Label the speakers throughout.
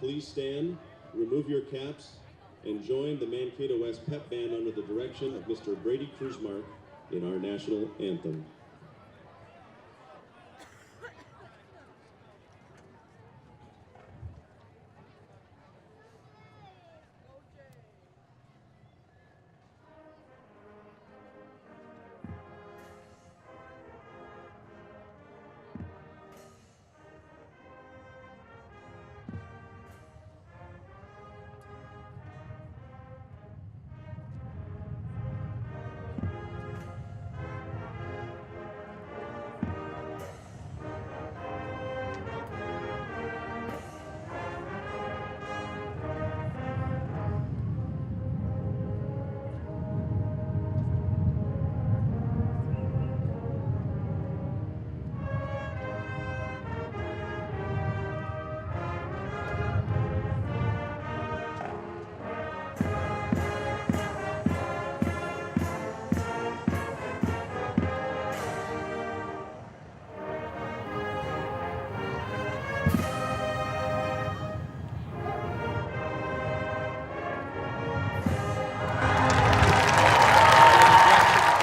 Speaker 1: please stand, remove your caps, and join the Mankato West Pep Band under the direction of Mr. Brady Kruzmark in our national anthem.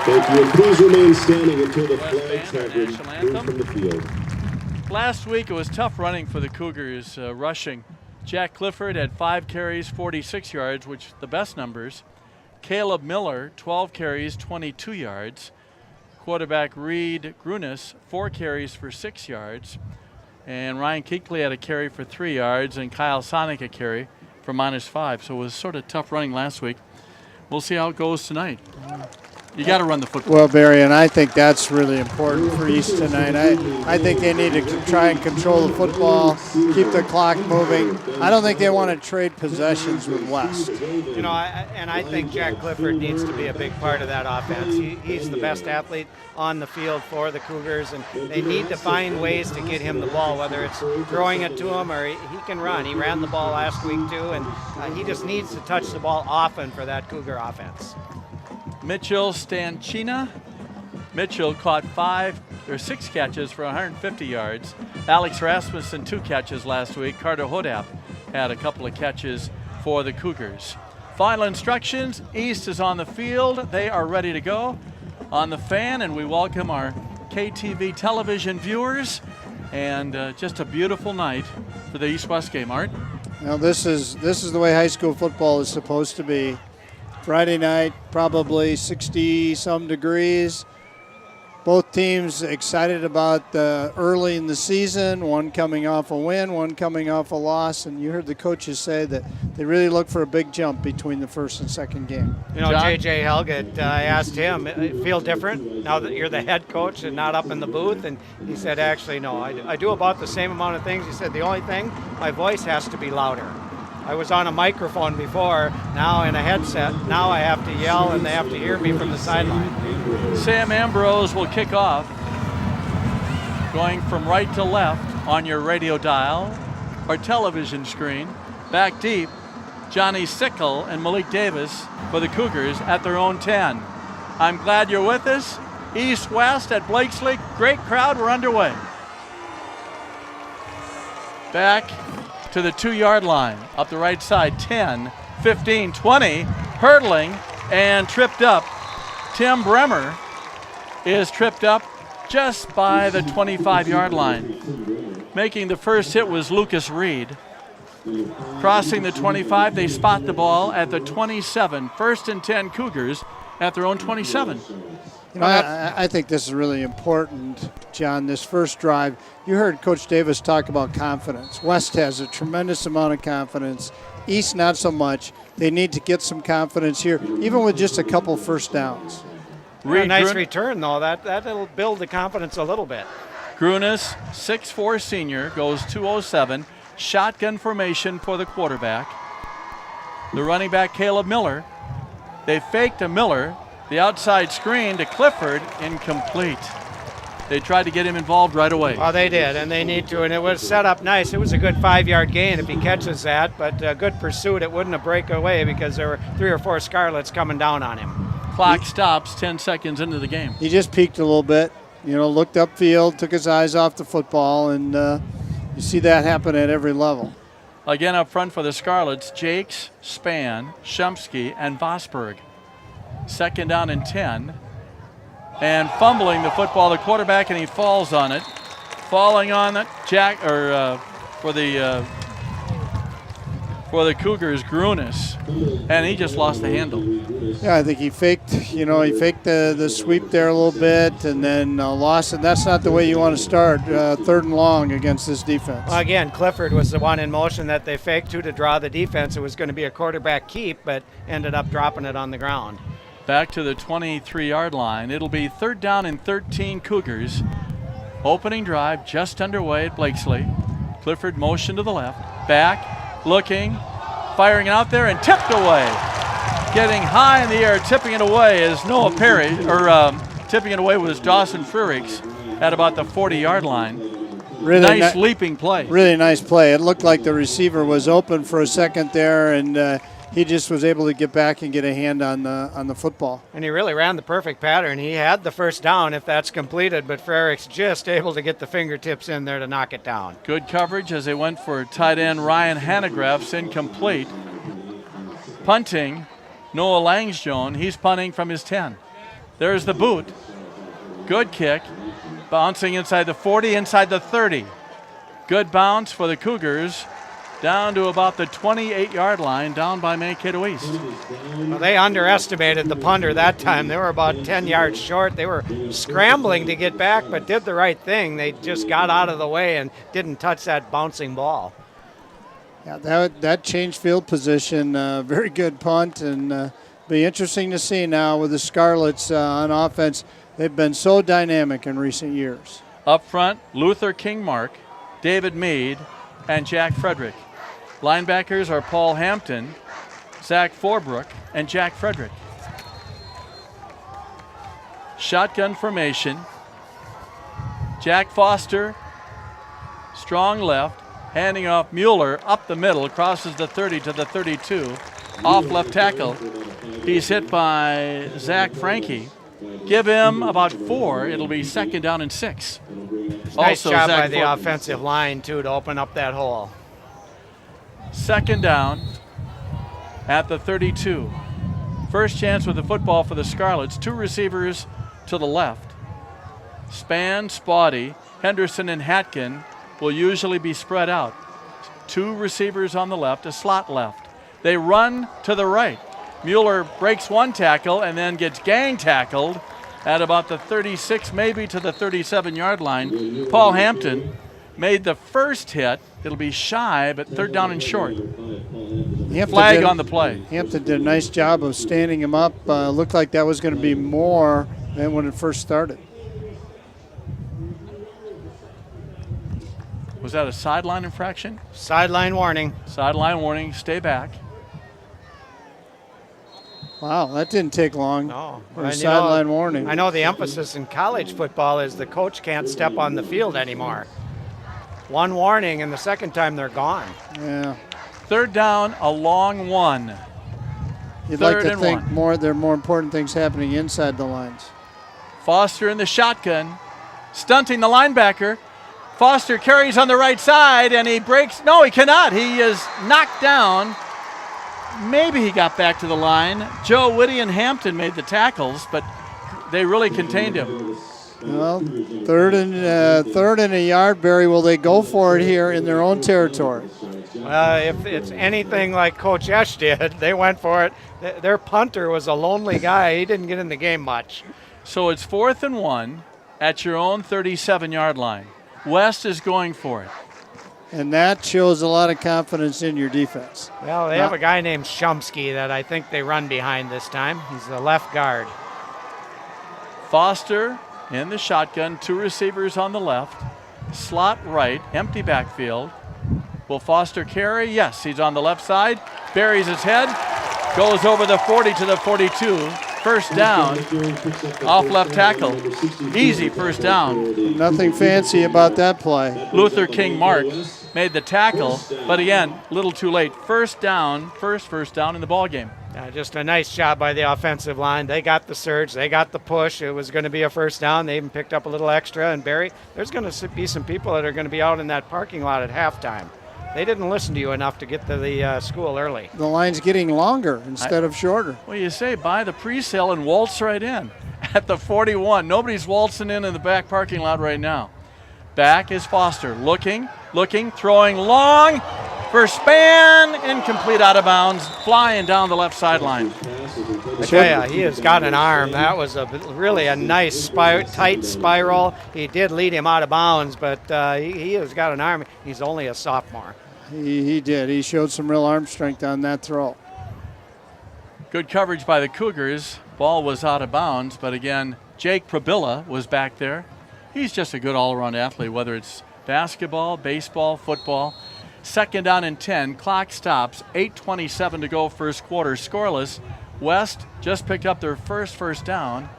Speaker 1: Thank you, and please remain standing until the flags have been moved from the field.
Speaker 2: Last week it was tough running for the Cougars rushing. Jack Clifford had 5 carries, 46 yards, which the best numbers. Caleb Miller, 12 carries, 22 yards. Quarterback Reed Grunis, 4 carries for 6 yards. And Ryan Keekley had a carry for 3 yards, and Kyle Sonic a carry for -5. So it was sort of tough running last week. We'll see how it goes tonight. You got to run the football.
Speaker 3: Well, Barry, and I think that's really important for East tonight. I think they need to try and control the football, keep the clock moving. I don't think they want to trade possessions with West.
Speaker 4: You know, I think Jack Clifford needs to be a big part of that offense. He's the best athlete on the field for the Cougars, and they need to find ways to get him the ball, whether it's throwing it to him or he can run. He ran the ball last week too, and he just needs to touch the ball often for that Cougar offense.
Speaker 2: Mitchell Stanchina. Mitchell caught 6 catches for 150 yards. Alex Rasmussen 2 catches last week. Carter Hodap had a couple of catches for the Cougars. Final instructions, East is on the field. They are ready to go on the fan, and we welcome our KTV television viewers. And just a beautiful night for the East-West game, Art.
Speaker 3: Now this is the way high school football is supposed to be. Friday night, probably 60-some degrees. Both teams excited about early in the season, one coming off a win, one coming off a loss. And you heard the coaches say that they really look for a big jump between the first and second game.
Speaker 4: You know, J.J. Helgett, I asked him, feel different now that you're the head coach and not up in the booth? And he said, actually, no, I do about the same amount of things. He said, the only thing, my voice has to be louder. I was on a microphone before, now in a headset. Now I have to yell and they have to hear me from the sideline.
Speaker 2: Sam Ambrose will kick off, going from right to left on your radio dial or television screen. Back deep, Johnny Sickle and Malik Davis for the Cougars at their own 10. I'm glad you're with us. East-West at Blakesley. Great crowd. We're underway. Back to the 2-yard line, up the right side, 10, 15, 20, hurdling and tripped up. Tim Bremer is tripped up just by the 25-yard line. Making the first hit was Lucas Reed. Crossing the 25, they spot the ball at the 27. 1st and 10 Cougars at their own 27.
Speaker 3: You know, I think this is really important, John, this first drive. You heard Coach Davis talk about confidence. West has a tremendous amount of confidence. East, not so much. They need to get some confidence here, even with just a couple first downs.
Speaker 4: Nice return, though. That'll build the confidence a little bit.
Speaker 2: Grunis, 6'4" senior, goes 207. Shotgun formation for the quarterback. The running back, Caleb Miller. They faked a Miller. The outside screen to Clifford, incomplete. They tried to get him involved right away.
Speaker 4: Well, they did, and they need to, and it was set up nice. It was a good 5-yard gain if he catches that, but a good pursuit. It wouldn't have break away because there were 3 or 4 Scarlets coming down on him.
Speaker 2: Clock stops 10 seconds into the game.
Speaker 3: He just peeked a little bit, looked upfield, took his eyes off the football, and you see that happen at every level.
Speaker 2: Again up front for the Scarlets, Jakes, Span, Shumsky, and Vosberg. 2nd down and 10. And fumbling the football, the quarterback, and he falls on it. Falling on it, for the Cougars, Grunis, and he just lost the handle.
Speaker 3: Yeah, I think he faked the sweep there a little bit and then lost it. That's not the way you want to start 3rd and long against this defense.
Speaker 4: Well, again, Clifford was the one in motion that they faked to draw the defense. It was going to be a quarterback keep, but ended up dropping it on the ground.
Speaker 2: Back to the 23-yard line. It'll be 3rd down and 13 Cougars. Opening drive just underway at Blakesley. Clifford motion to the left. Back, looking, firing it out there, and tipped away. Getting high in the air, tipping it away is Noah Perry, tipping it away was Dawson Frerichs at about the 40-yard line.
Speaker 3: Really
Speaker 2: nice leaping play.
Speaker 3: Really nice play. It looked like the receiver was open for a second there, and he just was able to get back and get a hand on the football.
Speaker 4: And he really ran the perfect pattern. He had the first down if that's completed, but Frerichs just able to get the fingertips in there to knock it down.
Speaker 2: Good coverage as they went for tight end Ryan Hanegraaff's incomplete. Punting, Noah Langsjohn. He's punting from his 10. There's the boot. Good kick. Bouncing inside the 40, inside the 30. Good bounce for the Cougars. Down to about the 28-yard line, down by Mankato East.
Speaker 4: Well, they underestimated the punter that time. They were about 10 yards short. They were scrambling to get back, but did the right thing. They just got out of the way and didn't touch that bouncing ball.
Speaker 3: Yeah, that changed field position. Very good punt, and be interesting to see now with the Scarlets on offense. They've been so dynamic in recent years.
Speaker 2: Up front, Luther Kingmark, David Mead, and Jack Frederick. Linebackers are Paul Hampton, Zach Forbrook, and Jack Frederick. Shotgun formation. Jack Foster, strong left, handing off Mueller up the middle, crosses the 30 to the 32, off left tackle. He's hit by Zach Frankie. Give him about 4. It'll be 2nd down and 6.
Speaker 4: Nice job by the offensive line, too, to open up that hole.
Speaker 2: 2nd down at the 32. First chance with the football for the Scarlets. 2 receivers to the left. Span, Spotty, Henderson, and Hatkin will usually be spread out. 2 receivers on the left, a slot left. They run to the right. Mueller breaks 1 tackle and then gets gang tackled at about the 36, maybe to the 37-yard line. Paul Hampton made the first hit. It'll be shy, but 3rd down and short. Flag on the play.
Speaker 3: Hampton did a nice job of standing him up. Looked like that was going to be more than when it first started.
Speaker 2: Was that a sideline infraction?
Speaker 4: Sideline warning.
Speaker 2: Sideline warning. Stay back.
Speaker 3: Wow, that didn't take long.
Speaker 4: No.
Speaker 3: For a sideline warning.
Speaker 4: I know the emphasis in college football is the coach can't step on the field anymore. 1 warning, and the second time they're gone.
Speaker 3: Yeah.
Speaker 2: 3rd down, a long 1.
Speaker 3: You'd like to think there are more important things happening inside the lines.
Speaker 2: Foster in the shotgun, stunting the linebacker. Foster carries on the right side, and he breaks. No, he cannot. He is knocked down. Maybe he got back to the line. Joe Whitty and Hampton made the tackles, but they really contained him.
Speaker 3: Well, 3rd and a yard, Barry. Will they go for it here in their own territory?
Speaker 4: If it's anything like Coach Esch did, they went for it. Their punter was a lonely guy. He didn't get in the game much.
Speaker 2: So it's 4th and 1 at your own 37-yard line. West is going for it.
Speaker 3: And that shows a lot of confidence in your defense.
Speaker 4: Well, they have a guy named Shumsky that I think they run behind this time. He's the left guard.
Speaker 2: Foster in the shotgun, 2 receivers on the left. Slot right, empty backfield. Will Foster carry? Yes, he's on the left side. Buries his head. Goes over the 40 to the 42. First down, off left tackle. Easy first down.
Speaker 3: Nothing fancy about that play.
Speaker 2: Luther Kingmark made the tackle, but again, a little too late. First down in the ball game.
Speaker 4: Just a nice job by the offensive line. They got the surge. They got the push. It was going to be a first down. They even picked up a little extra. And Barry, there's going to be some people that are going to be out in that parking lot at halftime. they didn't listen to you enough to get to the school early.
Speaker 3: The line's getting longer instead of shorter.
Speaker 2: Well, you say buy the pre-sale and waltz right in at the 41. Nobody's waltzing in the back parking lot right now. Back is Foster, looking, throwing long for Span, incomplete, out of bounds, flying down the left sideline.
Speaker 4: I tell you, he has got an arm. That was really a nice tight spiral. He did lead him out of bounds, but he has got an arm. He's only a sophomore.
Speaker 3: He did. He showed some real arm strength on that throw.
Speaker 2: Good coverage by the Cougars. Ball was out of bounds, but again, Jake Probilla was back there. He's just a good all-around athlete, whether it's basketball, baseball, football. 2nd down and 10. Clock stops. 8:27 to go, first quarter. Scoreless. West just picked up their first down.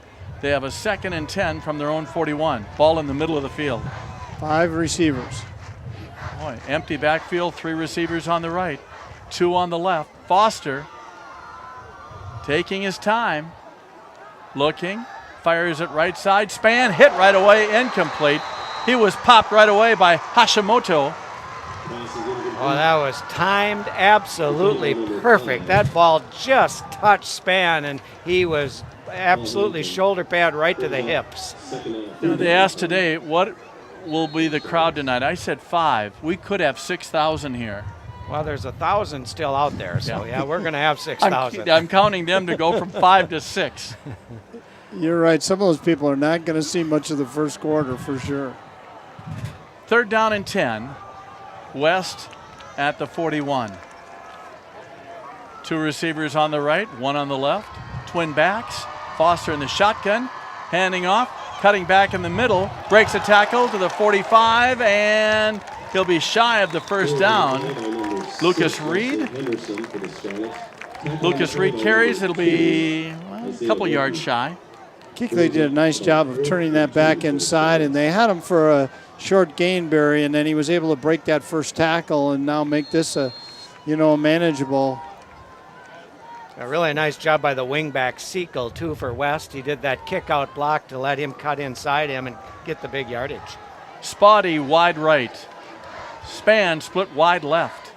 Speaker 2: They have a 2nd and 10 from their own 41. Ball in the middle of the field.
Speaker 3: 5 receivers.
Speaker 2: Boy, empty backfield, 3 receivers on the right, 2 on the left. Foster taking his time, looking, fires it right side. Span hit right away, incomplete. He was popped right away by Hashimoto.
Speaker 4: Oh, that was timed absolutely perfect. That ball just touched Span, and he was absolutely shoulder pad right to the hips.
Speaker 2: They asked today, what will be the crowd tonight? I said 5. We could have 6,000 here.
Speaker 4: Well, there's 1,000 still out there, so yeah, we're going to have 6,000.
Speaker 2: I'm counting them to go from 5 to 6.
Speaker 3: You're right. Some of those people are not going to see much of the first quarter for sure.
Speaker 2: 3rd down and 10. West at the 41. 2 receivers on the right, 1 on the left. Twin backs. Foster in the shotgun, handing off, cutting back in the middle, breaks a tackle to the 45, and he'll be shy of the first down. Lucas Reed carries. It'll be a couple yards shy.
Speaker 3: Kuechly did a nice job of turning that back inside, and they had him for a short gain, Barry, and then he was able to break that first tackle and now make this a manageable.
Speaker 4: A really nice job by the wingback Sekel, too, for West. He did that kick-out block to let him cut inside him and get the big yardage.
Speaker 2: Spotty wide right. Span split wide left.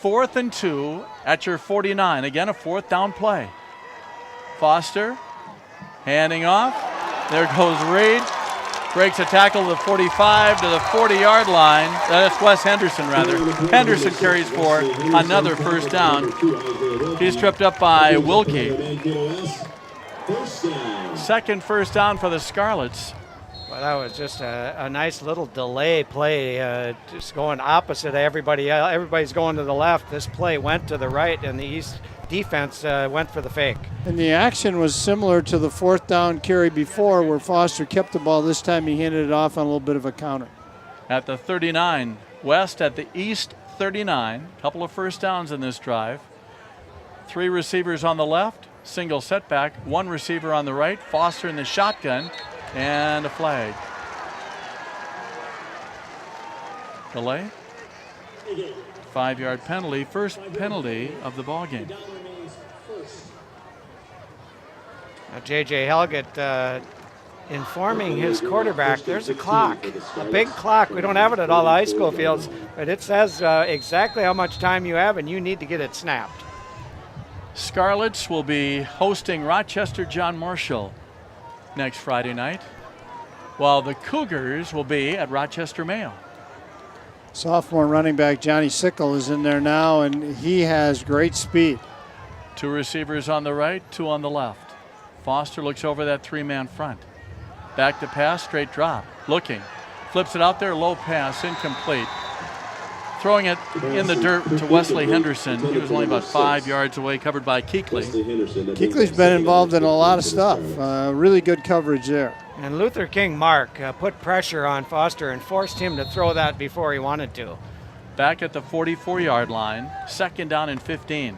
Speaker 2: 4th and 2 at your 49. Again, a 4th down play. Foster handing off. There goes Reed. Breaks a tackle to the 45 to the 40-yard line. That's Wes Henderson, rather. Henderson carries for another first down. He's tripped up by Wilkie. 2nd first down for the Scarlets.
Speaker 4: Well, that was just a nice little delay play, just going opposite of everybody. Everybody's going to the left. This play went to the right, and the East defense went for the fake.
Speaker 3: And the action was similar to the 4th down carry before, where Foster kept the ball. This time he handed it off on a little bit of a counter.
Speaker 2: At the 39, West at the East 39. Couple of first downs in this drive. 3 receivers on the left, single setback, 1 receiver on the right. Foster in the shotgun, and a flag. Delay. 5-yard penalty, first penalty of the ball game.
Speaker 4: Now J.J. Helgett informing his quarterback, there's a clock, a big clock. We don't have it at all the high school fields, but it says exactly how much time you have, and you need to get it snapped.
Speaker 2: Scarlets will be hosting Rochester John Marshall next Friday night, while the Cougars will be at Rochester Mayo.
Speaker 3: Sophomore running back Johnny Sickle is in there now, and he has great speed.
Speaker 2: 2 receivers on the right, 2 on the left. Foster looks over that 3-man front. Back to pass, straight drop. Looking. Flips it out there, low pass, incomplete. Throwing it in the dirt to Wesley Henderson. He was only about 5 yards away, covered by Kuechly.
Speaker 3: Kuechly's been involved in a lot of stuff. Really good coverage there.
Speaker 4: And Luther King Mark put pressure on Foster and forced him to throw that before he wanted to.
Speaker 2: Back at the 44-yard line, 2nd down and 15.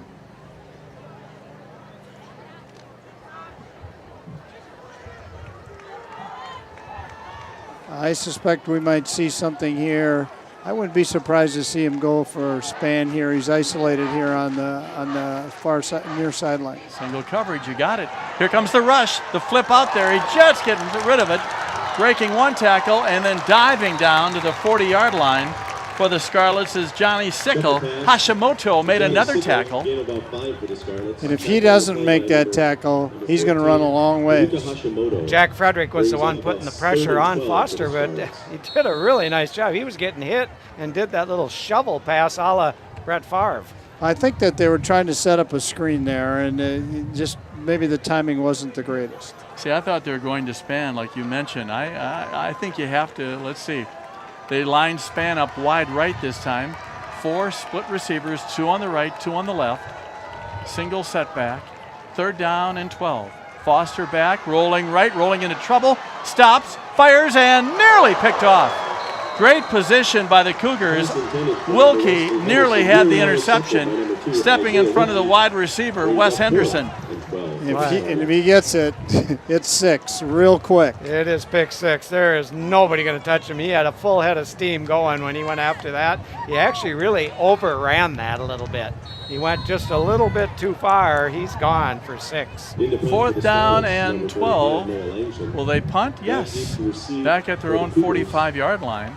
Speaker 3: I suspect we might see something here. I wouldn't be surprised to see him go for Span here. He's isolated here on the far side, near sideline.
Speaker 2: Single coverage, you got it. Here comes the rush, the flip out there. He just getting rid of it, breaking 1 tackle and then diving down to the 40-yard line. for the Scarlets is Johnny Sickle. Hashimoto made another tackle.
Speaker 3: And if he doesn't make that tackle, he's going to run a long way.
Speaker 4: Jack Frederick was the one putting the pressure on Foster, but he did a really nice job. He was getting hit and did that little shovel pass a la Brett Favre.
Speaker 3: I think that they were trying to set up a screen there, and just maybe the timing wasn't the greatest.
Speaker 2: See, I thought they were going to span, like you mentioned. I think you have to, let's see. They line span up wide right this time. 4 split receivers, 2 on the right, 2 on the left. Single setback. 3rd down and 12. Foster back, rolling right, rolling into trouble. Stops, fires, and nearly picked off. Great position by the Cougars. Wilkie nearly had the interception, stepping in front of the wide receiver, Wes Henderson.
Speaker 3: If he gets it, it's 6 real quick.
Speaker 4: It is pick 6. There is nobody going to touch him. He had a full head of steam going when he went after that. He actually really overran that a little bit. He went just a little bit too far. He's gone for 6.
Speaker 2: 4th down and 12. Will they punt? Yes. Back at their own 45-yard line.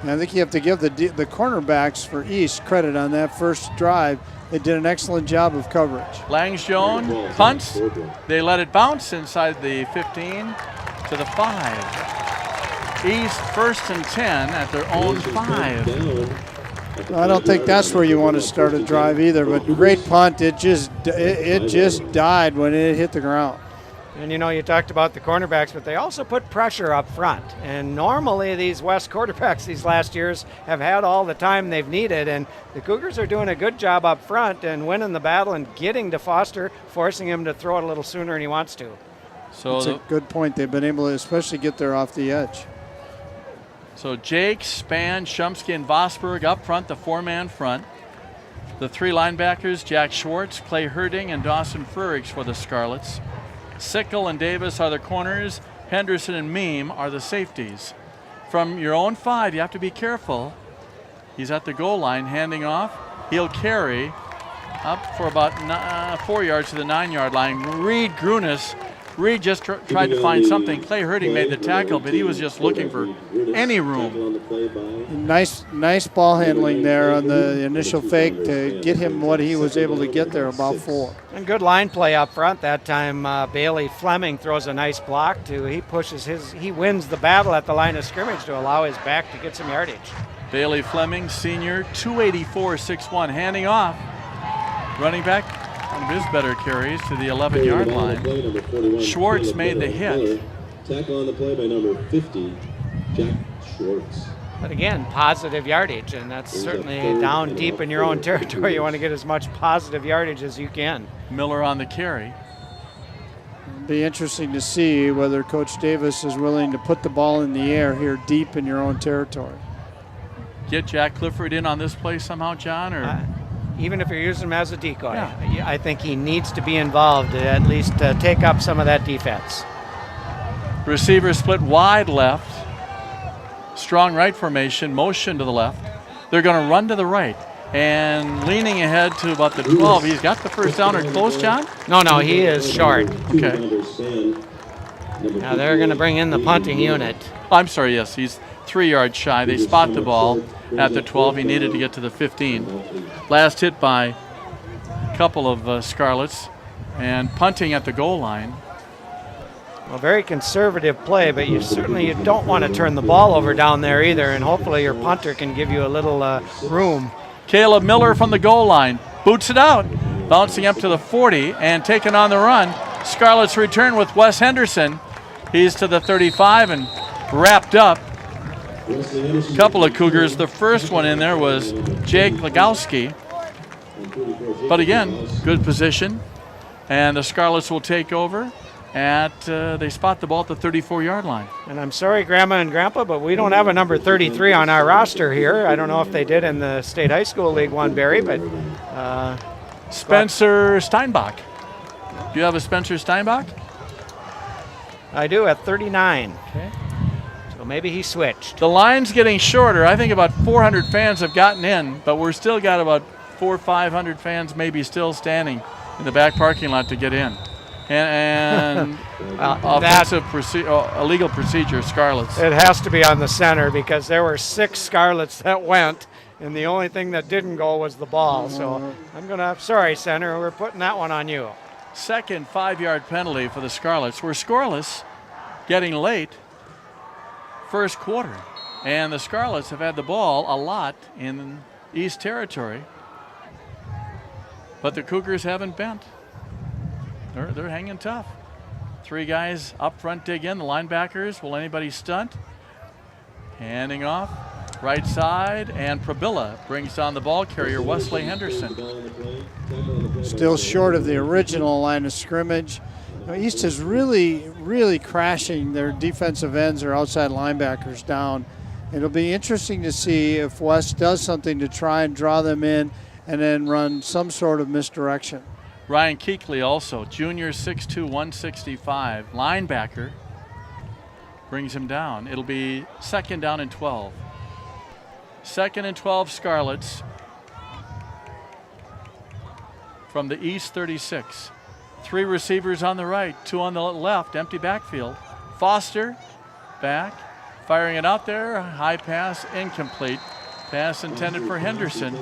Speaker 3: And I think you have to give the cornerbacks for East credit on that first drive. They did an excellent job of coverage.
Speaker 2: Langstone punts. They let it bounce inside the 15 to the 5. East 1st and 10 at their own 5.
Speaker 3: I don't think that's where you want to start a drive either, but great punt. It just died when it hit the ground.
Speaker 4: And you know, you talked about the cornerbacks, but they also put pressure up front. And normally these West quarterbacks these last years have had all the time they've needed, and the Cougars are doing a good job up front and winning the battle and getting to Foster, forcing him to throw it a little sooner than he wants to.
Speaker 2: So
Speaker 3: that's a good point. They've been able to especially get there off the edge.
Speaker 2: So Jake, Span, Shumsky, and Vosberg up front, the 4-man front. The 3 linebackers, Jack Schwartz, Clay Herding, and Dawson Frerichs for the Scarlets. Sickle and Davis are the corners. Henderson and Meem are the safeties. From your own 5, you have to be careful. He's at the goal line, handing off. He'll carry up for about 4 yards to the 9-yard line. Reed Grunis. Reed just tried to find something. Clay Herding made the tackle, but he was just looking for any room.
Speaker 3: Nice ball handling there on the initial fake to get him what he was able to get there, about 4.
Speaker 4: And good line play up front that time. Bailey Fleming throws a nice block he wins the battle at the line of scrimmage to allow his back to get some yardage.
Speaker 2: Bailey Fleming, senior, 284, 6'1", handing off. Running back, one of his better carries to the 11-yard line. Schwartz made the hit.
Speaker 1: Tackle on the play by number 50, Jack Schwartz.
Speaker 4: But again, positive yardage, and that's certainly down deep in your own territory. You want to get as much positive yardage as you can.
Speaker 2: Miller on the carry.
Speaker 3: It'll be interesting to see whether Coach Davis is willing to put the ball in the air here deep in your own territory.
Speaker 2: Get Jack Clifford in on this play somehow, John? Or
Speaker 4: even if you're using him as a decoy, yeah. I think he needs to be involved to at least take up some of that defense.
Speaker 2: Receiver split wide left. Strong right formation, motion to the left. They're going to run to the right. And leaning ahead to about the 12. He's got the first down or close, John?
Speaker 4: No, he is short.
Speaker 2: Okay.
Speaker 4: Now they're going to bring in the punting unit.
Speaker 2: I'm sorry, yes, he's 3 yards shy. They spot the ball at the 12. He needed to get to the 15. Last hit by a couple of Scarlets, and punting at the goal line.
Speaker 4: Well, very conservative play, but you don't want to turn the ball over down there either, and hopefully your punter can give you a little room.
Speaker 2: Caleb Miller from the goal line boots it out, bouncing up to the 40 and taking on the run. Scarlets return with Wes Henderson. He's to the 35 and wrapped up. A couple of Cougars. The first one in there was Jake Legowski. But again, good position. And the Scarlets will take over. They spot the ball at the 34-yard line.
Speaker 4: And I'm sorry, Grandma and Grandpa, but we don't have a number 33 on our roster here. I don't know if they did in the State High School League One, Barry, but
Speaker 2: Spencer Steinbach. Do you have a Spencer Steinbach?
Speaker 4: I do at 39.
Speaker 2: Okay.
Speaker 4: So maybe he switched.
Speaker 2: The line's getting shorter. I think about 400 fans have gotten in, but we're still got about 400 or 500 fans maybe still standing in the back parking lot to get in. And illegal procedure, Scarlets.
Speaker 4: It has to be on the center because there were 6 Scarlets that went, and the only thing that didn't go was the ball. So I'm going to, sorry, center, we're putting that one on you.
Speaker 2: Second 5-yard penalty for the Scarlets. We're scoreless, getting late, first quarter. And the Scarlets have had the ball a lot in East Territory, but the Cougars haven't bent. They're hanging tough. 3 guys up front dig in. The linebackers, will anybody stunt? Handing off, right side, and Probilla brings down the ball carrier, Wesley Henderson.
Speaker 3: Still short of the original line of scrimmage. East is really crashing their defensive ends or outside linebackers down. It'll be interesting to see if West does something to try and draw them in and then run some sort of misdirection.
Speaker 2: Ryan Keekley also, junior, 6'2", 165, linebacker, brings him down. It'll be 2nd down and 12. 2nd and 12 Scarlets from the East 36. 3 receivers on the right, 2 on the left, empty backfield. Foster back, firing it out there, high pass, incomplete. Pass intended for Henderson.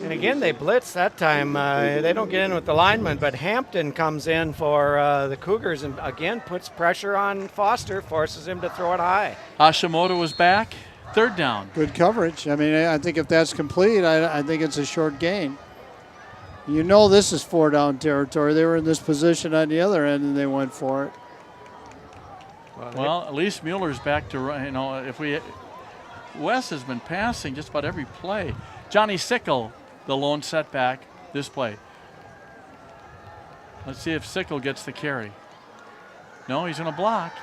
Speaker 4: And again, they blitz that time. They don't get in with the lineman, but Hampton comes in for the Cougars and again puts pressure on Foster, forces him to throw it high.
Speaker 2: Hashimoto was back, 3rd down.
Speaker 3: Good coverage. I mean, I think if that's complete, I think it's a short gain. You know this is 4-down territory. They were in this position on the other end and they went for it.
Speaker 2: Well, at least Mueller's back to, Wes has been passing just about every play. Johnny Sickle, the lone setback this play. Let's see if Sickle gets the carry. No, he's going to block.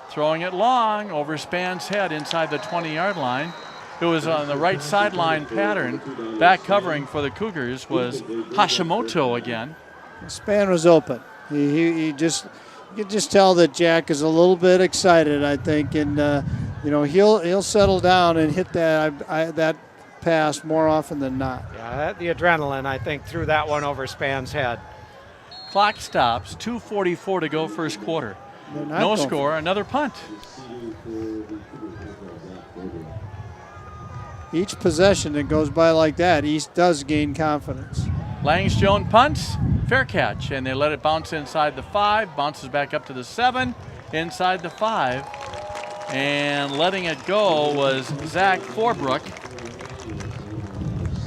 Speaker 2: Throwing it long over Span's head inside the 20-yard line. It was on the right sideline pattern. Back covering for the Cougars was Hashimoto again.
Speaker 3: Span was open. You could just tell that Jack is a little bit excited, I think, and he'll settle down and hit that pass more often than not.
Speaker 4: Yeah, the adrenaline, I think, threw that one over Span's head.
Speaker 2: Clock stops, 2:44 to go first quarter. No score, another punt.
Speaker 3: Each possession that goes by like that, East does gain confidence.
Speaker 2: Langsjones punts, fair catch, and they let it bounce inside the 5, bounces back up to the 7, inside the 5, and letting it go was Zach Forbrook.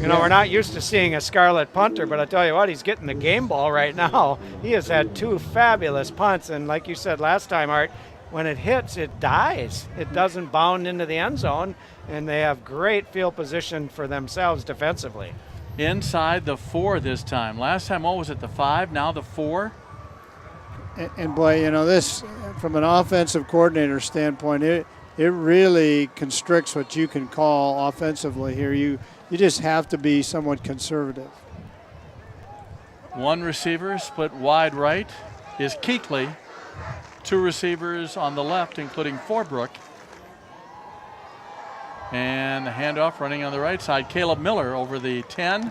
Speaker 4: We're not used to seeing a Scarlet punter, but I tell you what, he's getting the game ball right now. He has had 2 fabulous punts, and like you said last time, Art, when it hits, it dies. It doesn't bound into the end zone, and they have great field position for themselves defensively.
Speaker 2: Inside the 4 this time. Last time, what was it, the 5, now the 4?
Speaker 3: And boy, this, from an offensive coordinator standpoint, it really constricts what you can call offensively here. You just have to be somewhat conservative.
Speaker 2: 1 receiver split wide right is Keekley. 2 receivers on the left, including Forbrook. And the handoff running on the right side. Caleb Miller over the 10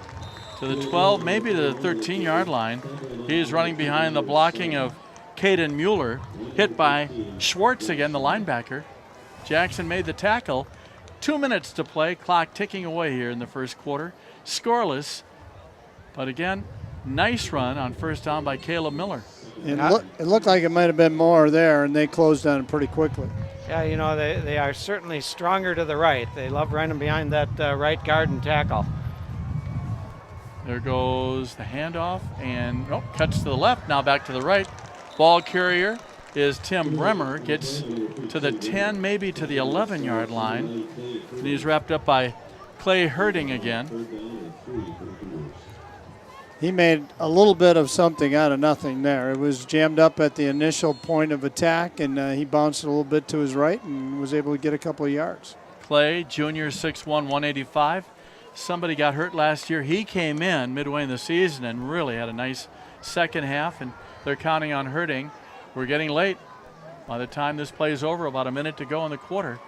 Speaker 2: to the 12, maybe to the 13-yard line. He's running behind the blocking of Caden Mueller. Hit by Schwartz again, the linebacker. Jackson made the tackle. 2 minutes to play, clock ticking away here in the first quarter. Scoreless, but again, nice run on first down by Caleb Miller.
Speaker 3: It looked like it might have been more there, and they closed on it pretty quickly.
Speaker 4: Yeah, they are certainly stronger to the right. They love running behind that right guard and tackle.
Speaker 2: There goes the handoff, and cuts to the left, now back to the right. Ball carrier is Tim Bremer, gets to the 10, maybe to the 11-yard line. And he's wrapped up by Clay Herding again.
Speaker 3: He made a little bit of something out of nothing there. It was jammed up at the initial point of attack, and he bounced a little bit to his right and was able to get a couple of yards.
Speaker 2: Clay, junior, 6'1", 185. Somebody got hurt last year. He came in midway in the season and really had a nice second half, and they're counting on Herding. We're getting late. By the time this play is over, about a minute to go in the quarter.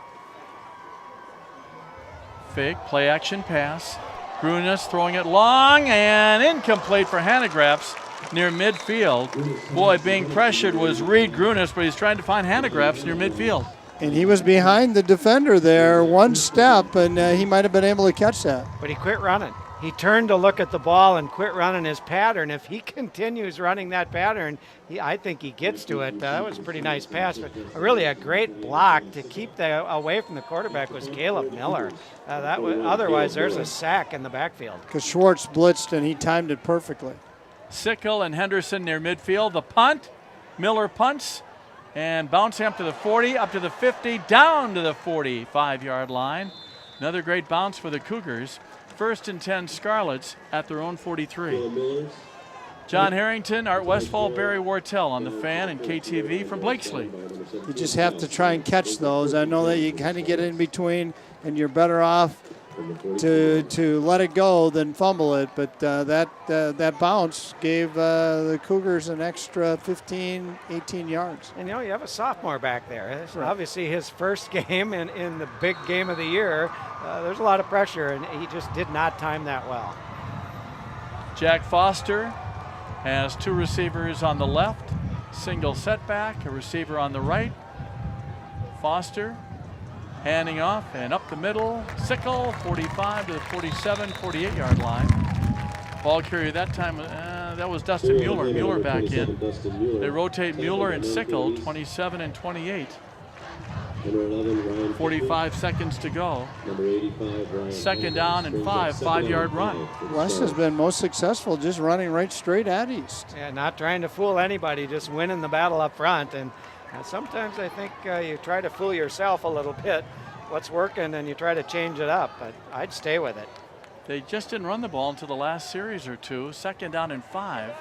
Speaker 2: Fake, play action pass. Grunas throwing it long and incomplete for Hanegraaffs. near midfield. Boy, being pressured was Reed Grunis, but he's trying to find handigraphs near midfield.
Speaker 3: And he was behind the defender there one step, and he might have been able to catch that.
Speaker 4: But he quit running. He turned to look at the ball and quit running his pattern. If he continues running that pattern, I think he gets to it. That was a pretty nice pass, but really a great block to keep away from the quarterback was Caleb Miller. Otherwise, there's a sack in the backfield.
Speaker 3: Because Schwartz blitzed, and he timed it perfectly.
Speaker 2: Sickle and Henderson near midfield. The punt, Miller punts, and bouncing up to the 40, up to the 50, down to the 45-yard line. Another great bounce for the Cougars. 1st and 10 Scarlets at their own 43. John Harrington, Art Westfall, Barry Wartell on the Fan and KTV from Blakesley.
Speaker 3: You just have to try and catch those. I know that you kind of get in between, and you're better off to let it go than fumble it. But that bounce gave the Cougars an extra 15, 18 yards.
Speaker 4: And you have a sophomore back there. It's obviously his first game in the big game of the year. There's a lot of pressure, and he just did not time that well.
Speaker 2: Jack Foster has 2 receivers on the left, single setback, a receiver on the right. Foster handing off and up the middle. Sickle, 45 to the 47, 48-yard line. Ball carrier that time, that was Dustin Mueller. Mueller back in. They rotate Mueller and Sickle, 27 and 28. 45 seconds to go. 2nd down and 5-yard run.
Speaker 3: West has been most successful just running right straight at East.
Speaker 4: Yeah, not trying to fool anybody, just winning the battle up front. And sometimes I think you try to fool yourself a little bit. What's working, and you try to change it up. But I'd stay with it.
Speaker 2: They just didn't run the ball until the last series or two. 2nd down and 5.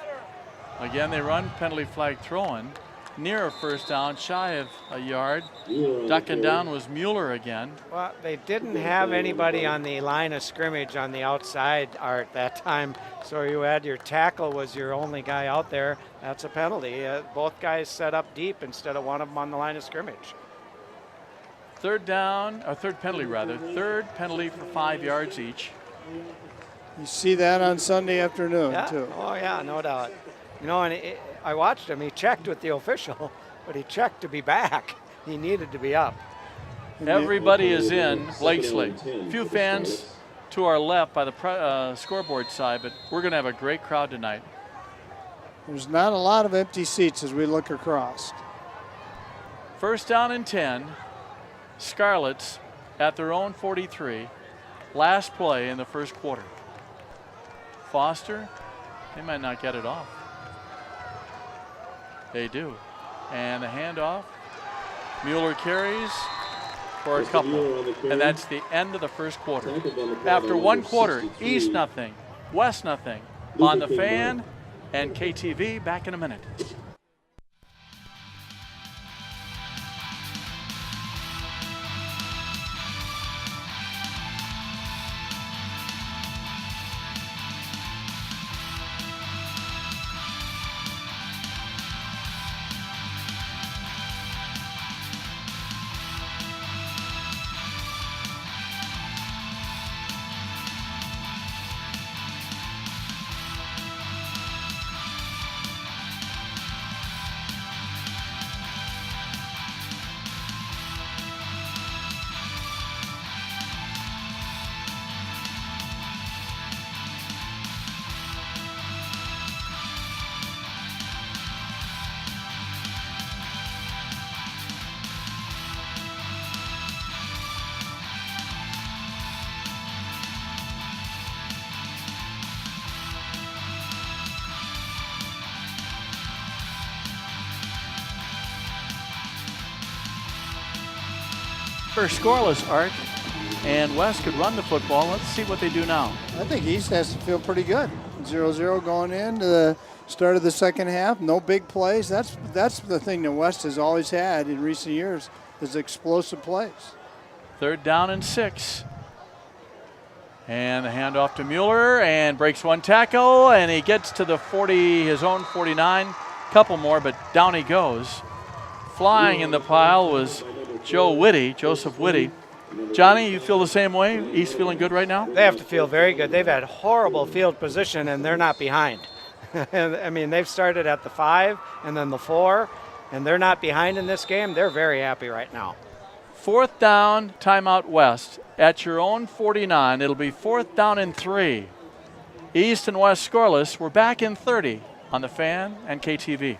Speaker 2: Again, they run penalty flag throwing. Near a 1st down, shy of a yard. Ducking down was Mueller again.
Speaker 4: Well, they didn't have anybody on the line of scrimmage on the outside, Art, that time. So you had your tackle was your only guy out there. That's a penalty. Both guys set up deep instead of one of them on the line of scrimmage.
Speaker 2: 3rd down, or 3rd penalty rather. 3rd penalty for 5 yards each.
Speaker 3: You see that on Sunday afternoon, too.
Speaker 4: Oh, yeah, no doubt. And I watched him. He checked with the official, but he checked to be back. He needed to be up.
Speaker 2: Everybody is in Blakesley. Few fans to our left by the scoreboard side, but we're going to have a great crowd tonight.
Speaker 3: There's not a lot of empty seats as we look across.
Speaker 2: 1st down and 10. Scarlets at their own 43. Last play in the 1st quarter. Foster, they might not get it off. They do. And the handoff. Mueller carries for a couple. And that's the end of the 1st quarter. After 1 quarter, East nothing, West nothing. On the Fan and KTV, back in a minute. Scoreless, Art, and West could run the football. Let's see what they do now.
Speaker 3: I think East has to feel pretty good. 0-0 going into the start of the 2nd half. No big plays. That's the thing that West has always had in recent years is explosive plays.
Speaker 2: 3rd down and 6. And the handoff to Mueller and breaks 1 tackle, and he gets to the 40, his own 49. Couple more, but down he goes. Flying in the pile was Joseph Whitty. Johnny, you feel the same way? East feeling good right now?
Speaker 4: They have to feel very good. They've had horrible field position, and they're not behind. And I mean, they've started at the 5 and then the 4, and they're not behind in this game. They're very happy right now.
Speaker 2: 4th down, timeout West. At your own 49, it'll be 4th down and 3. East and West scoreless. We're back in 30 on the Fan and KTV.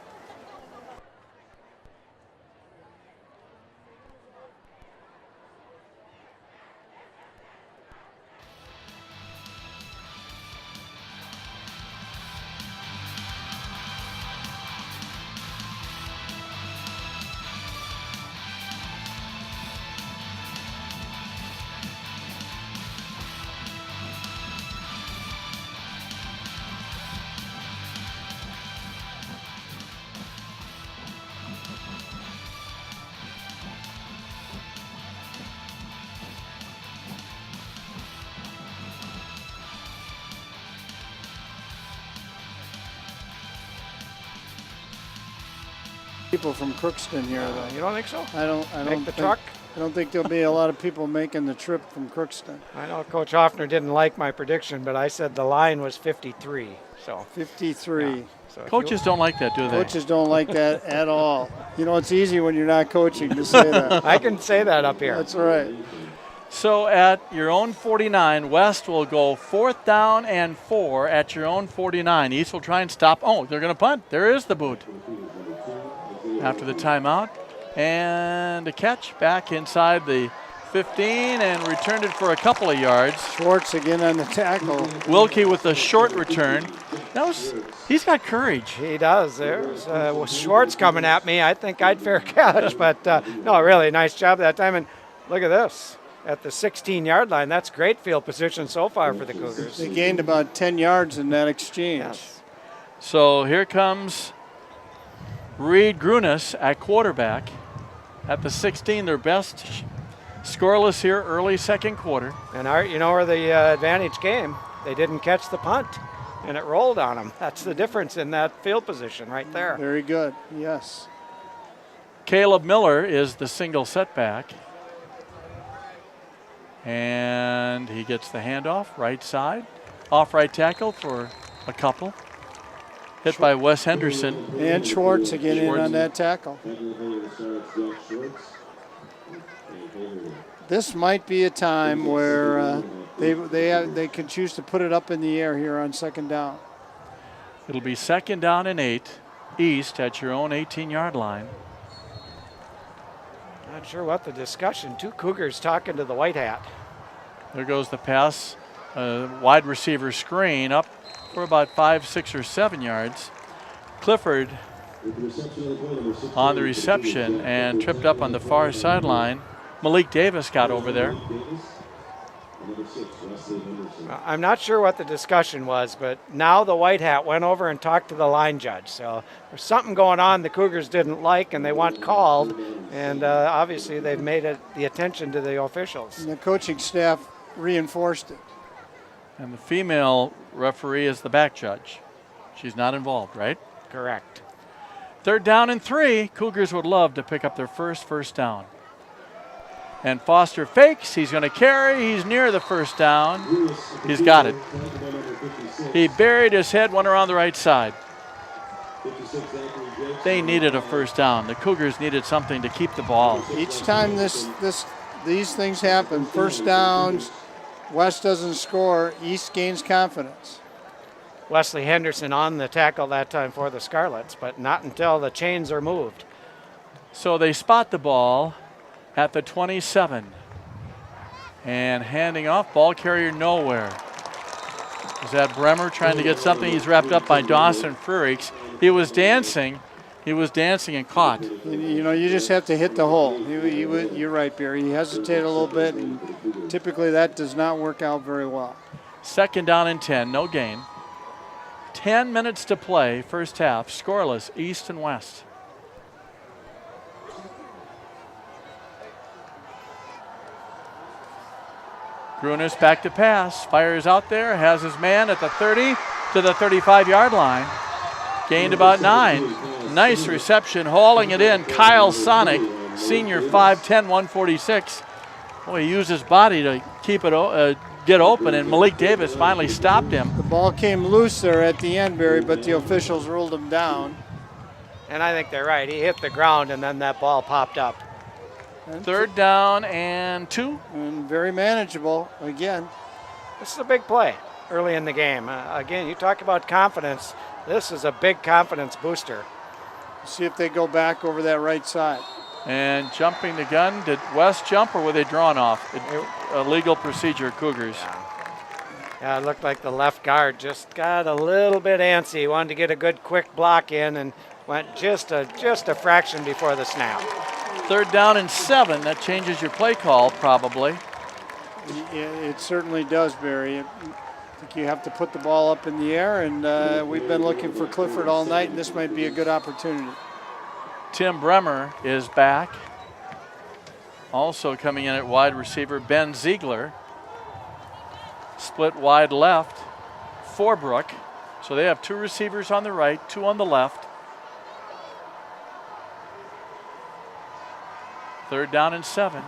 Speaker 3: People from Crookston here, though.
Speaker 4: You don't think so?
Speaker 3: I don't
Speaker 4: Make the
Speaker 3: think,
Speaker 4: truck?
Speaker 3: I don't think there'll be a lot of people making the trip from Crookston.
Speaker 4: I know Coach Hoffner didn't like my prediction, but I said the line was 53. So
Speaker 3: 53.
Speaker 4: yeah. So
Speaker 2: Coaches don't like that, do they?
Speaker 3: Coaches don't like that at all. You know, it's easy when you're not coaching to say that.
Speaker 4: I can say that up here.
Speaker 3: That's right.
Speaker 2: So at your own 49, West will go 4th down and 4 at your own 49. East will try and stop. Oh, they're going to punt. There is the boot. After the timeout. And a catch back inside the 15 and returned it for a couple of yards.
Speaker 3: Schwartz again on the tackle.
Speaker 2: Wilkie with a short return. He's got courage.
Speaker 4: He does. There's with Schwartz coming at me, I think I'd fair catch. But no, really nice job that time. And look at this. At the 16-yard line, that's great field position so far for the Cougars.
Speaker 3: They gained about 10 yards in that exchange.
Speaker 4: Yes.
Speaker 2: So here comes Reed Grunis at quarterback. At the 16, their best scoreless here early second quarter.
Speaker 4: And you know where the advantage came? They didn't catch the punt, and it rolled on them. That's the difference in that field position right there.
Speaker 3: Very good, yes.
Speaker 2: Caleb Miller is the single setback. And he gets the handoff, right side. Off right tackle for a couple. Hit by Wes Henderson.
Speaker 3: And Schwartz again in on that tackle. This might be a time where they can choose to put it up in the air here on 2nd down.
Speaker 2: It'll be 2nd down and 8. East at your own 18-yard line.
Speaker 4: Not sure what the discussion. 2 Cougars talking to the white hat.
Speaker 2: There goes the pass. Wide receiver screen up for about 5, 6, or 7 yards. Clifford on the reception and tripped up on the far sideline. Malik Davis got over there.
Speaker 4: I'm not sure what the discussion was, but now the white hat went over and talked to the line judge. So there's something going on the Cougars didn't like and they want called. And obviously they've made it the attention to the officials.
Speaker 3: And the coaching staff reinforced it.
Speaker 2: And the female referee is the back judge. She's not involved, right?
Speaker 4: Correct.
Speaker 2: 3rd down and 3. Cougars would love to pick up their first down. And Foster fakes. He's going to carry. He's near the 1st down. He's got it. He buried his head, went around the right side. They needed a 1st down. The Cougars needed something to keep the ball.
Speaker 3: Each time these things happen, 1st downs, West doesn't score, East gains confidence.
Speaker 4: Wesley Henderson on the tackle that time for the Scarlets, but not until the chains are moved.
Speaker 2: So they spot the ball at the 27. And handing off, ball carrier nowhere. Is that Bremer trying to get something? He's wrapped up by Dawson Frerichs. He was dancing and caught.
Speaker 3: You know, you just have to hit the hole. You're right, Barry. He hesitated a little bit, and typically that does not work out very well.
Speaker 2: 2nd down and 10, no gain. 10 minutes to play, first half, scoreless, East and West. Grunis back to pass, fires out there, has his man at the 30 to the 35-yard line. Gained about 9. Nice reception, hauling it in. Kyle Sonic, senior 5'10", 146. Boy, he used his body to keep it get open, and Malik Davis finally stopped him.
Speaker 3: The ball came loose there at the end, Barry, but the officials ruled him down.
Speaker 4: And I think they're right. He hit the ground, and then that ball popped up.
Speaker 3: And
Speaker 2: 3rd down and 2.
Speaker 3: And very manageable again.
Speaker 4: This is a big play early in the game. Again, you talk about confidence. This is a big confidence booster.
Speaker 3: See if they go back over that right side.
Speaker 2: And jumping the gun, did West jump or were they drawn off? A legal procedure, Cougars.
Speaker 4: Yeah, it looked like the left guard just got a little bit antsy. Wanted to get a good quick block in and went just a fraction before the snap.
Speaker 2: 3rd down and 7. That changes your play call probably.
Speaker 3: It certainly does, Barry. I think you have to put the ball up in the air, and we've been looking for Clifford all night, and this might be a good opportunity.
Speaker 2: Tim Bremer is back. Also coming in at wide receiver, Ben Ziegler. Split wide left, Forbrook. So they have 2 receivers on the right, 2 on the left. 3rd down and 7.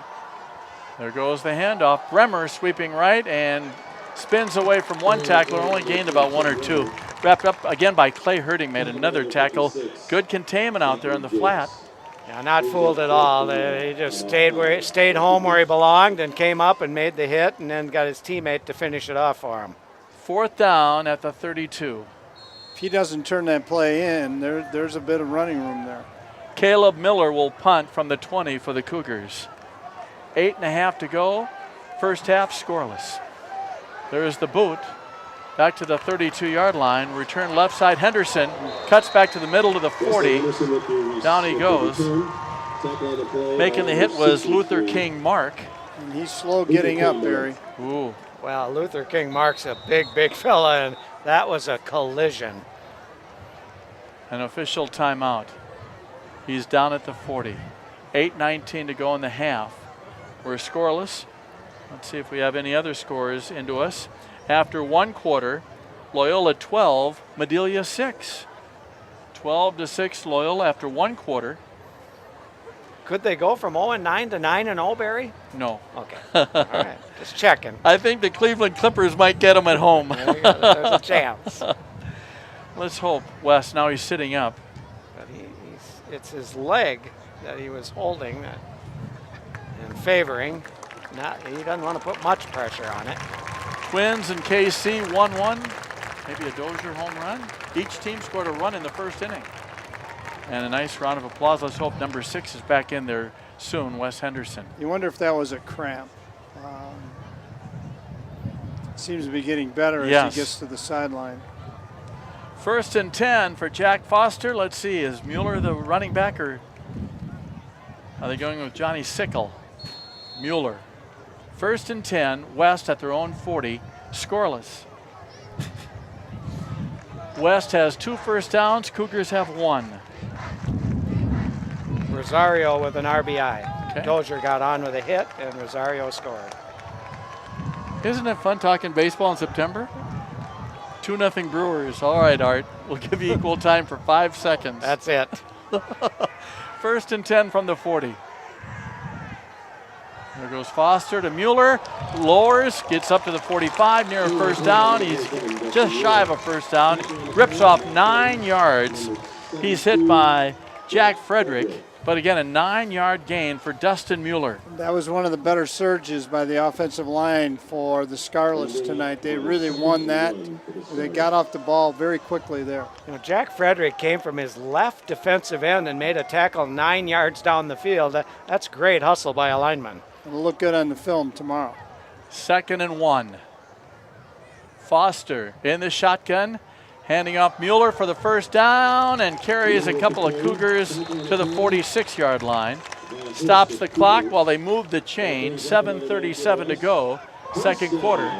Speaker 2: There goes the handoff. Bremer sweeping right and spins away from one tackler, only gained about 1 or 2. Wrapped up again by Clay Herding, made another tackle. Good containment out there in the flat.
Speaker 4: Yeah, not fooled at all. He just stayed home where he belonged and came up and made the hit and then got his teammate to finish it off for him.
Speaker 2: 4th down at the 32.
Speaker 3: If he doesn't turn that play in, there's a bit of running room there.
Speaker 2: Caleb Miller will punt from the 20 for the Cougars. 8.5 to go. First half scoreless. There's the boot. Back to the 32-yard line. Return left side. Henderson cuts back to the middle of the 40. Down he goes. Making the hit was Luther King Mark.
Speaker 3: And he's slow getting up, Barry.
Speaker 2: Ooh.
Speaker 4: Well, Luther King Mark's a big fella, and that was a collision.
Speaker 2: An official timeout. He's down at the 40. 8:19 to go in the half. We're scoreless. Let's see if we have any other scores into us. After 1 quarter, Loyola 12, Madelia 6. 12-6 Loyola after 1 quarter.
Speaker 4: Could they go from 0-9 to 9-0, Barry?
Speaker 2: No.
Speaker 4: Okay. All right. Just checking.
Speaker 2: I think the Cleveland Clippers might get them at home.
Speaker 4: There you go. There's a chance.
Speaker 2: Let's hope. Wes, now he's sitting up.
Speaker 4: But it's his leg that he was holding and favoring. He doesn't want to put much pressure on it.
Speaker 2: Twins and KC 1-1. Maybe a Dozier home run. Each team scored a run in the first inning. And a nice round of applause. Let's hope number 6 is back in there soon, Wes Henderson.
Speaker 3: You wonder if that was a cramp. Seems to be getting better as he gets to the sideline.
Speaker 2: 1st and 10 for Jack Foster. Let's see, is Mueller the running back, or are they going with Johnny Sickle? Mueller. 1st and 10, West at their own 40, scoreless. West has 2 first downs, Cougars have 1.
Speaker 4: Rosario with an RBI.
Speaker 2: Okay.
Speaker 4: Dozier got on with a hit, and Rosario scored.
Speaker 2: Isn't it fun talking baseball in September? 2-0 Brewers. All right, Art. We'll give you equal time for 5 seconds.
Speaker 4: That's it.
Speaker 2: 1st and 10 from the 40. There goes Foster to Mueller. Lowers, gets up to the 45, near a first down. He's just shy of a first down. Rips off 9 yards. He's hit by Jack Frederick. But again, a 9-yard gain for Dustin Mueller.
Speaker 3: That was one of the better surges by the offensive line for the Scarlets tonight. They really won that. They got off the ball very quickly there.
Speaker 4: You know, Jack Frederick came from his left defensive end and made a tackle 9 yards down the field. That's great hustle by a lineman.
Speaker 3: It'll look good on the film tomorrow.
Speaker 2: 2nd and 1. Foster in the shotgun. Handing off Mueller for the first down and carries a couple of Cougars to the 46-yard line. Stops the clock while they move the chain. 7:37 to go, 2nd quarter.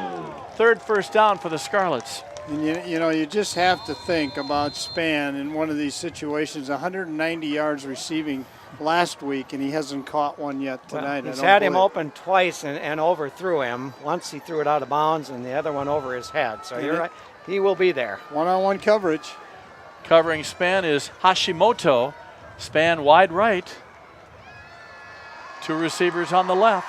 Speaker 2: 3rd first down for the Scarlets.
Speaker 3: And you just have to think about Span in one of these situations. 190 yards receiving last week, and he hasn't caught one yet tonight.
Speaker 4: Well, he's had him open twice and overthrew him. Once he threw it out of bounds, and the other one over his head. So you're right. He will be there.
Speaker 3: One-on-one coverage.
Speaker 2: Covering Span is Hashimoto. Span wide right. 2 receivers on the left.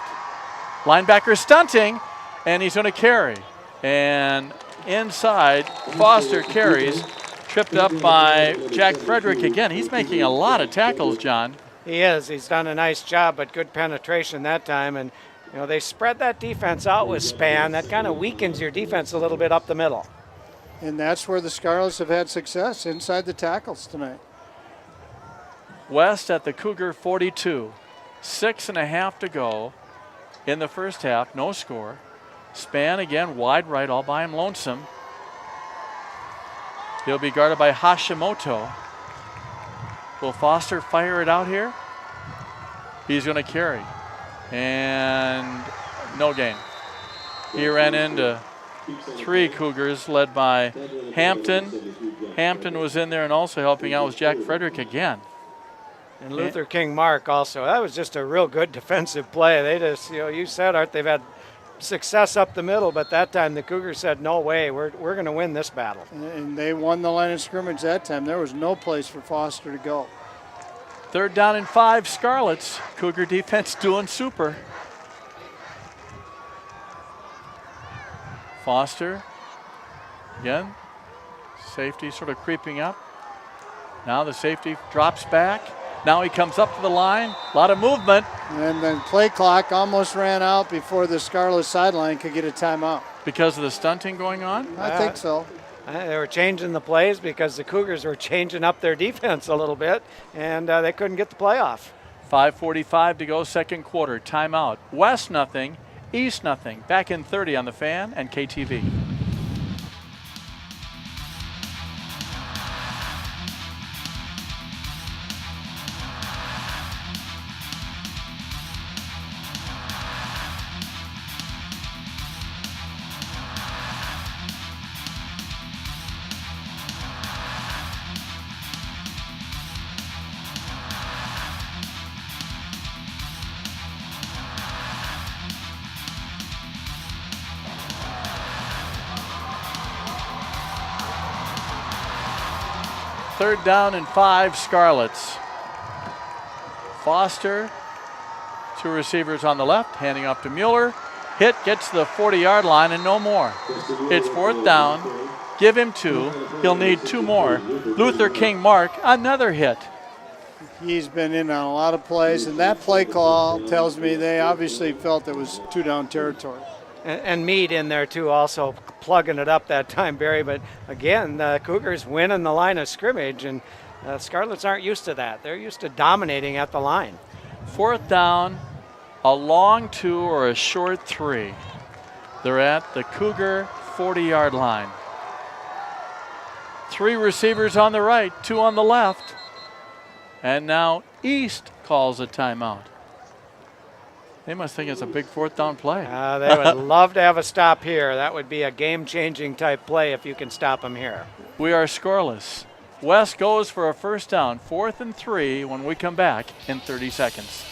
Speaker 2: Linebacker stunting. and he's going to carry. And inside, Foster carries, tripped up by Jack Frederick again. He's making a lot of tackles, John.
Speaker 4: He is. He's done a nice job, but good penetration that time. And, you know, they spread that defense out with span. That kind of weakens your defense a little bit up the middle.
Speaker 3: And that's where the Scarlets have had success, inside the tackles tonight.
Speaker 2: West at the Cougar 42. 6.5 to go in the first half. No score. Span again, wide right, all by him lonesome. He'll be guarded by Hashimoto. Will Foster fire it out here? He's going to carry. And no gain. He ran into 3 Cougars led by Hampton. Hampton was in there and also helping out was Jack Frederick again.
Speaker 4: And Luther King Mark also. That was just a real good defensive play. They just, you know, you said, Art, they've had success up the middle, but that time the Cougars said, no way, we're going to win this battle.
Speaker 3: And they won the line of scrimmage that time. There was no place for Foster to go.
Speaker 2: 3rd down and 5, Scarlets. Cougar defense doing super. Foster, again, safety sort of creeping up. Now the safety drops back. Now he comes up to the line. A lot of movement.
Speaker 3: And then play clock almost ran out before the Scarlet sideline could get a timeout.
Speaker 2: Because of the stunting going on?
Speaker 3: I think so.
Speaker 4: They were changing the plays because the Cougars were changing up their defense a little bit, and they couldn't get the play off.
Speaker 2: 5:45 to go, second quarter. Timeout. West nothing, East nothing. Back in 30 on the Fan and KTV. Third down and 5, Scarlets. Foster, 2 receivers on the left, handing off to Mueller. Hit, gets to the 40-yard line and no more. It's 4th down. Give him 2. He'll need 2 more. Luther King Mark, another hit.
Speaker 3: He's been in on a lot of plays, and that play call tells me they obviously felt it was 2-down territory.
Speaker 4: And Meade in there, too, also plugging it up that time, Barry. But, again, the Cougars winning the line of scrimmage, and Scarlets aren't used to that. They're used to dominating at the line.
Speaker 2: 4th down, a long 2 or a short 3. They're at the Cougar 40-yard line. 3 receivers on the right, 2 on the left. And now East calls a timeout. They must think it's a big 4th down play.
Speaker 4: They would love to have a stop here. That would be a game-changing type play if you can stop them here.
Speaker 2: We are scoreless. West goes for a first down, 4th and 3 when we come back in 30 seconds.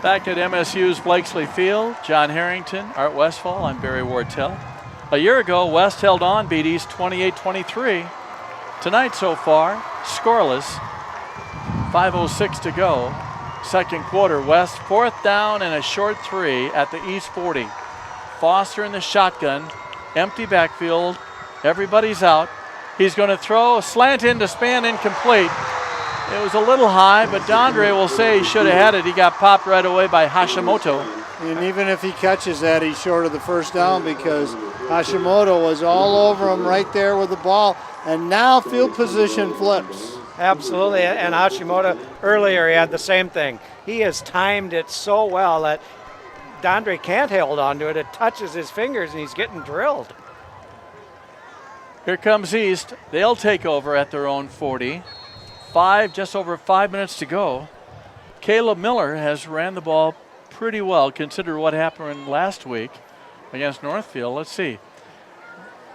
Speaker 2: Back at MSU's Blakesley Field, John Harrington, Art Westfall, I'm Barry Wartell. A year ago, West held on, beat East 28-23. Tonight so far, scoreless, 5:06 to go. Second quarter, West 4th down and a short 3 at the East 40. Foster in the shotgun, empty backfield, everybody's out. He's going to throw, slant into Span, incomplete. It was a little high, but Dondre will say he should have had it. He got popped right away by Hashimoto.
Speaker 3: And even if he catches that, he's short of the first down because Hashimoto was all over him right there with the ball. And now field position flips.
Speaker 4: Absolutely, and Hashimoto earlier he had the same thing. He has timed it so well that Dondre can't hold on to it. It touches his fingers and he's getting drilled.
Speaker 2: Here comes East. They'll take over at their own 40. Just over 5 minutes to go. Caleb Miller has ran the ball pretty well, consider what happened last week against Northfield. Let's see.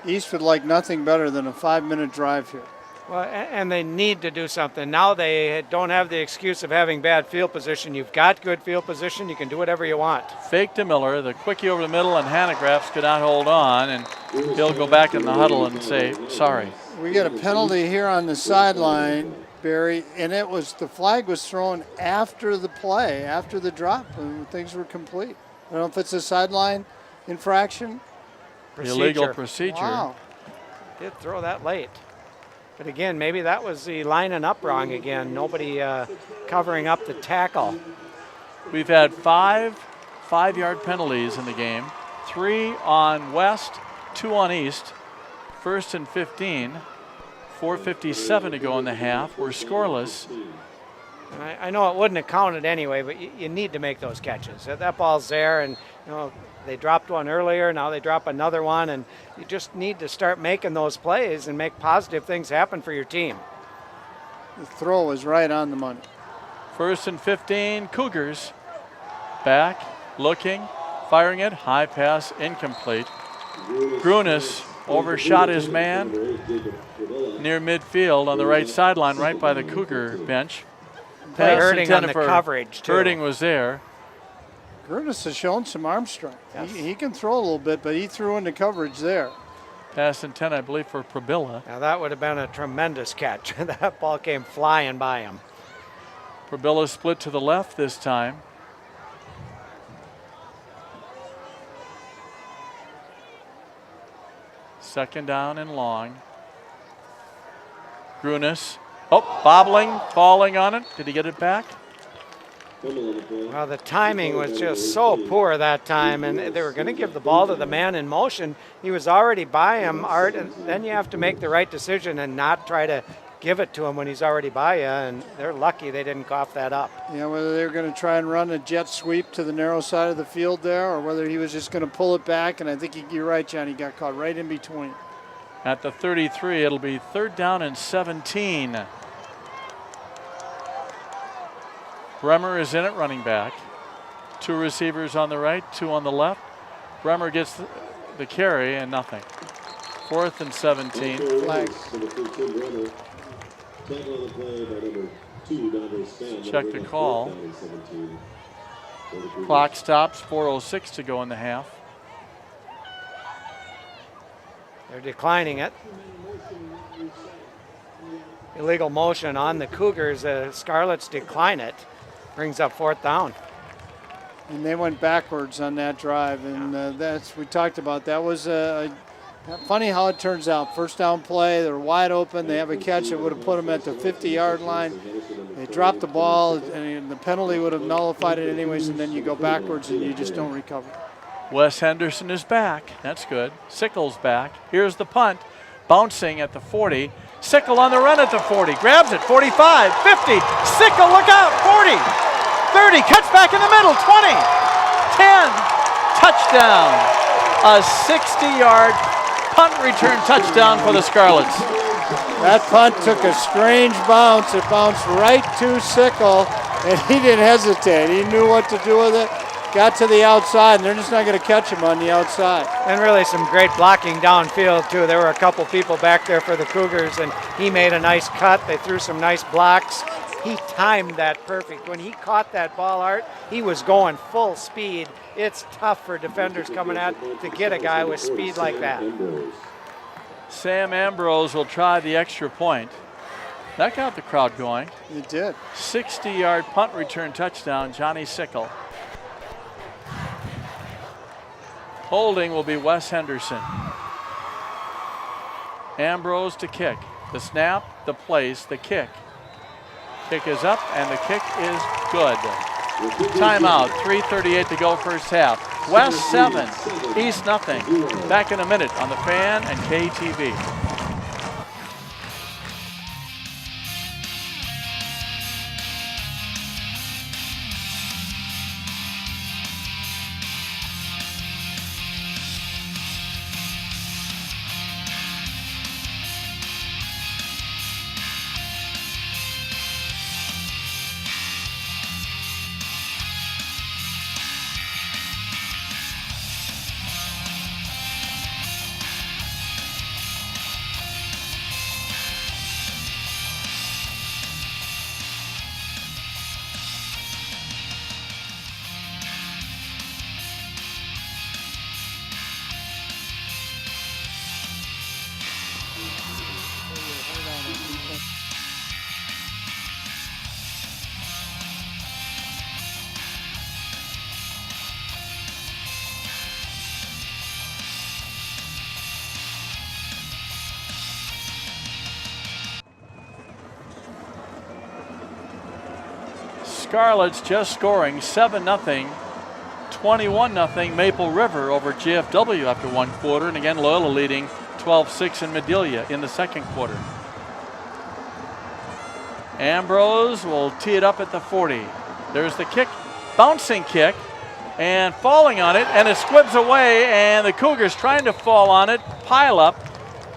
Speaker 3: East would like nothing better than a 5-minute drive here.
Speaker 4: Well, and they need to do something. Now they don't have the excuse of having bad field position. You've got good field position. You can do whatever you want.
Speaker 2: Fake to Miller, the quickie over the middle, and Hanegraaffs could not hold on, and he'll go back in the huddle and say, sorry.
Speaker 3: We get a penalty here on the sideline, Barry, and the flag was thrown after the play, after the drop, and things were complete. I don't know if it's a sideline infraction.
Speaker 2: Illegal procedure.
Speaker 3: Wow.
Speaker 4: Did throw that late. But again, maybe that was the lining up wrong again. Nobody covering up the tackle.
Speaker 2: We've had 5 5-yard penalties in the game. 3 on West, 2 on East. First and 15. 4:57 to go in the half. We're scoreless.
Speaker 4: I know it wouldn't have counted anyway, but you need to make those catches. That ball's there, and they dropped one earlier. Now they drop another one, and you just need to start making those plays and make positive things happen for your team.
Speaker 3: The throw was right on the money.
Speaker 2: First and 15, Cougars. Back, looking, firing it. High pass, incomplete. Grunis overshot his man near midfield on the right sideline, right by the Cougar bench.
Speaker 4: Play hurting on the coverage, too.
Speaker 2: Hurting was there.
Speaker 3: Grunis has shown some arm strength.
Speaker 4: Yes.
Speaker 3: He can throw a little bit, but he threw into coverage there.
Speaker 2: Pass intent, I believe, for Probilla.
Speaker 4: Now that would have been a tremendous catch. That ball came flying by him.
Speaker 2: Probilla split to the left this time. Second down and long. Grunis. Oh, bobbling, falling on it. Did he get it back?
Speaker 4: Well, the timing was just so poor that time, and they were going to give the ball to the man in motion. He was already by him, Art, and then you have to make the right decision and not try to give it to him when he's already by you, and they're lucky they didn't cough that up.
Speaker 3: Yeah, whether they were going to try and run a jet sweep to the narrow side of the field there, or whether he was just going to pull it back, and I think you're right, John, he got caught right in between.
Speaker 2: At the 33, it'll be 3rd down and 17. Bremer is in at running back. 2 receivers on the right, 2 on the left. Bremer gets the carry and nothing. 4th and 17.
Speaker 3: Flag.
Speaker 2: Check the call. Clock stops, 4:06 to go in the half.
Speaker 4: They're declining it. Illegal motion on the Cougars. The Scarlets decline it. Brings up 4th down.
Speaker 3: And they went backwards on that drive, and we talked about that. Was funny how it turns out. First down play, they're wide open. They have a catch that would have put them at the 50-yard line. They dropped the ball, and the penalty would have nullified it anyways, and then you go backwards and you just don't recover.
Speaker 2: Wes Henderson is back. That's good. Sickles back. Here's the punt. Bouncing at the 40. Sickle on the run at the 40. Grabs it. 45, 50. Sickle, look out. 40, 30. Cuts back in the middle. 20, 10. Touchdown. A 60-yard punt return touchdown for the Scarlets.
Speaker 3: That punt took a strange bounce. It bounced right to Sickle, and he didn't hesitate. He knew what to do with it. Got to the outside, and they're just not going to catch him on the outside.
Speaker 4: And really some great blocking downfield, too. There were a couple people back there for the Cougars, and he made a nice cut. They threw some nice blocks. He timed that perfect. When he caught that ball, Art, he was going full speed. It's tough for defenders coming out to get a guy with speed like that.
Speaker 2: Sam Ambrose will try the extra point. That got the crowd going.
Speaker 3: It did.
Speaker 2: 60-yard punt return touchdown, Johnny Sickle. Holding will be Wes Henderson. Ambrose to kick. The snap, the place, the kick. Kick is up, and the kick is good. Timeout, 3:38 to go first half. West 7, East nothing. Back in a minute on the Fan and KTV. Scarlets just scoring 7-0, 21-0 Maple River over JFW after one quarter. And again, Loyola leading 12-6 in Medelia in the second quarter. Ambrose will tee it up at the 40. There's the kick, bouncing kick, and falling on it, and it squibs away, and the Cougars trying to fall on it, pile up.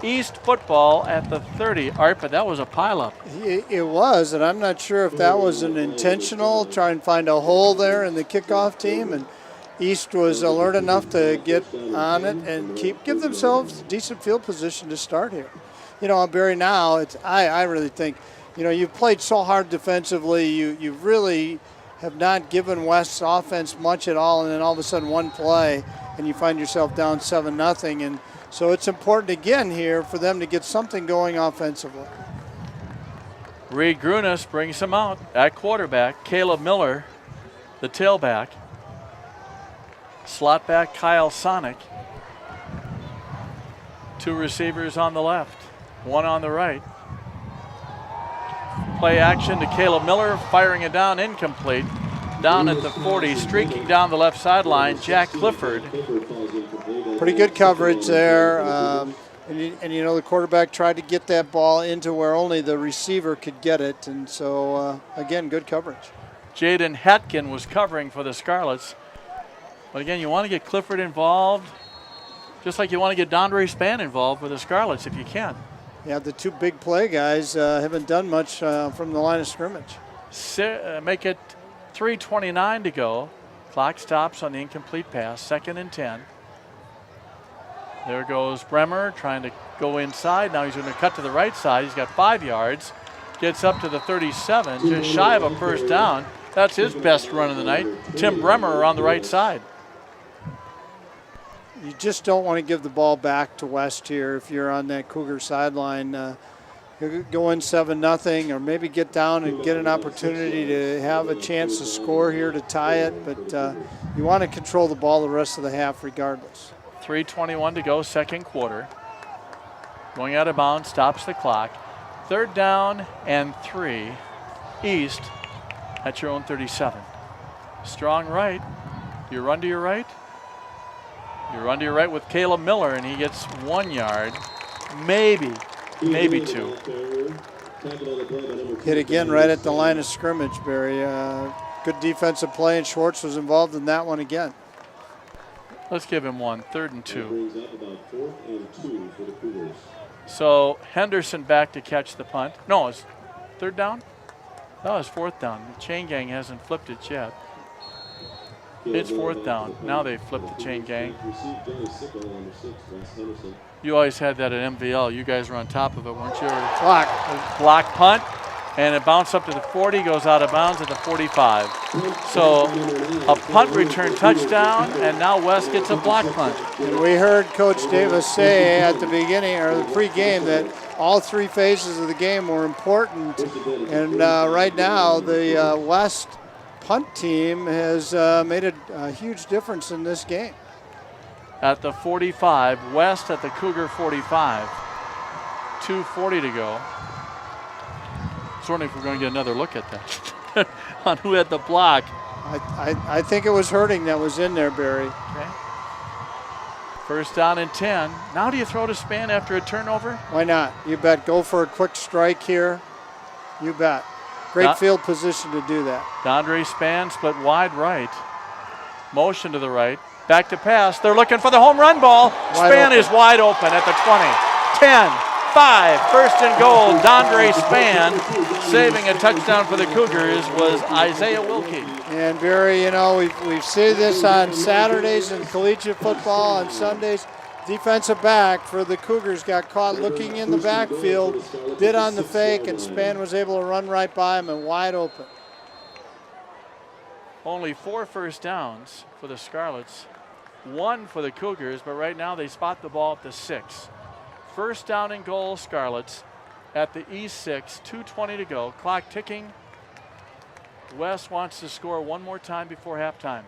Speaker 2: East football at the 30. Art, but that was a pileup.
Speaker 3: It was, and I'm not sure if that was an intentional, try and find a hole there in the kickoff team, and East was alert enough to get on it and give themselves decent field position to start here. You know, Barry, now, I really think, you know, you've played so hard defensively, you really have not given West's offense much at all, and then all of a sudden one play, and you find yourself down 7-0, and so it's important again here for them to get something going offensively.
Speaker 2: Reed Grunas brings him out at quarterback. Caleb Miller, the tailback. Slot back Kyle Sonic. Two receivers on the left, one on the right. Play action to Caleb Miller, firing it down, incomplete. Down at the 40, streaking down the left sideline, Jack Clifford.
Speaker 3: Pretty good coverage there. And you know, the quarterback tried to get that ball into where only the receiver could get it. And so, again, good coverage.
Speaker 2: Jaden Hetkin was covering for the Scarlets. But again, you want to get Clifford involved, just like you want to get Dondre Spann involved with the Scarlets if you can.
Speaker 3: Yeah, the two big play guys haven't done much from the line of scrimmage.
Speaker 2: Make it 3:29 to go. Clock stops on the incomplete pass, 2nd and 10. There goes Bremer trying to go inside. Now he's going to cut to the right side. He's got 5 yards. Gets up to the 37, just shy of a first down. That's his best run of the night. Tim Bremer on the right side.
Speaker 3: You just don't want to give the ball back to West here if you're on that Cougar sideline. You go in 7-0, or maybe get down and get an opportunity to have a chance to score here to tie it. But you want to control the ball the rest of the half regardless.
Speaker 2: 3:21 to go, second quarter. Going out of bounds, stops the clock. 3rd down and 3. East at your own 37. Strong right. You run to your right. You run to your right with Caleb Miller, and he gets 1 yard, maybe 2.
Speaker 3: Hit again right at the line of scrimmage, Barry. Good defensive play, and Schwartz was involved in that one again.
Speaker 2: Let's give him 1, 3rd and 2. So Henderson back to catch the punt. No, it's 3rd down? That was 4th down. The chain gang hasn't flipped it yet. It's 4th down. Now they flipped the chain gang. You always had that at MVL. You guys were on top of it, weren't you? Block punt, and it bounced up to the 40, goes out of bounds at the 45. So a punt return touchdown, and now West gets a block punt.
Speaker 3: And we heard Coach Davis say at the beginning, or the pregame, that all 3 phases of the game were important. And right now, the West punt team has made a huge difference in this game.
Speaker 2: At the 45, West at the Cougar 45. 2:40 to go. I was wondering if we're going to get another look at that on who had the block.
Speaker 3: I think it was Hurting that was in there, Barry.
Speaker 2: Okay. 1st down and 10. Now do you throw to Spann after a turnover?
Speaker 3: Why not? You bet. Go for a quick strike here. You bet. Great field position to do that.
Speaker 2: Dondre Spann split wide right. Motion to the right. Back to pass. They're looking for the home run ball. Spann is wide open at the 20. 10, 5, 1st and goal. Dondre Spann saving a touchdown for the Cougars was Isaiah Wilkie.
Speaker 3: And Barry, you know, we've seen this on Saturdays in collegiate football, on Sundays. Defensive back for the Cougars got caught looking in the backfield, did on the fake, and Spann was able to run right by him and wide open.
Speaker 2: Only 4 first downs for the Scarlets, 1 for the Cougars, but right now they spot the ball at the 6. 1st down and goal, Scarlets at the East 6, 2:20 to go, clock ticking. West wants to score one more time before halftime.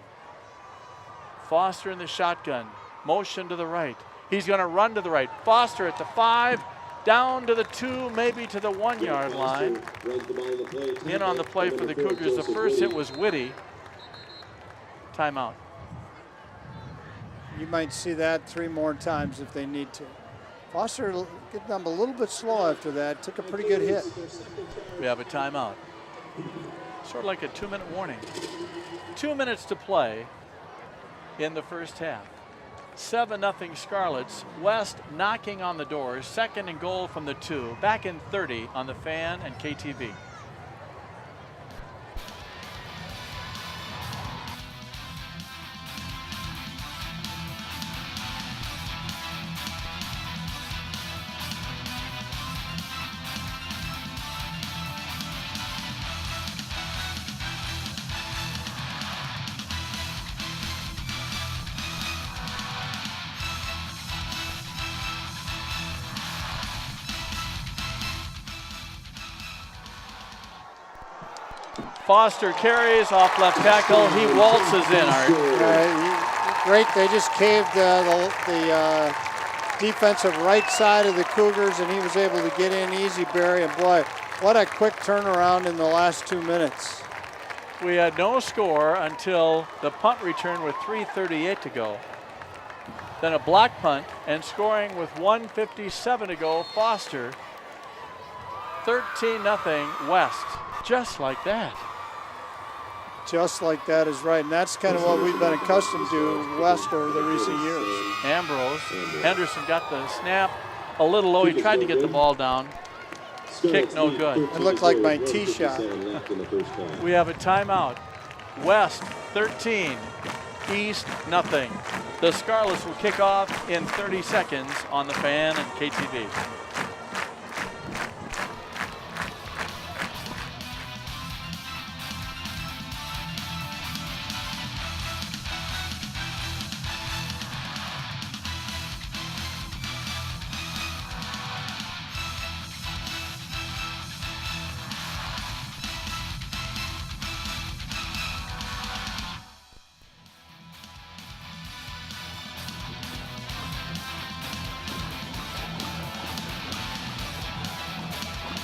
Speaker 2: Foster in the shotgun, motion to the right. He's going to run to the right. Foster at the 5, down to the 2, maybe to the 1 yard line. In on the play for the Cougars. The first hit was Whitty. Timeout.
Speaker 3: You might see that 3 more times if they need to. Foster getting them a little bit slow after that. Took a pretty good hit.
Speaker 2: We have a timeout. Sort of like a 2-minute warning. 2 minutes to play in the first half. 7-0 Scarlets. West knocking on the door. 2nd and goal from the 2. Back in 30 on the Fan and KTV. Foster carries off left tackle. He waltzes in, Art.
Speaker 3: Great. They just caved the defensive right side of the Cougars, and he was able to get in easy, Barry. And boy, what a quick turnaround in the last 2 minutes.
Speaker 2: We had no score until the punt return with 3:38 to go. Then a block punt, and scoring with 1:57 to go, Foster. 13-0 West. Just like that.
Speaker 3: Just like that is right, and that's kind of what we've been accustomed to West over the recent years.
Speaker 2: Ambrose. Henderson got the snap a little low. He tried to get the ball down. Kick no good.
Speaker 3: It looked like my tee shot.
Speaker 2: We have a timeout. West 13, East nothing. The Scarlets will kick off in 30 seconds on the Fan and KTV.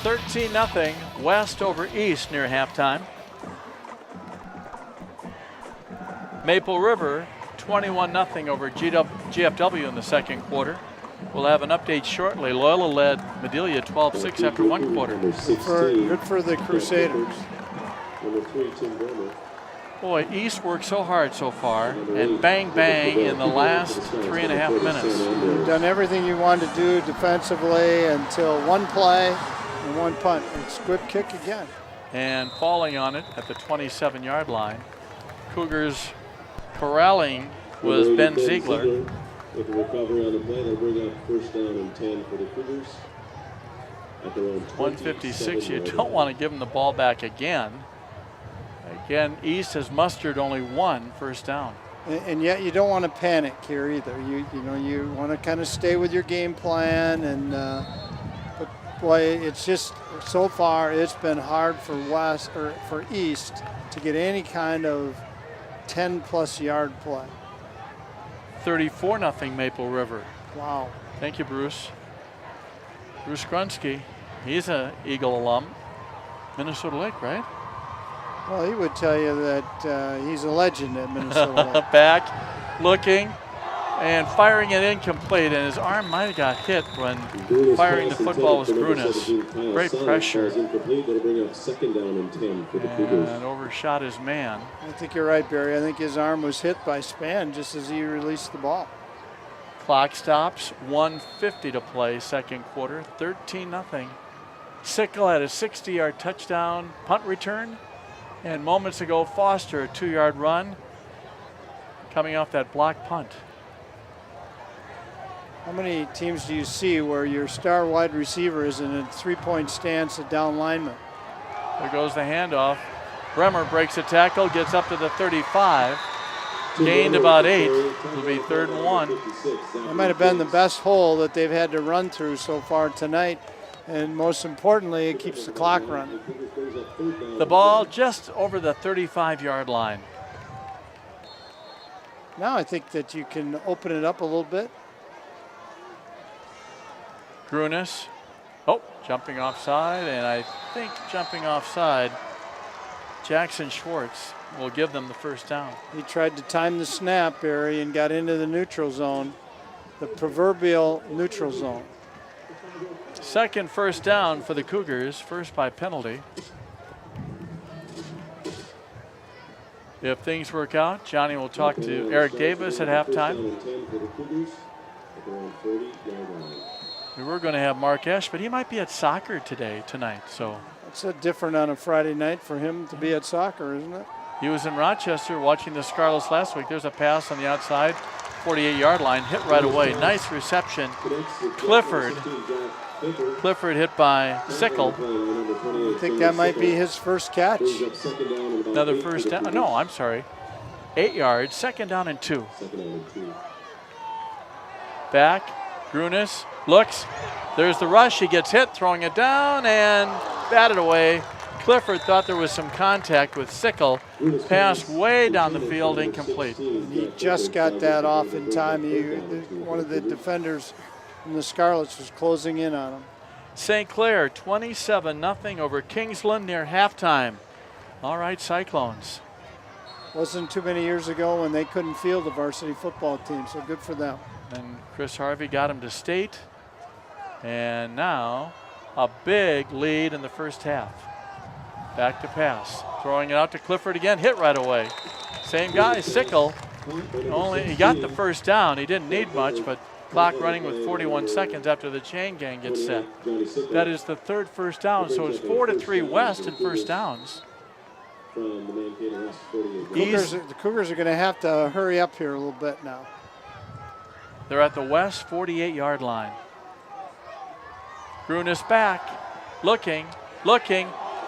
Speaker 2: $13-0 West over East near halftime. Maple River 21-0 over GFW in the second quarter. We'll have an update shortly. Loyola led Madelia 12-6 after 1 quarter.
Speaker 3: Good for the Crusaders.
Speaker 2: Boy, East worked so hard so far, and bang, bang in the last 3.5 minutes.
Speaker 3: You've done everything you wanted to do defensively until one play and one punt. It's a good kick again.
Speaker 2: And falling on it at the 27-yard line. Cougars corralling was Ben Ziegler.
Speaker 1: With a recovery on the play, they'll bring up first down and 10 for the Cougars. At their own
Speaker 2: 156, you don't want to give them the ball back again. Again, East has mustered only 1 first down.
Speaker 3: And yet you don't want to panic here either. You want to kind of stay with your game plan. And but boy, it's just so far it's been hard for for East to get any kind of 10+ yard play.
Speaker 2: 34-0 Maple River.
Speaker 3: Wow.
Speaker 2: Thank you, Bruce. Bruce Grunsky, he's an Eagle alum. Minnesota Lake, right?
Speaker 3: Well, he would tell you that he's a legend at Minnesota Lake.
Speaker 2: Back, looking, and firing it incomplete, and his arm might have got hit when firing the football was Grunis. Great pressure. And overshot his man.
Speaker 3: I think you're right, Barry. I think his arm was hit by Spann just as he released the ball.
Speaker 2: Clock stops, 1:50 to play, second quarter, 13-0. Sickle had a 60-yard touchdown punt return. And moments ago, Foster, a 2-yard run, coming off that block punt.
Speaker 3: How many teams do you see where your star wide receiver is in a 3-point stance at down lineman?
Speaker 2: There goes the handoff. Bremer breaks a tackle, gets up to the 35. Gained about 8. It'll be 3rd and 1.
Speaker 3: That might have been the best hole that they've had to run through so far tonight. And most importantly, it keeps the clock running.
Speaker 2: The ball just over the 35-yard line.
Speaker 3: Now I think that you can open it up a little bit.
Speaker 2: Grunis Oh, jumping offside, and I think jumping offside, Jackson Schwartz will give them the first down.
Speaker 3: He tried to time the snap, Barry, and got into the neutral zone, the proverbial neutral zone.
Speaker 2: Second first down for the Cougars, first by penalty. If things work out, Johnny will talk to Eric Davis at halftime. We were going to have Mark Esch, but he might be at soccer tonight. So
Speaker 3: it's different on a Friday night for him to be at soccer, isn't it?
Speaker 2: He was in Rochester watching the Scarlets last week. There's a pass on the outside, 48-yard line, hit right away. Nice reception. Clifford hit by Sickle.
Speaker 3: I think that might be his first catch.
Speaker 2: Another first down. No, I'm sorry. 8 yards, second down and 2. Back, Grunis looks. There's the rush. He gets hit, throwing it down and batted away. Clifford thought there was some contact with Sickle. Pass way down the field, incomplete.
Speaker 3: He just got that off in time. One of the defenders from the Scarlets was closing in on him.
Speaker 2: St. Clair 27-0 over Kingsland near halftime. All right, Cyclones.
Speaker 3: Wasn't too many years ago when they couldn't field a varsity football team, so good for them.
Speaker 2: And Chris Harvey got him to state. And now a big lead in the first half. Back to pass. Throwing it out to Clifford again. Hit right away. Same guy, Sickle. He got the first down. He didn't need much, but clock running with 41 seconds after the chain gang gets set. That is the third first down, so it's 4-3 West in first downs.
Speaker 3: The Cougars are going to have to hurry up here a little bit now.
Speaker 2: They're at the West 48-yard line. Grunis back, looking,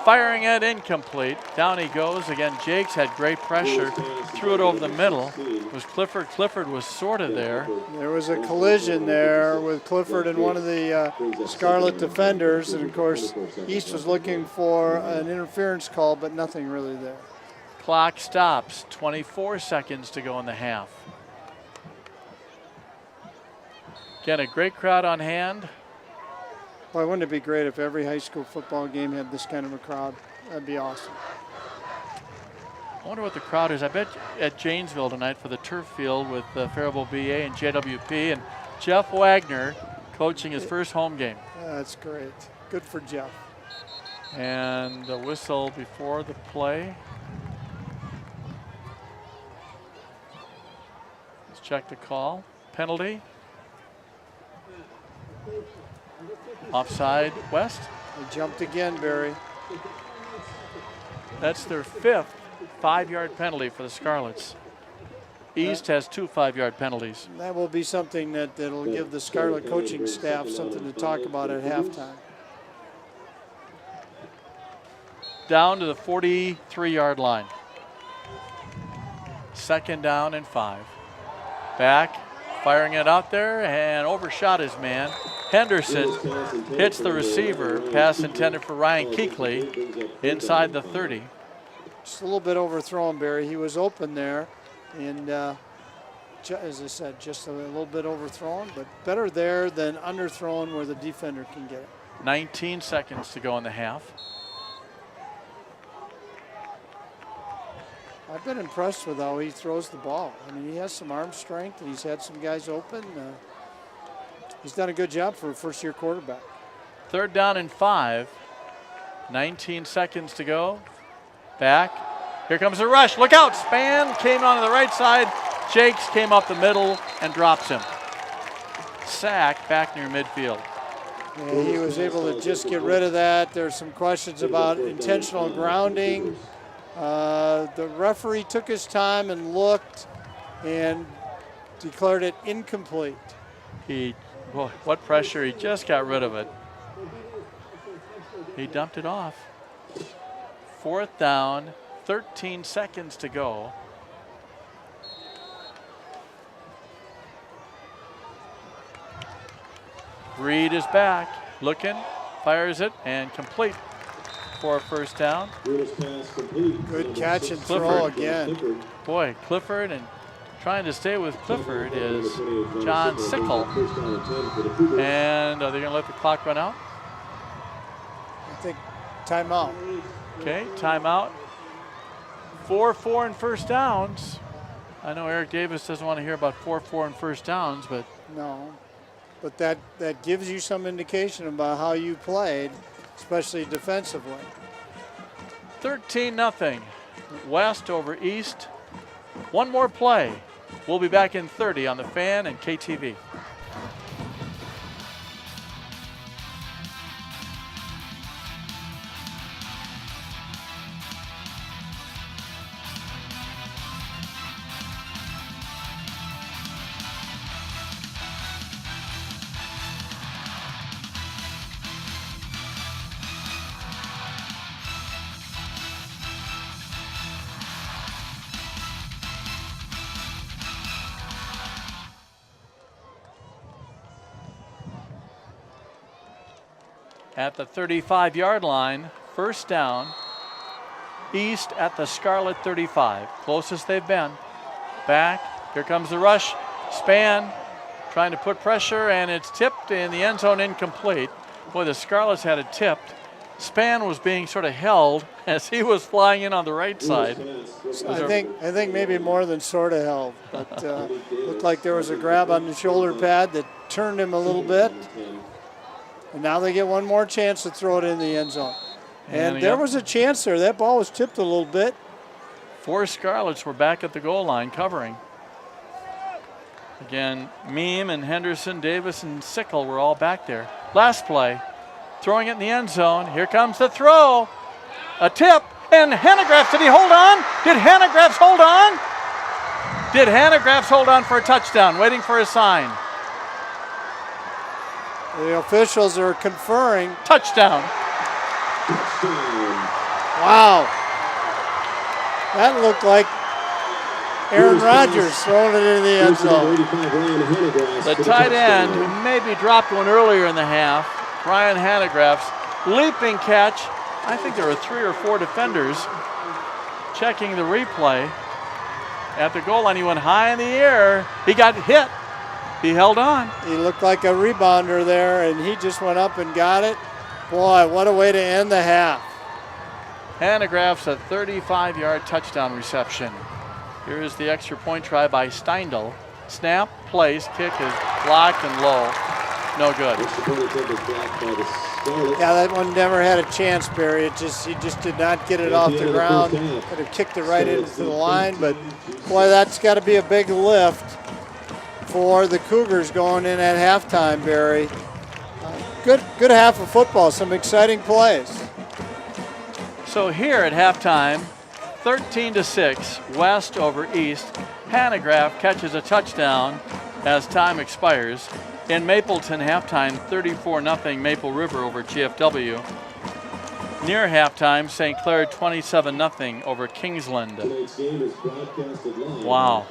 Speaker 2: firing it incomplete. Down he goes. Again, Jakes had great pressure. Threw it over the middle. It was Clifford. Clifford was sort of there.
Speaker 3: There was a collision there with Clifford and one of the Scarlet defenders. And, of course, East was looking for an interference call, but nothing really there.
Speaker 2: Clock stops. 24 seconds to go in the half. Again, a great crowd on hand.
Speaker 3: Boy, wouldn't it be great if every high school football game had this kind of a crowd? That'd be awesome.
Speaker 2: I wonder what the crowd is. I bet at Janesville tonight for the turf field with Faribault BA and JWP and Jeff Wagner coaching his first home game.
Speaker 3: That's great. Good for Jeff.
Speaker 2: And a whistle before the play. Let's check the call. Penalty. Offside West.
Speaker 3: They jumped again, Barry.
Speaker 2: That's their 5th 5-yard penalty for the Scarlets. East has 2 5-yard penalties.
Speaker 3: That will be something that'll give the Scarlet coaching staff something to talk about at halftime.
Speaker 2: Down to the 43-yard line. Second down and 5. Back, firing it out there and overshot his man. Henderson hits the receiver. Pass intended for Ryan Keekley inside the 30.
Speaker 3: Just a little bit overthrown, Barry. He was open there. And as I said, just a little bit overthrown, but better there than underthrown where the defender can get it.
Speaker 2: 19 seconds to go in the half.
Speaker 3: I've been impressed with how he throws the ball. I mean, he has some arm strength, and he's had some guys open. He's done a good job for a first-year quarterback.
Speaker 2: Third down and 5. 19 seconds to go. Back. Here comes the rush. Look out. Span came onto the right side. Jakes came up the middle and drops him. Sack back near midfield.
Speaker 3: Yeah, he was able to just get rid of that. There's some questions about intentional grounding. The referee took his time and looked and declared it incomplete.
Speaker 2: Boy, what pressure. He just got rid of it. He dumped it off. Fourth down, 13 seconds to go. Reed is back, looking, fires it, and complete for a first down.
Speaker 3: Good catch and throw again.
Speaker 2: Boy, Clifford, and trying to stay with Clifford is John Sickle. And are they going to let the clock run out?
Speaker 3: think timeout.
Speaker 2: Okay, timeout. 4-4 in first downs. I know Eric Davis doesn't want to hear about 4-4 in first downs, but
Speaker 3: No, but that gives you some indication about how you played, especially defensively.
Speaker 2: 13-0. West over East. One more play. We'll be back in 30 on the Fan and KTV. At the 35-yard line, first down. East at the Scarlet 35, closest they've been. Back, here comes the rush. Span trying to put pressure, and it's tipped in the end zone, incomplete. Boy, the Scarlets had it tipped. Span was being sort of held as he was flying in on the right side.
Speaker 3: I think maybe more than sort of held, but looked like there was a grab on the shoulder pad that turned him a little bit. And now they get one more chance to throw it in the end zone. And there was a chance there. That ball was tipped a little bit.
Speaker 2: 4 Scarlets were back at the goal line covering. Again, Meem and Henderson, Davis and Sickle were all back there. Last play, throwing it in the end zone. Here comes the throw. A tip, and Hanegraaff, did he hold on? Did Hanegraaff hold on? Did Hanegraaff hold on for a touchdown, waiting for a sign?
Speaker 3: The officials are conferring.
Speaker 2: Touchdown.
Speaker 3: Wow. That looked like Aaron Rodgers throwing it in the end zone.
Speaker 2: The tight end, who maybe dropped one earlier in the half, Brian Hanegraaff's leaping catch. I think there were 3 or 4 defenders checking the replay. At the goal line, he went high in the air. He got hit. He held on.
Speaker 3: He looked like a rebounder there, and he just went up and got it. Boy, what a way to end the half.
Speaker 2: Hanegraaff's a 35-yard touchdown reception. Here is the extra point try by Steindl. Snap, place, kick is blocked and low. No good.
Speaker 3: Yeah, that one never had a chance, Barry. He just did not get it off the ground. Could have kicked it right into the line, but boy, that's got to be a big lift for the Cougars going in at halftime, Barry. Good half of football, some exciting plays.
Speaker 2: So here at halftime, 13-6, West over East. Hanegraaff catches a touchdown as time expires. In Mapleton, halftime, 34-0 Maple River over GFW. Near halftime, St. Clair 27-0 over Kingsland. Wow.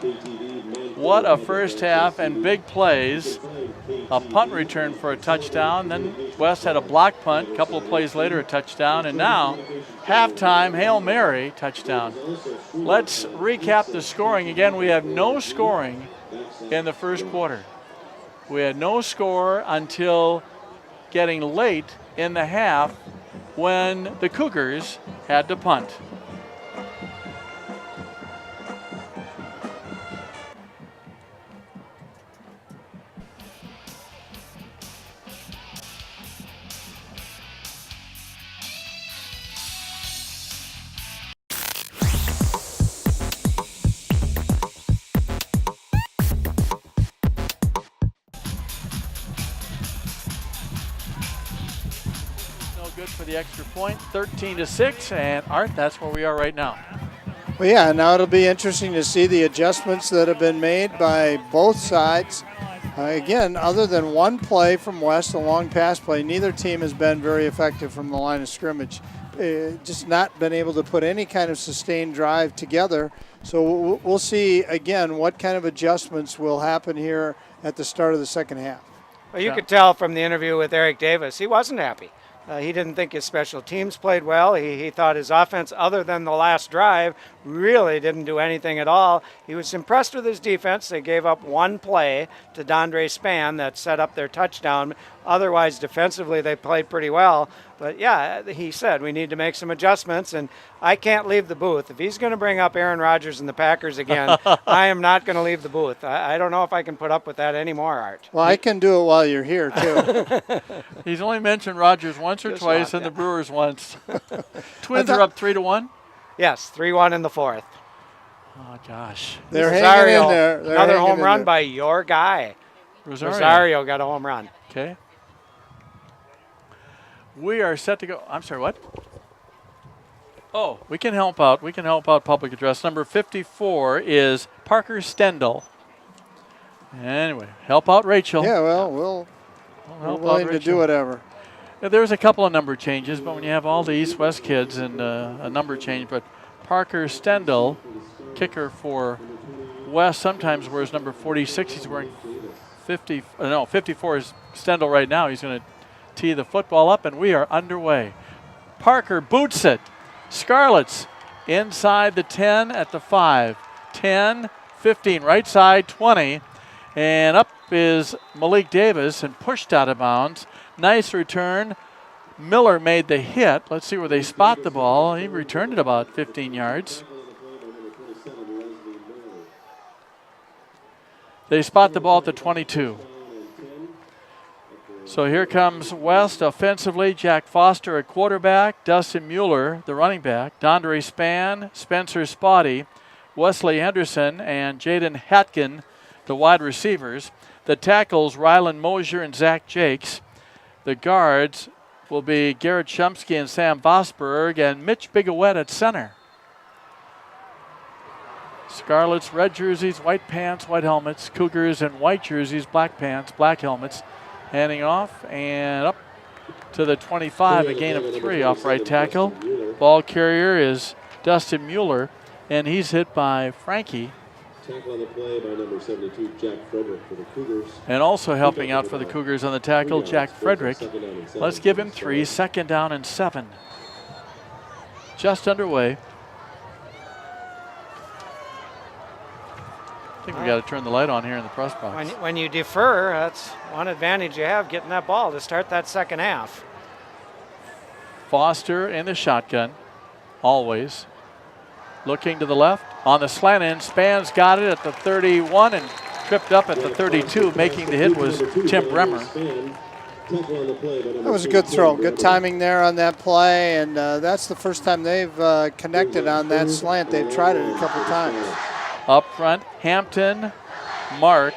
Speaker 2: What a first half and big plays. A punt return for a touchdown. Then West had a block punt. A couple of plays later, a touchdown. And now, halftime, Hail Mary, touchdown. Let's recap the scoring. Again, we have no scoring in the first quarter. We had no score until getting late in the half when the Cougars had to punt. Good for the extra point, 13-6, and Art, that's where we are right now.
Speaker 3: Well, yeah, now it'll be interesting to see the adjustments that have been made by both sides. Again, other than one play from West, a long pass play, neither team has been very effective from the line of scrimmage. Just not been able to put any kind of sustained drive together. So we'll see, again, what kind of adjustments will happen here at the start of the second half.
Speaker 4: Well, you could tell from the interview with Eric Davis, he wasn't happy. He didn't think his special teams played well. He thought his offense, other than the last drive, really didn't do anything at all. He was impressed with his defense. They gave up one play to Dondre Span that set up their touchdown. Otherwise, defensively, they played pretty well. But yeah, he said we need to make some adjustments, and I can't leave the booth. If he's going to bring up Aaron Rodgers and the Packers again, I am not going to leave the booth. I don't know if I can put up with that anymore, Art.
Speaker 3: Well, I can do it while you're here, too.
Speaker 2: He's only mentioned Rodgers once or
Speaker 4: Just
Speaker 2: twice,
Speaker 4: once,
Speaker 2: and the
Speaker 4: yeah.
Speaker 2: Brewers once. Twins are up 3-1.
Speaker 4: Yes, 3-1 in the fourth.
Speaker 2: Oh, gosh.
Speaker 3: They're hanging in there. They're
Speaker 4: Another
Speaker 3: hanging
Speaker 4: home
Speaker 3: in
Speaker 4: run
Speaker 3: there.
Speaker 4: by your guy.
Speaker 2: Rosario.
Speaker 4: Got a home run.
Speaker 2: Okay. We are set to go. I'm sorry, what? Oh, we can help out. We can help out public address. Number 54 is Parker Stendel. Anyway, help out Rachel.
Speaker 3: Yeah, well, we're
Speaker 2: help out
Speaker 3: willing to do
Speaker 2: Rachel.
Speaker 3: whatever.
Speaker 2: There's a couple of number changes, but when you have all the East-West kids and a number change, but Parker Stendel, kicker for West, sometimes wears number 46. He's wearing 54 is Stendel right now. He's going to tee the football up, and we are underway. Parker boots it. Scarlets inside the 10 at the 5. 10, 15, right side, 20. And up is Malik Davis and pushed out of bounds. Nice return. Miller made the hit. Let's see where they spot the ball. He returned it about 15 yards. They spot the ball at the 22. So here comes West offensively. Jack Foster at quarterback. Dustin Mueller, the running back. Dondre Spann, Spencer Spotty, Wesley Henderson, and Jaden Hatkin, the wide receivers. The tackles, Rylan Mosier and Zach Jakes. The guards will be Garrett Shumsky and Sam Vosberg, and Mitch Bigowet at center. Scarlets, red jerseys, white pants, white helmets. Cougars in white jerseys, black pants, black helmets. Handing off and up to the 25, a gain of 3 off right tackle. Ball carrier is Dustin Mueller, and he's hit by Frankie.
Speaker 1: Tackle on the play by number 72, Jack Frederick for the Cougars.
Speaker 2: And also helping out for the Cougars on the tackle, Jack Frederick. Let's give him 3, 2nd down and 7. Just underway. I think we got to turn the light on here in the press box.
Speaker 4: When you defer, that's one advantage you have, getting that ball to start that second half.
Speaker 2: Foster in the shotgun, always. Looking to the left. On the slant end, Spann's got it at the 31 and tripped up at the 32. Making the hit was Tim Bremer.
Speaker 3: That was a good throw. Good timing there on that play, and that's the first time they've connected on that slant. They've tried it a couple times.
Speaker 2: Up front, Hampton, Mark,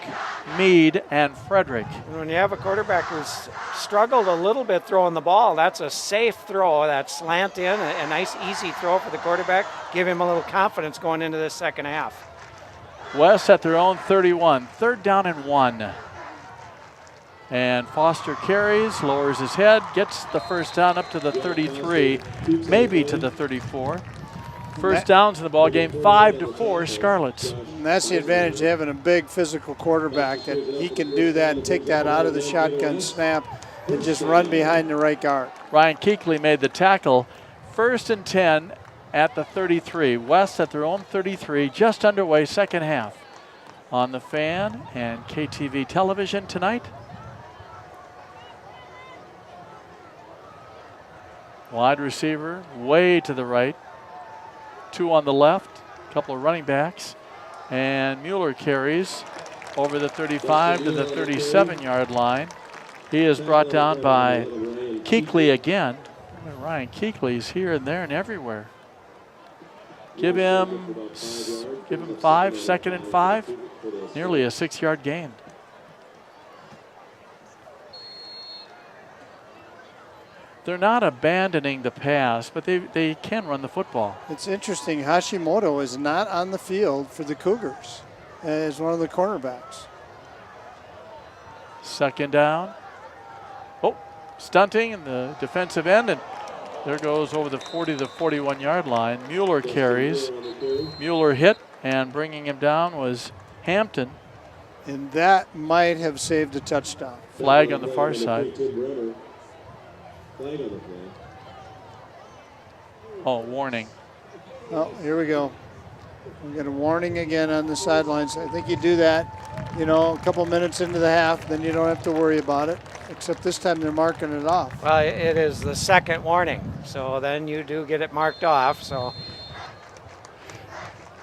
Speaker 2: Mead, and Frederick.
Speaker 4: And when you have a quarterback who's struggled a little bit throwing the ball, that's a safe throw, that slant in, a nice easy throw for the quarterback. Give him a little confidence going into this second half.
Speaker 2: West at their own 31, 3rd down and 1. And Foster carries, lowers his head, gets the first down up to the 33, maybe to the 34. First downs in the ball game, 5-4 Scarlets.
Speaker 3: And that's the advantage of having a big physical quarterback, that he can do that and take that out of the shotgun snap and just run behind the right guard.
Speaker 2: Ryan Keekley made the tackle. 1st and 10 at the 33. West at their own 33, just underway, second half. On the Fan and KTV television tonight. Wide receiver, way to the right. 2 on the left, a couple of running backs. And Mueller carries over the 35 to the 37-yard line. He is brought down by Keekley again. Ryan Keekley's here and there and everywhere. Give him 5, 2nd and 5. Nearly a 6-yard gain. They're not abandoning the pass, but they can run the football.
Speaker 3: It's interesting, Hashimoto is not on the field for the Cougars as one of the cornerbacks.
Speaker 2: 2nd down. Oh, stunting in the defensive end, and there goes over the 40 to the 41-yard line. Mueller carries. Mueller hit, and bringing him down was Hampton.
Speaker 3: And that might have saved a touchdown.
Speaker 2: Flag on the far side. Oh, warning.
Speaker 3: Oh, here we go. We get a warning again on the sidelines. I think you do that, you know, a couple minutes into the half, then you don't have to worry about it. Except this time they're marking it off.
Speaker 4: Well, it is the second warning, so then you do get it marked off. So,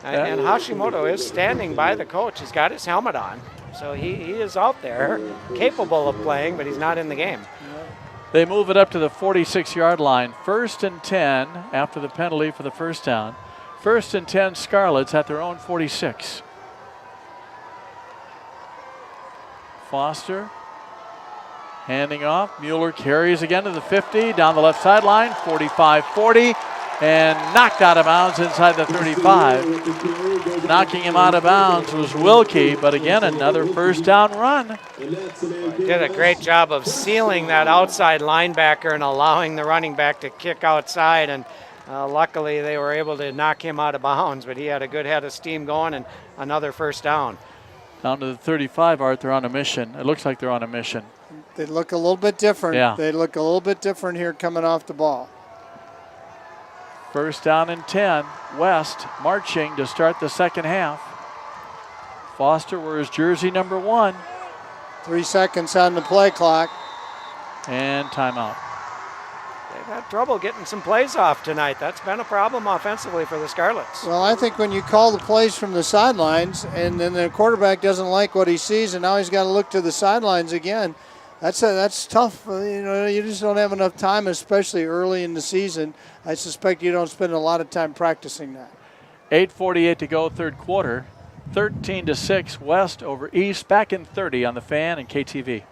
Speaker 4: and Hashimoto is standing by the coach. He's got his helmet on, so he is out there, capable of playing, but he's not in the game.
Speaker 2: They move it up to the 46-yard line. 1st and 10 after the penalty for the first down. 1st and 10 Scarlets at their own 46. Foster handing off. Mueller carries again to the 50, down the left sideline, 45-40, and knocked out of bounds inside the 35. Knocking him out of bounds was Wilkie, but again, another first down run.
Speaker 4: Did a great job of sealing that outside linebacker and allowing the running back to kick outside, and luckily they were able to knock him out of bounds, but he had a good head of steam going and another first down.
Speaker 2: Down to the 35, Art, they're on a mission. It looks like they're on a mission.
Speaker 3: They look a little bit different.
Speaker 2: Yeah.
Speaker 3: They look a little bit different here coming off the ball.
Speaker 2: 1st down and 10. West marching to start the second half. Foster wears jersey number 1.
Speaker 3: 3 seconds on the play clock.
Speaker 2: And timeout.
Speaker 4: They've had trouble getting some plays off tonight. That's been a problem offensively for the Scarlets.
Speaker 3: Well, I think when you call the plays from the sidelines and then the quarterback doesn't like what he sees and now he's got to look to the sidelines again, that's tough. You know, you just don't have enough time, especially early in the season. I suspect you don't spend a lot of time practicing that.
Speaker 2: 8:48 to go, third quarter. 13-6 West over East. Back in 30 on the Fan and KTV.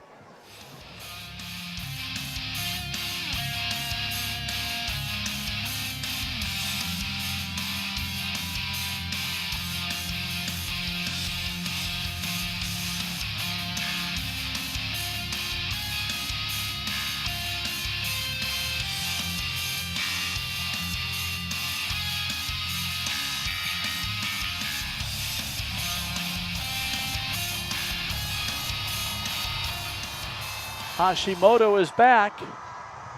Speaker 2: Hashimoto is back.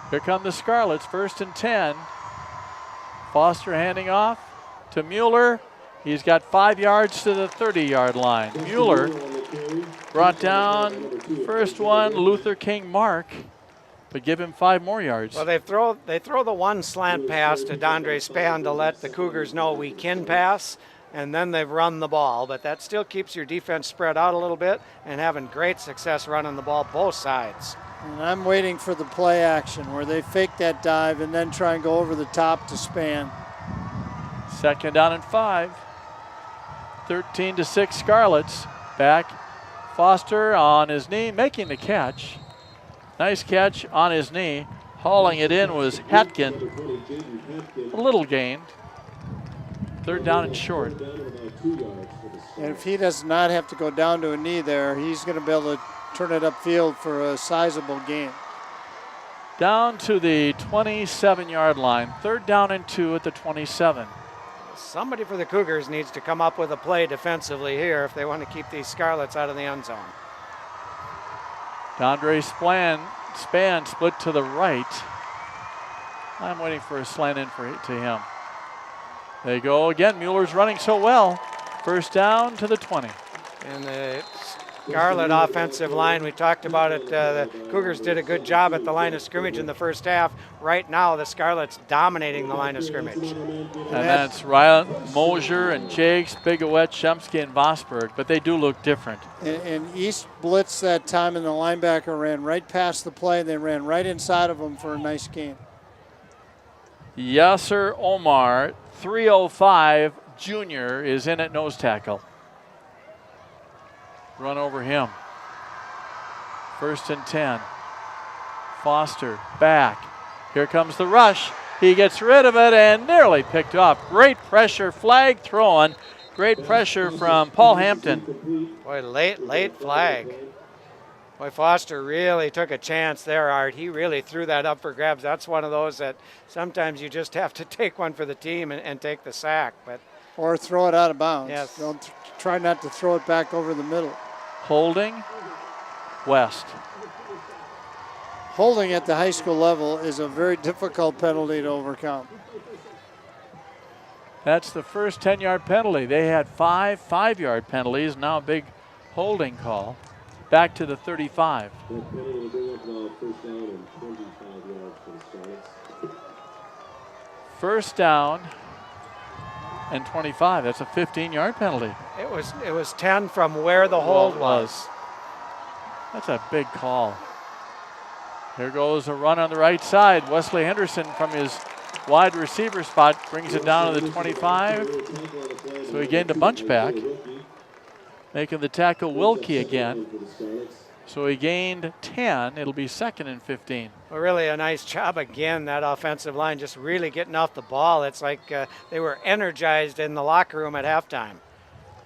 Speaker 2: Here come the Scarlets, 1st and 10. Foster handing off to Mueller. He's got 5 yards to the 30-yard line. Mueller brought down first one, Luther King Mark, but give him 5 more yards.
Speaker 4: Well, they throw the one slant pass to Dondre Span to let the Cougars know we can pass, and then they've run the ball, but that still keeps your defense spread out a little bit and having great success running the ball both sides.
Speaker 3: And I'm waiting for the play action where they fake that dive and then try and go over the top to Span.
Speaker 2: 2nd down and 5. 13-6 Scarlets. Back. Foster on his knee, making the catch. Nice catch on his knee. Hauling it in was Hatkin. A little gained. 3rd down and short.
Speaker 3: And if he does not have to go down to a knee there, he's going to be able to turn it upfield for a sizable gain.
Speaker 2: Down to the 27-yard line. 3rd down and 2 at the 27.
Speaker 4: Somebody for the Cougars needs to come up with a play defensively here if they want to keep these Scarlets out of the end zone.
Speaker 2: Dondre Span split to the right. I'm waiting for a slant in to him. They go again. Mueller's running so well. 1st down to the 20.
Speaker 4: And the Scarlet offensive line, we talked about it. The Cougars did a good job at the line of scrimmage in the first half. Right now, the Scarlets dominating the line of scrimmage.
Speaker 2: And that's Ryan Mosier and Jakes, Bigowet, Shemsky, and Vosberg, but they do look different.
Speaker 3: And East blitzed that time, and the linebacker ran right past the play. They ran right inside of him for a nice gain.
Speaker 2: Yasser Omar, 305 junior, is in at nose tackle. Run over him. 1st and 10. Foster back. Here comes the rush. He gets rid of it and nearly picked off. Great pressure, flag thrown. Great pressure from Paul Hampton.
Speaker 4: Boy, late flag. Boy, Foster really took a chance there, Art. He really threw that up for grabs. That's one of those that sometimes you just have to take one for the team and take the sack.
Speaker 3: Or throw it out of bounds.
Speaker 4: Yes.
Speaker 3: Don't try not to throw it back over the middle.
Speaker 2: Holding, West.
Speaker 3: Holding at the high school level is a very difficult penalty to overcome.
Speaker 2: That's the first 10-yard penalty. They had 5 5-yard penalties, now a big holding call. Back to the 35.
Speaker 1: That penalty will bring up now first down and 25 yards for the Scarlets.
Speaker 2: First down and 25. That's a 15-yard penalty.
Speaker 4: It was 10 from where the hold was.
Speaker 2: That's a big call. Here goes a run on the right side. Wesley Henderson from his wide receiver spot brings it down to the 25. So he gained a bunch back. Making the tackle Wilkie again. So he gained 10. It'll be 2nd and 15.
Speaker 4: Well, really a nice job again, that offensive line, just really getting off the ball. It's like they were energized in the locker room at halftime.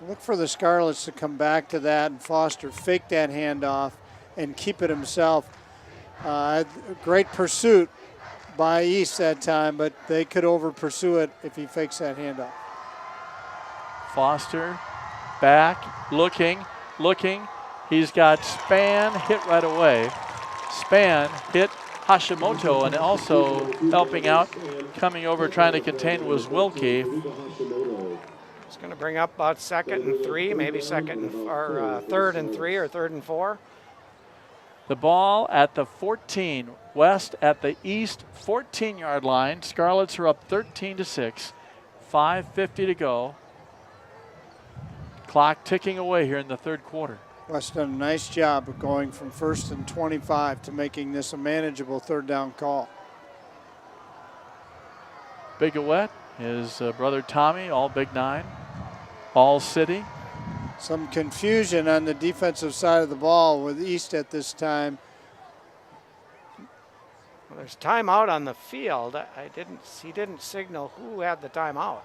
Speaker 3: Look for the Scarlets to come back to that, and Foster fake that handoff and keep it himself. Great pursuit by East that time, but they could over pursue it if he fakes that handoff.
Speaker 2: Foster back, looking. He's got Span hit right away. Span hit Hashimoto, and also helping out, coming over trying to contain was Wilkie.
Speaker 4: It's going to bring up about 2nd and 3, maybe 3rd and 3 or 3rd and 4.
Speaker 2: The ball at the 14. West at the East 14-yard line. Scarlets are up 13-6. 5:50 to go. Clock ticking away here in the third quarter.
Speaker 3: West done a nice job of going from 1st and 25 to making this a manageable third down call.
Speaker 2: Bigawet, his brother Tommy, all Big 9, all City.
Speaker 3: Some confusion on the defensive side of the ball with East at this time.
Speaker 4: Well, there's timeout on the field. He didn't signal who had the timeout.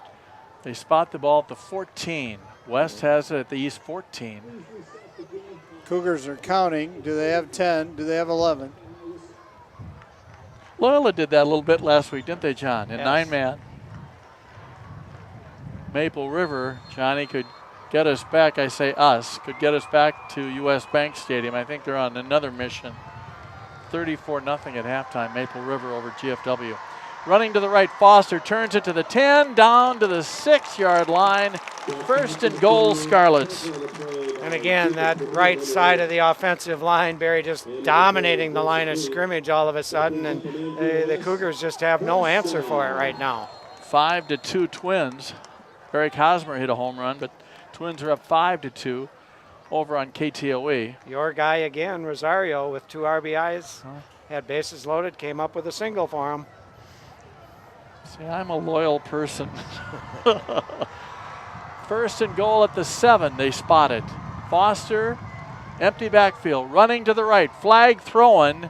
Speaker 2: They spot the ball at the 14. West has it at the East 14.
Speaker 3: Cougars are counting. Do they have 10? Do they have 11?
Speaker 2: Loyola did that a little bit last week, didn't they, John? In
Speaker 4: Yes.
Speaker 2: 9-man. Maple River, Johnny, could get us back. I say us, could get us back to U.S. Bank Stadium. I think they're on another mission. 34-0 at halftime, Maple River over GFW. Running to the right, Foster turns it to the 10, down to the 6-yard line. 1st and goal, Scarlets.
Speaker 4: And again, that right side of the offensive line, Barry just dominating the line of scrimmage all of a sudden, and the Cougars just have no answer for it right now.
Speaker 2: 5-2 Twins. Eric Hosmer hit a home run, but Twins are up 5-2 over on KTOE.
Speaker 4: Your guy again, Rosario, with 2 RBIs, had bases loaded, came up with a single for him.
Speaker 2: See, I'm a loyal person. 1st and goal at the 7, they spot it. Foster, empty backfield, running to the right, flag throwing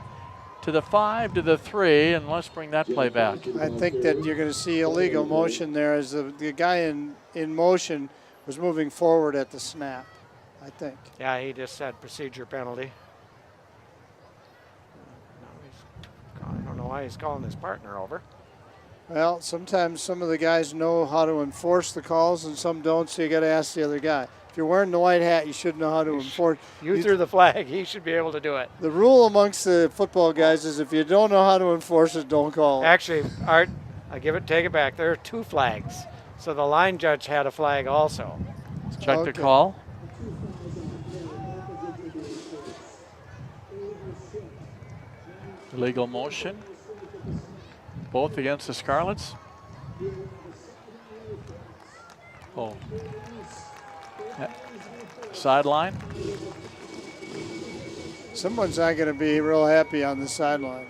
Speaker 2: to the 5, to the 3, and let's bring that play back.
Speaker 3: I think that you're going to see illegal motion there as the guy in motion was moving forward at the snap, I think.
Speaker 4: Yeah, he just said procedure penalty. I don't know why he's calling his partner over.
Speaker 3: Well, sometimes some of the guys know how to enforce the calls and some don't, so you got to ask the other guy. If you're wearing the white hat, you should know how to enforce.
Speaker 4: You threw the flag. He should be able to do it.
Speaker 3: The rule amongst the football guys is if you don't know how to enforce it, don't call it.
Speaker 4: Actually, Art, take it back. There are 2 flags. So the line judge had a flag also.
Speaker 2: Check the call. Illegal motion. Both against the Scarlets. Oh. Sideline.
Speaker 3: Someone's not going to be real happy on the sideline.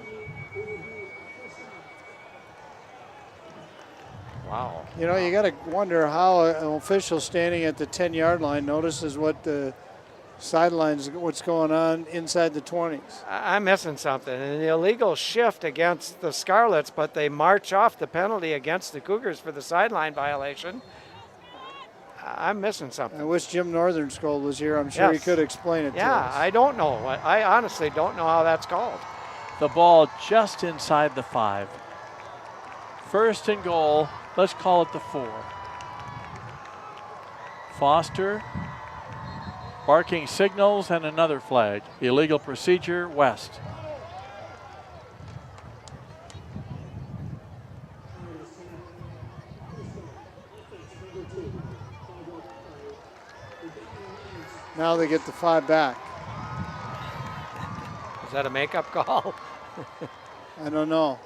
Speaker 4: Wow.
Speaker 3: You know, you got to wonder how an official standing at the 10-yard line notices what the sidelines, what's going on inside the 20s.
Speaker 4: I'm missing something. An illegal shift against the Scarlets, but they march off the penalty against the Cougars for the sideline violation. I'm missing something.
Speaker 3: I wish Jim Northernskold was here. I'm sure he could explain it to us.
Speaker 4: Yeah, I don't know. I honestly don't know how that's called.
Speaker 2: The ball just inside the 5. 1st and goal. Let's call it the 4. Foster barking signals and another flag. Illegal procedure, West.
Speaker 3: Now they get the 5 back.
Speaker 4: Is that a makeup call?
Speaker 3: I don't know.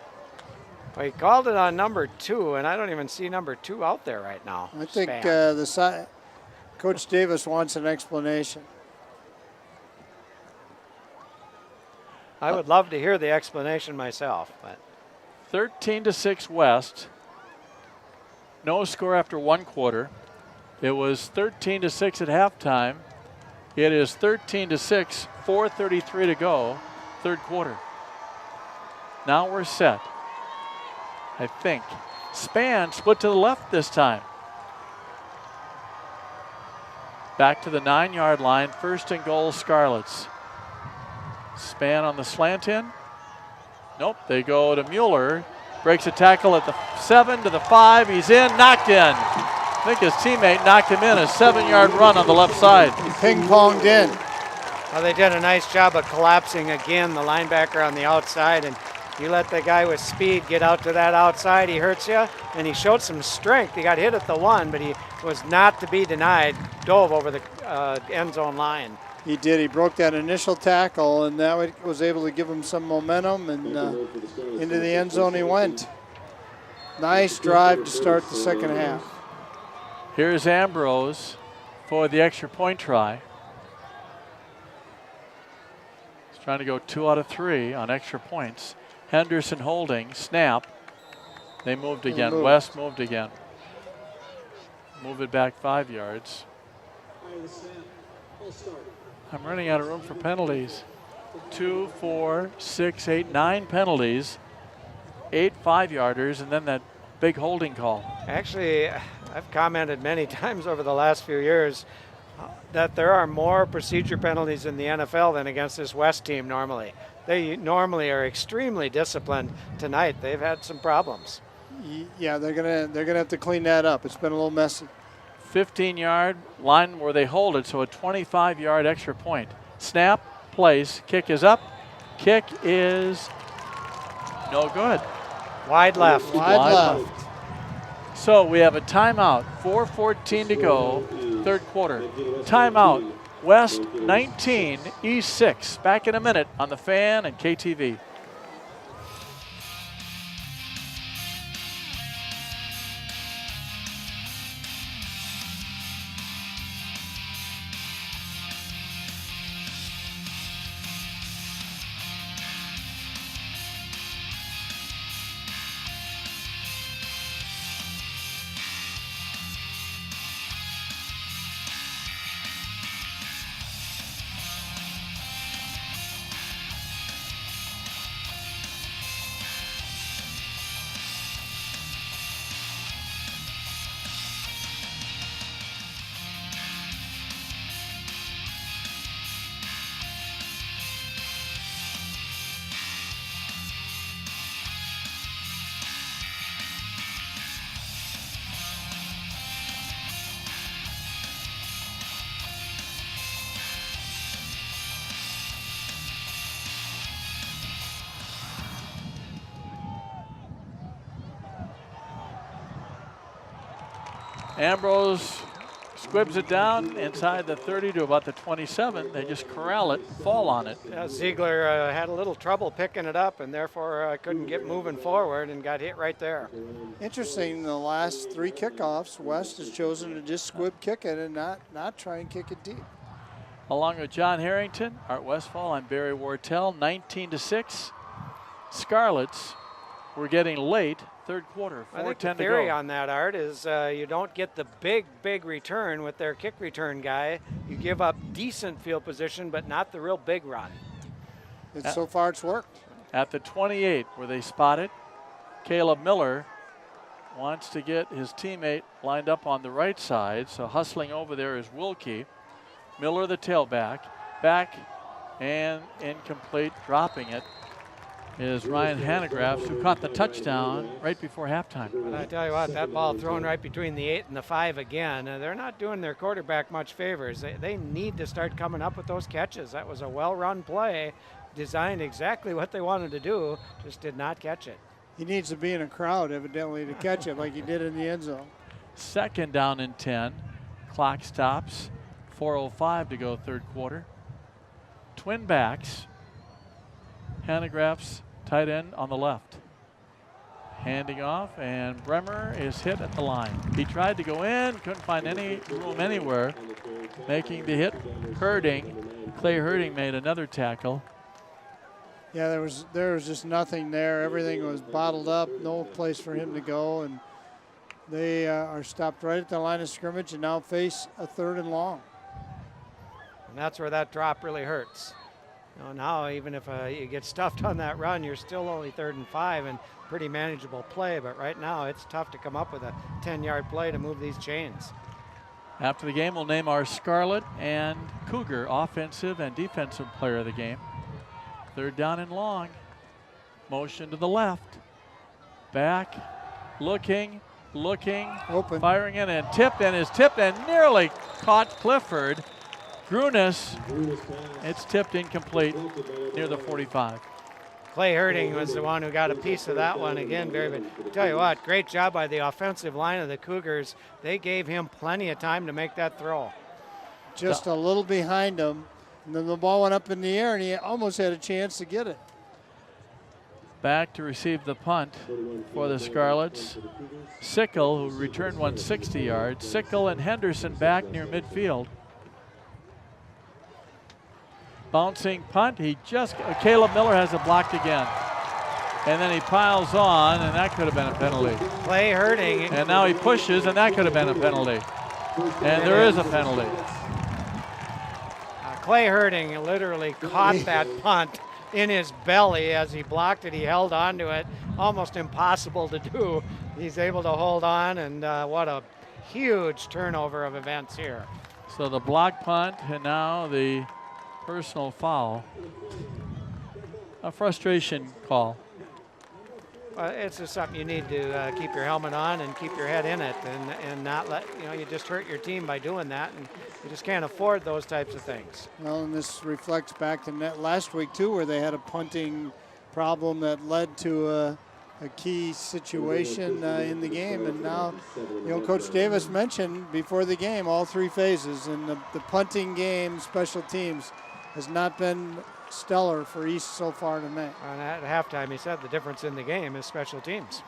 Speaker 4: Well, he called it on number 2, and I don't even see number 2 out there right now.
Speaker 3: I think
Speaker 4: Span.
Speaker 3: Coach Davis wants an explanation.
Speaker 4: I would love to hear the explanation myself, but
Speaker 2: 13-6 West. No score after 1 quarter. It was 13-6 at halftime. It is 13-6, 4:33 to go, 3rd quarter. Now we're set, I think. Span split to the left this time. Back to the 9-yard line, 1st and goal, Scarlets. Span on the slant in. Nope, they go to Mueller. Breaks a tackle at the 7 to the 5. He's in, knocked in. I think his teammate knocked him in, a 7-yard run on the left side.
Speaker 3: Ping-ponged in.
Speaker 4: well, they did a nice job of collapsing again, the linebacker on the outside, and you let the guy with speed get out to that outside, he hurts you, and he showed some strength. He got hit at the 1, but he was not to be denied, dove over the end zone line.
Speaker 3: He did. He broke that initial tackle, and that was able to give him some momentum, and into the end zone he went. Nice drive to start the second half.
Speaker 2: Here's Ambrose for the extra point try. He's trying to go 2 out of 3 on extra points. Henderson holding, snap. They moved again. West moved again. Move it back 5 yards. I'm running out of room for penalties. 2, 4, 6, 8, 9 penalties. 8 5-yarders, and then that big holding call.
Speaker 4: Actually, I've commented many times over the last few years that there are more procedure penalties in the NFL than against this West team normally. They normally are extremely disciplined. Tonight, they've had some problems.
Speaker 3: Yeah, they're gonna have to clean that up. It's been a little messy.
Speaker 2: 15-yard line where they hold it, so a 25-yard extra point. Snap, place, kick is up. Kick is no good.
Speaker 4: Wide left.
Speaker 3: Wide left.
Speaker 2: So we have a timeout, 4:14 to go, 3rd quarter. Timeout, West 19, East 6. Back in a minute on the Fan and KTV. Ambrose squibs it down inside the 30 to about the 27. They just corral it, fall on it.
Speaker 4: Yeah, Ziegler had a little trouble picking it up, and therefore couldn't get moving forward and got hit right there.
Speaker 3: Interesting, the last 3 kickoffs, West has chosen to just squib kick it and not try and kick it deep.
Speaker 2: Along with John Harrington, Art Westfall, I'm Barry Wartell, 19-6. Scarlets, we're getting late. 3rd quarter, 4:10 to go.
Speaker 4: I think the theory on that, Art, is you don't get the big return with their kick return guy. You give up decent field position, but not the real big run.
Speaker 3: So far, it's worked.
Speaker 2: At the 28, where they spot it, Caleb Miller wants to get his teammate lined up on the right side, so hustling over there is Wilkie. Miller, the tailback, back and incomplete, dropping it is Ryan Hanegraaff, who caught the touchdown right before halftime.
Speaker 4: But I tell you what, that ball thrown right between the 8 and the 5 again, they're not doing their quarterback much favors. They need to start coming up with those catches. That was a well-run play, designed exactly what they wanted to do, just did not catch it.
Speaker 3: He needs to be in a crowd, evidently, to catch it like he did in the end zone.
Speaker 2: 2nd down and 10. Clock stops. 4:05 to go third quarter. Twin backs. Hanegraaff's tight end on the left. Handing off, and Bremer is hit at the line. He tried to go in, couldn't find any room anywhere, making the hit. Clay Herding made another tackle.
Speaker 3: Yeah, there was just nothing there. Everything was bottled up, no place for him to go, and they are stopped right at the line of scrimmage and now face a 3rd and long.
Speaker 4: And that's where that drop really hurts. Now even if you get stuffed on that run, you're still only 3rd and 5 and pretty manageable play, but right now it's tough to come up with a 10-yard play to move these chains.
Speaker 2: After the game, we'll name our Scarlet and Cougar offensive and defensive player of the game. 3rd down and long. Motion to the left. Back, looking,
Speaker 3: open,
Speaker 2: firing in, and tipped, and is tipped and nearly caught Clifford. Grunis, it's tipped incomplete near the 45.
Speaker 4: Clay Herding was the one who got a piece of that one again. Very good. I tell you what, great job by the offensive line of the Cougars. They gave him plenty of time to make that throw.
Speaker 3: Just a little behind him, and then the ball went up in the air, and he almost had a chance to get it.
Speaker 2: Back to receive the punt for the Scarlets. Sickle, who returned 160 yards. Sickle and Henderson back near midfield. Bouncing punt, Caleb Miller has it blocked again. And then he piles on, and that could have been a penalty.
Speaker 4: Clay Herding.
Speaker 2: And now he pushes, and that could have been a penalty. And there is a penalty.
Speaker 4: Clay Herding literally caught that punt in his belly as he blocked it. He held on to it. Almost impossible to do. He's able to hold on, and what a huge turnover of events here.
Speaker 2: So the block punt, and now the personal foul. A frustration call.
Speaker 4: It's just something you need to keep your helmet on and keep your head in it, and not let, you just hurt your team by doing that, and you just can't afford those types of things.
Speaker 3: Well, and this reflects back to last week too, where they had a punting problem that led to a key situation in the game. And now, Coach Davis mentioned before the game all 3 phases, and the punting game, special teams, has not been stellar for East so far tonight.
Speaker 4: And at halftime, he said the difference in the game is special teams.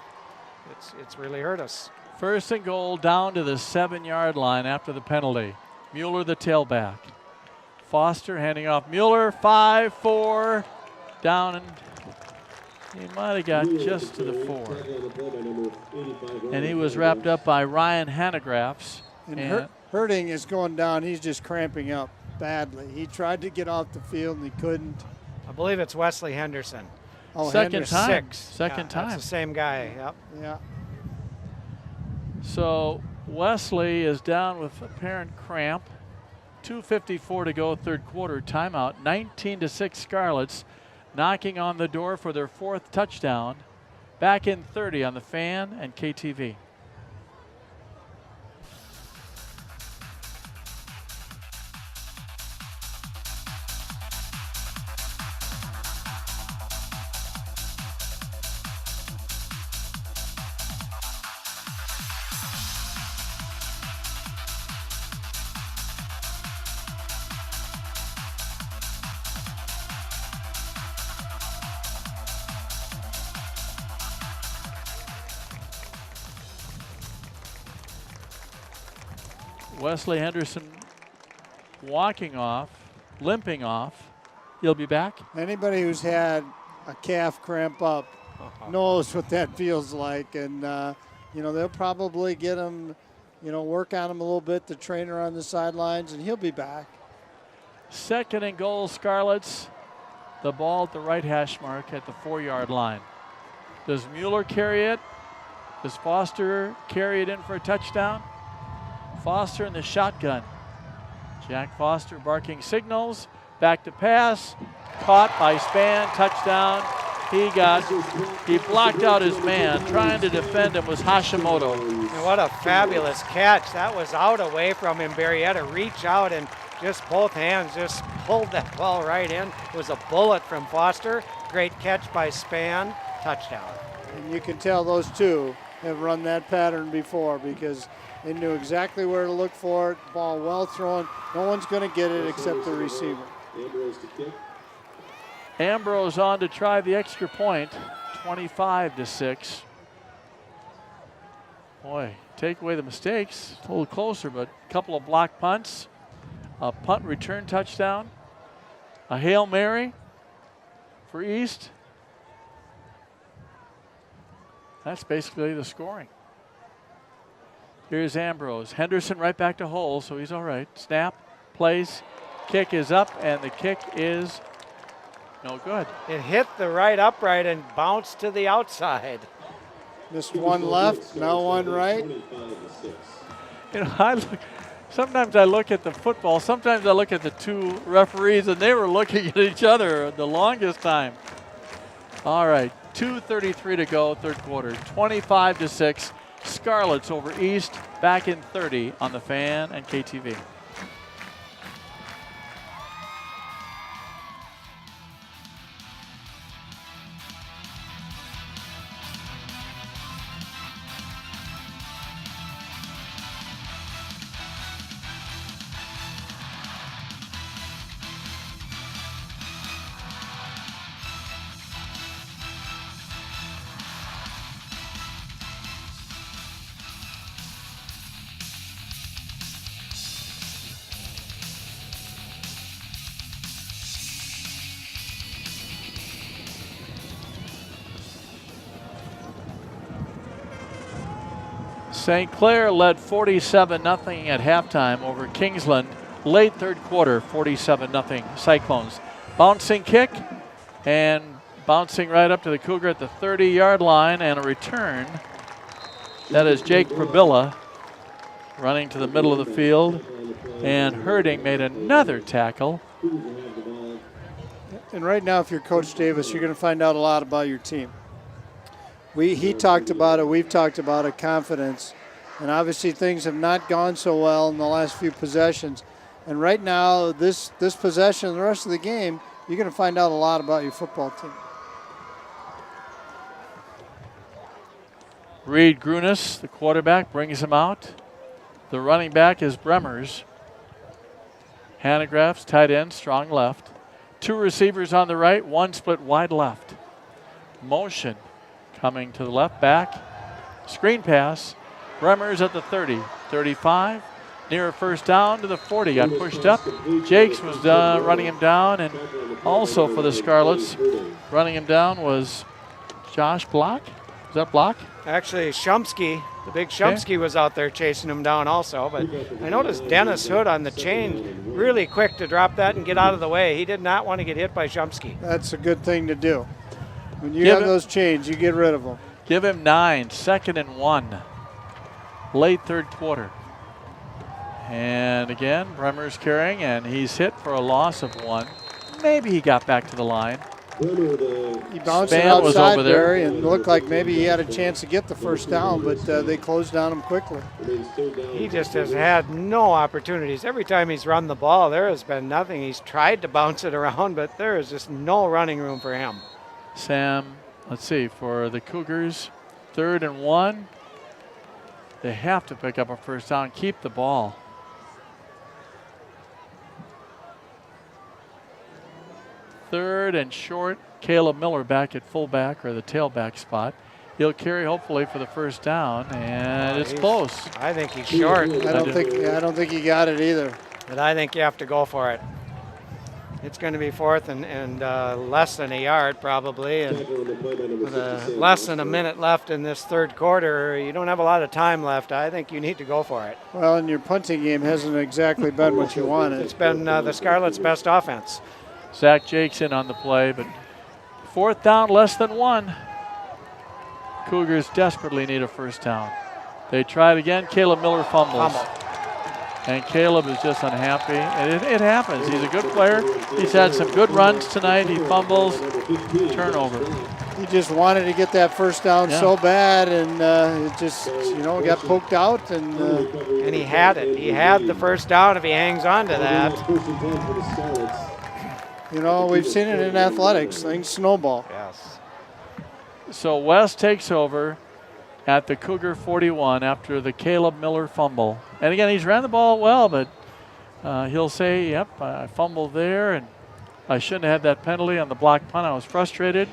Speaker 4: It's really hurt us.
Speaker 2: 1st and goal down to the 7-yard line after the penalty. Mueller, the tailback. Foster handing off Mueller, 5-4, down, and he might have got just to the 4. And he was wrapped up by Ryan Hanegraaff's.
Speaker 3: And Herding is going down. He's just cramping up badly. He tried to get off the field and he couldn't.
Speaker 4: I believe it's Wesley Henderson.
Speaker 3: Oh,
Speaker 2: Second time.
Speaker 4: 6.
Speaker 2: Second time.
Speaker 4: That's the same guy. Yep.
Speaker 3: Yeah.
Speaker 2: So Wesley is down with apparent cramp. 2:54 to go, third quarter. Timeout. 19-6 Scarlets, knocking on the door for their 4th touchdown. Back in 30 on the Fan and KTV. Wesley Henderson walking off, limping off. He'll be back.
Speaker 3: Anybody who's had a calf cramp up knows what that feels like. And, they'll probably get him, work on him a little bit, the trainer on the sidelines, and he'll be back.
Speaker 2: 2nd and goal, Scarlets. The ball at the right hash mark at the 4-yard line. Does Mueller carry it? Does Foster carry it in for a touchdown? Foster in the shotgun. Jack Foster barking signals. Back to pass. Caught by Spann. Touchdown. He blocked out his man. Trying to defend him was Hashimoto.
Speaker 4: And what a fabulous catch. That was out away from him. Barry had to reach out and just both hands just pulled that ball right in. It was a bullet from Foster. Great catch by Spann. Touchdown.
Speaker 3: And you can tell those two have run that pattern before because they knew exactly where to look for it. Ball well thrown. No one's going to get it except the receiver.
Speaker 2: Ambrose on to try the extra point, 25-6. Boy, take away the mistakes, a little closer, but a couple of block punts, a punt return touchdown, a Hail Mary for East. That's basically the scoring. Here's Ambrose. Henderson right back to hole, so he's all right. Snap, plays, kick is up, and the kick is no good.
Speaker 4: It hit the right upright and bounced to the outside.
Speaker 3: Missed one left, now one right.
Speaker 2: You know, sometimes I look at the football, sometimes I look at the two referees, and they were looking at each other the longest time. All right, 2:33 to go, third quarter, 25-6. Scarlets over East, back in 30 on the Fan and KTV. St. Clair led 47-0 at halftime over Kingsland. Late third quarter, 47-0 Cyclones. Bouncing kick and bouncing right up to the Cougar at the 30-yard line, and a return. That is Jake Probilla running to the middle of the field, and Herding made another tackle.
Speaker 3: And right now, if you're Coach Davis, you're going to find out a lot about your team. He talked about it, we've talked about it, confidence. And obviously things have not gone so well in the last few possessions. And right now, this possession and the rest of the game, you're going to find out a lot about your football team.
Speaker 2: Reed Grunis, the quarterback, brings him out. The running back is Bremmers. Hanegraaff's tight end, strong left. Two receivers on the right, one split wide left. Motion coming to the left back. Screen pass. Bremmers at the 30, 35, near a first down to the 40. Got pushed up. Jakes was running him down, and also for the Scarlets, running him down was Josh Block. Is that Block?
Speaker 4: Actually, Shumsky, the big Shumsky was out there chasing him down also. But I noticed Dennis Hood on the chain really quick to drop that and get out of the way. He did not want to get hit by Shumsky.
Speaker 3: That's a good thing to do. When you have those chains, you get rid of them.
Speaker 2: Give him 9, 2nd and 1. Late third quarter. And again, Bremmer's carrying, and he's hit for a loss of 1. Maybe he got back to the line.
Speaker 3: He bounced it outside there and looked like maybe he had a chance to get the first down, but they closed on him quickly.
Speaker 4: He just has had no opportunities. Every time he's run the ball, there has been nothing. He's tried to bounce it around, but there is just no running room for him.
Speaker 2: Sam, let's see, for the Cougars, 3rd and 1. They have to pick up a first down, keep the ball. Third and short. Caleb Miller back at fullback, or the tailback spot. He'll carry hopefully for the first down, and it's close.
Speaker 4: I think he's short.
Speaker 3: I don't think he got it either.
Speaker 4: But I think you have to go for it. It's going to be 4th and less than a yard probably, and with less than a minute left in this third quarter, you don't have a lot of time left. I think you need to go for it.
Speaker 3: Well, and your punting game hasn't exactly been what you wanted.
Speaker 4: It's been the Scarlets' best offense.
Speaker 2: Zach Jakes in on the play, but 4th down, less than 1. Cougars desperately need a first down. They try it again. Caleb Miller fumbles. And Caleb is just unhappy. And it happens. He's a good player. He's had some good runs tonight. He fumbles. Turnover.
Speaker 3: He just wanted to get that first down so bad, and it just, got poked out. And
Speaker 4: he had it. He had the first down if he hangs on to that.
Speaker 3: We've seen it in athletics. Things snowball.
Speaker 4: Yes.
Speaker 2: So West takes over at the Cougar 41 after the Caleb Miller fumble. And again, he's ran the ball well, but he'll say, yep, I fumbled there, and I shouldn't have had that penalty on the block punt. I was frustrated.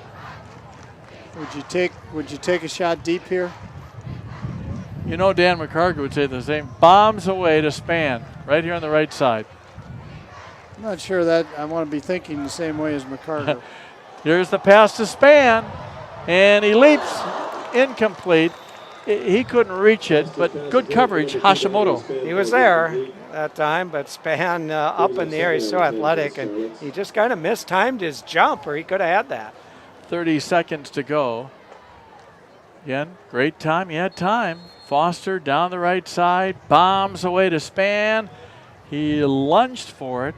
Speaker 3: Would you take a shot deep here?
Speaker 2: You know, Dan McCarger would say the same. Bombs away to Spann, right here on the right side.
Speaker 3: I'm not sure that I want to be thinking the same way as McCarter.
Speaker 2: Here's the pass to Spann, and he leaps, incomplete. He couldn't reach it, but good coverage, Hashimoto.
Speaker 4: He was there that time, but Spann up in the air, he's so athletic, and he just kind of mistimed his jump, or he could have had that.
Speaker 2: 30 seconds to go. Again, great time. He had time. Foster down the right side, bombs away to Spann. He lunged for it.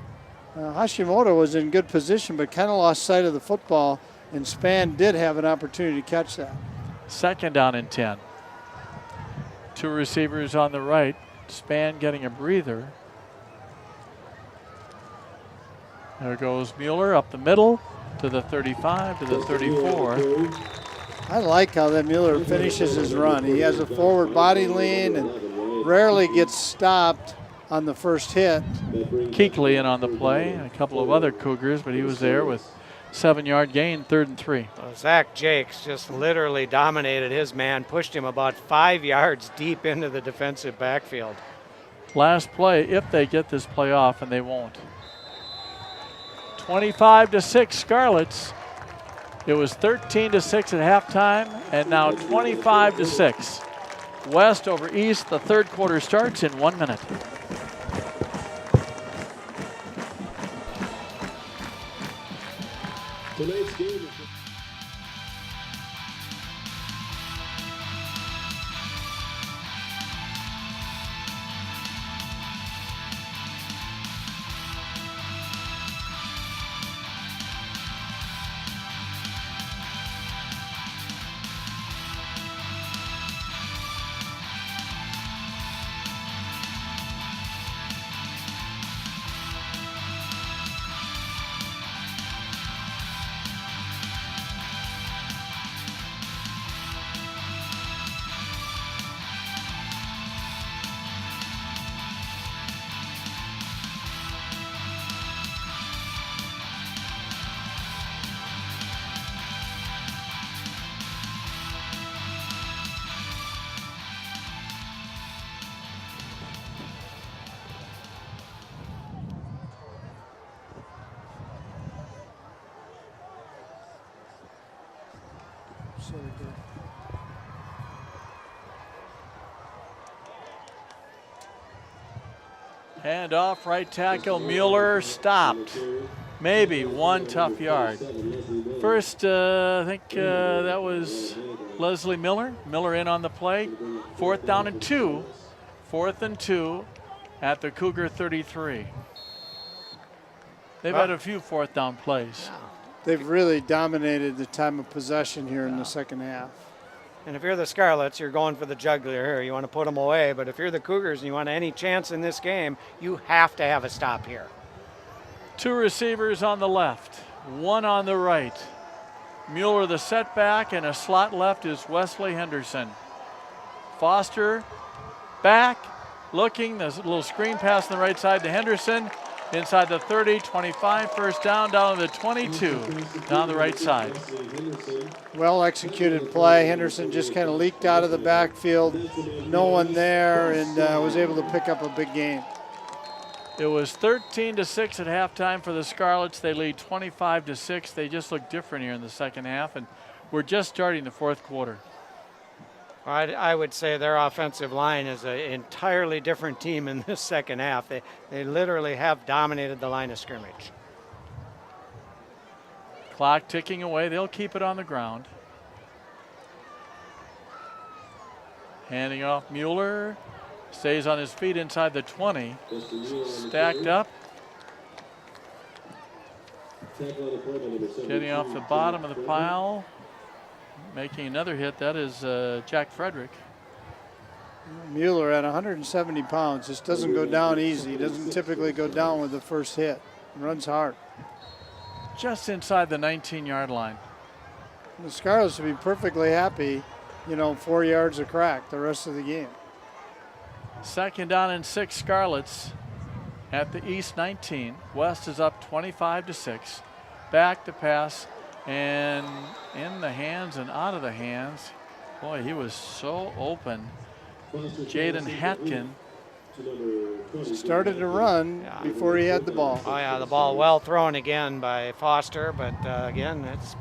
Speaker 3: Hashimoto was in good position, but kind of lost sight of the football, and Spann did have an opportunity to catch that.
Speaker 2: 2nd down and 10. 2 receivers on the right. Spann getting a breather. There goes Mueller up the middle to the 35, to the 34.
Speaker 3: I like how that Mueller finishes his run. He has a forward body lean and rarely gets stopped on the first hit.
Speaker 2: Keekly in on the play, and a couple of other Cougars, but he was there with 7-yard gain, 3rd and 3.
Speaker 4: Well, Zach Jakes just literally dominated his man, pushed him about 5 yards deep into the defensive backfield.
Speaker 2: Last play, if they get this play off, and they won't. 25-6 Scarlets. It was 13-6 at halftime, and now 25-6. West over East. The 3rd quarter starts in 1 minute.
Speaker 1: Tonight's game is
Speaker 2: Hand off, right tackle, Mueller stopped. Maybe 1 tough yard. First, I think that was Leslie Miller. Miller in on the play. 4th down and 2. 4th and 2 at the Cougar 33. They've had a few 4th down plays.
Speaker 3: They've really dominated the time of possession here in the second half.
Speaker 4: And if you're the Scarlets, you're going for the jugular here. You want to put them away. But if you're the Cougars and you want any chance in this game, you have to have a stop here.
Speaker 2: 2 receivers on the left, 1 on the right. Mueller the setback, and a slot left is Wesley Henderson. Foster back, looking, there's a little screen pass on the right side to Henderson. Inside the 30, 25, 1st down to the 22, down the right side.
Speaker 3: Well executed play. Henderson just kind of leaked out of the backfield. No one there, and was able to pick up a big gain.
Speaker 2: It was 13-6 at halftime for the Scarlets. They lead 25-6. They just look different here in the second half, and we're just starting the 4th quarter.
Speaker 4: I would say their offensive line is an entirely different team in this second half. They literally have dominated the line of scrimmage.
Speaker 2: Clock ticking away. They'll keep it on the ground. Handing off Mueller. Stays on his feet inside the 20. Stacked up. Getting off the bottom of the pile. Making another hit, that is Jack Frederick.
Speaker 3: Mueller at 170 pounds just doesn't go down easy. He doesn't typically go down with the first hit. He runs hard.
Speaker 2: Just inside the 19-yard line.
Speaker 3: The Scarlets would be perfectly happy 4 yards of crack the rest of the game.
Speaker 2: 2nd down and 6, Scarlets at the East 19. West is up 25-6. Back to pass, and in the hands and out of the hands. Boy, he was so open. Jaden Hatkin
Speaker 3: started to run before he had the ball.
Speaker 4: Oh, yeah, the ball well thrown again by Foster, but again, it's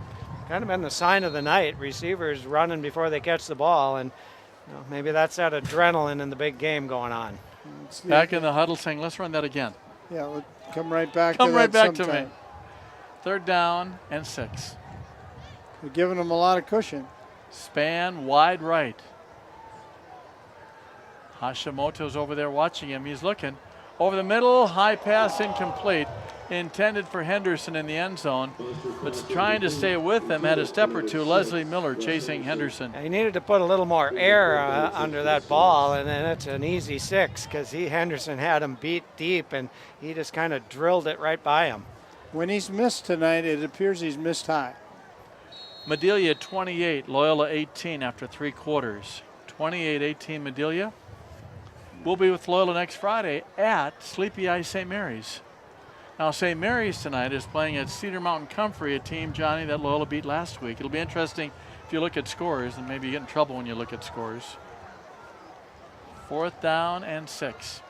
Speaker 4: kind of been the sign of the night. Receivers running before they catch the ball, and maybe that's that adrenaline in the big game going on.
Speaker 2: Back in the huddle saying, let's run that again.
Speaker 3: Yeah, we'll come right back
Speaker 2: Come
Speaker 3: to
Speaker 2: right
Speaker 3: that
Speaker 2: back
Speaker 3: sometime.
Speaker 2: to me. 3rd down and 6.
Speaker 3: We're giving them a lot of cushion.
Speaker 2: Span wide right. Hashimoto's over there watching him. He's looking. Over the middle, high pass incomplete. Intended for Henderson in the end zone, but trying to stay with him at a step or two. Leslie Miller chasing Henderson.
Speaker 4: He needed to put a little more air under that ball, and then it's an easy 6 because Henderson had him beat deep, and he just kind of drilled it right by him.
Speaker 3: When he's missed tonight, it appears he's missed high.
Speaker 2: Madelia 28, Loyola 18 after 3 quarters. 28-18 Madelia. We'll be with Loyola next Friday at Sleepy Eye St. Mary's. Now, St. Mary's tonight is playing at Cedar Mountain Comfrey, a team, Johnny, that Loyola beat last week. It'll be interesting if you look at scores, and maybe you get in trouble when you look at scores. 4th down and 6.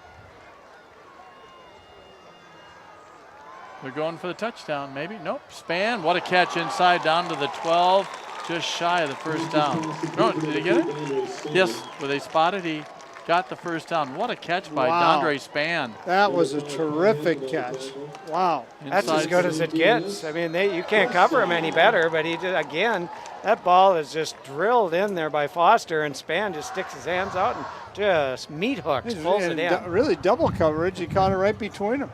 Speaker 2: They're going for the touchdown, maybe. Nope. Span, what a catch inside down to the 12, just shy of the first down. No, did he get it? Yes, were they spotted? He got the first down. What a catch by Dondre Span.
Speaker 3: That was a terrific catch. Wow.
Speaker 4: That's as good as it gets. I mean, you can't cover him any better, but he did, again, that ball is just drilled in there by Foster, and Span just sticks his hands out and just meat hooks, pulls it in.
Speaker 3: Really double coverage. He caught it right between them.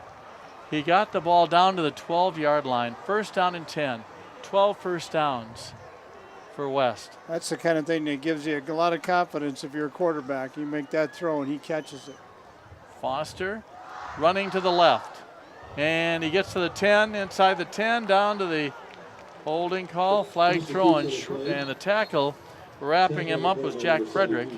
Speaker 2: He got the ball down to the 12-yard line. 1st down and 10. 12 first downs for West.
Speaker 3: That's the kind of thing that gives you a lot of confidence if you're a quarterback. You make that throw and he catches it.
Speaker 2: Foster running to the left. And he gets to the 10, inside the 10, down to the holding call, flag throw, and the tackle wrapping him up was Jack Frederick.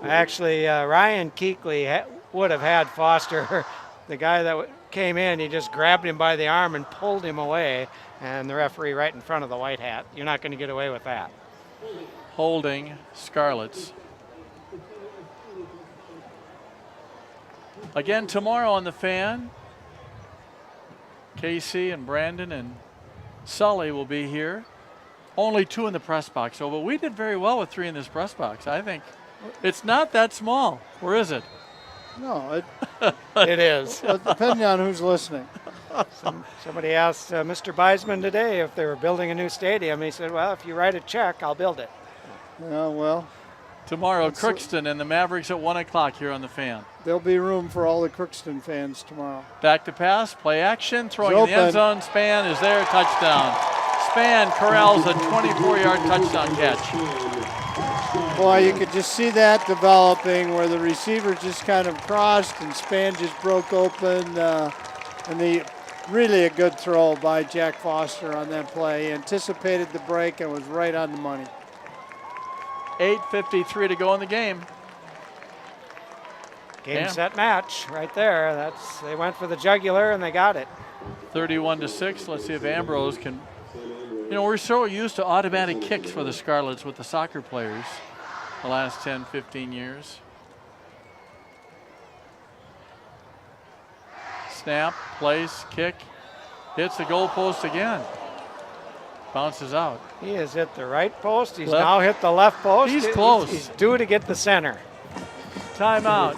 Speaker 4: Actually, Ryan Keekley would have had Foster, the guy that came in, he just grabbed him by the arm and pulled him away, and the referee right in front of the white hat. You're not going to get away with that.
Speaker 2: Holding Scarlets. Again tomorrow on the Fan, Casey and Brandon and Sully will be here. Only 2 in the press box, but we did very well with 3 in this press box. I think it's not that small. Or is it?
Speaker 3: No,
Speaker 4: it is.
Speaker 3: Depending on who's listening.
Speaker 4: Somebody asked Mr. Beisman today if they were building a new stadium. He said, well, if you write a check, I'll build it.
Speaker 3: Yeah, well.
Speaker 2: Tomorrow, Crookston and the Mavericks at 1 o'clock here on the Fan.
Speaker 3: There'll be room for all the Crookston fans tomorrow.
Speaker 2: Back to pass, play action, throwing in the end zone. Span is there, touchdown. Span corrals a 24-yard touchdown catch.
Speaker 3: Boy, you could just see that developing where the receiver just kind of crossed and Span just broke open. Really a good throw by Jack Foster on that play. He anticipated the break and was right on the money.
Speaker 2: 8:53 to go in the game.
Speaker 4: Game, set, match right there. They went for the jugular and they got it.
Speaker 2: 31-6. Let's see if Ambrose can. We're so used to automatic kicks for the Scarlets with the soccer players the last 10, 15 years. Snap, place, kick, hits the goal post again. Bounces out.
Speaker 4: He has hit the right post. He's now hit the left post.
Speaker 2: He's close.
Speaker 4: He's due to get the center.
Speaker 2: Timeout.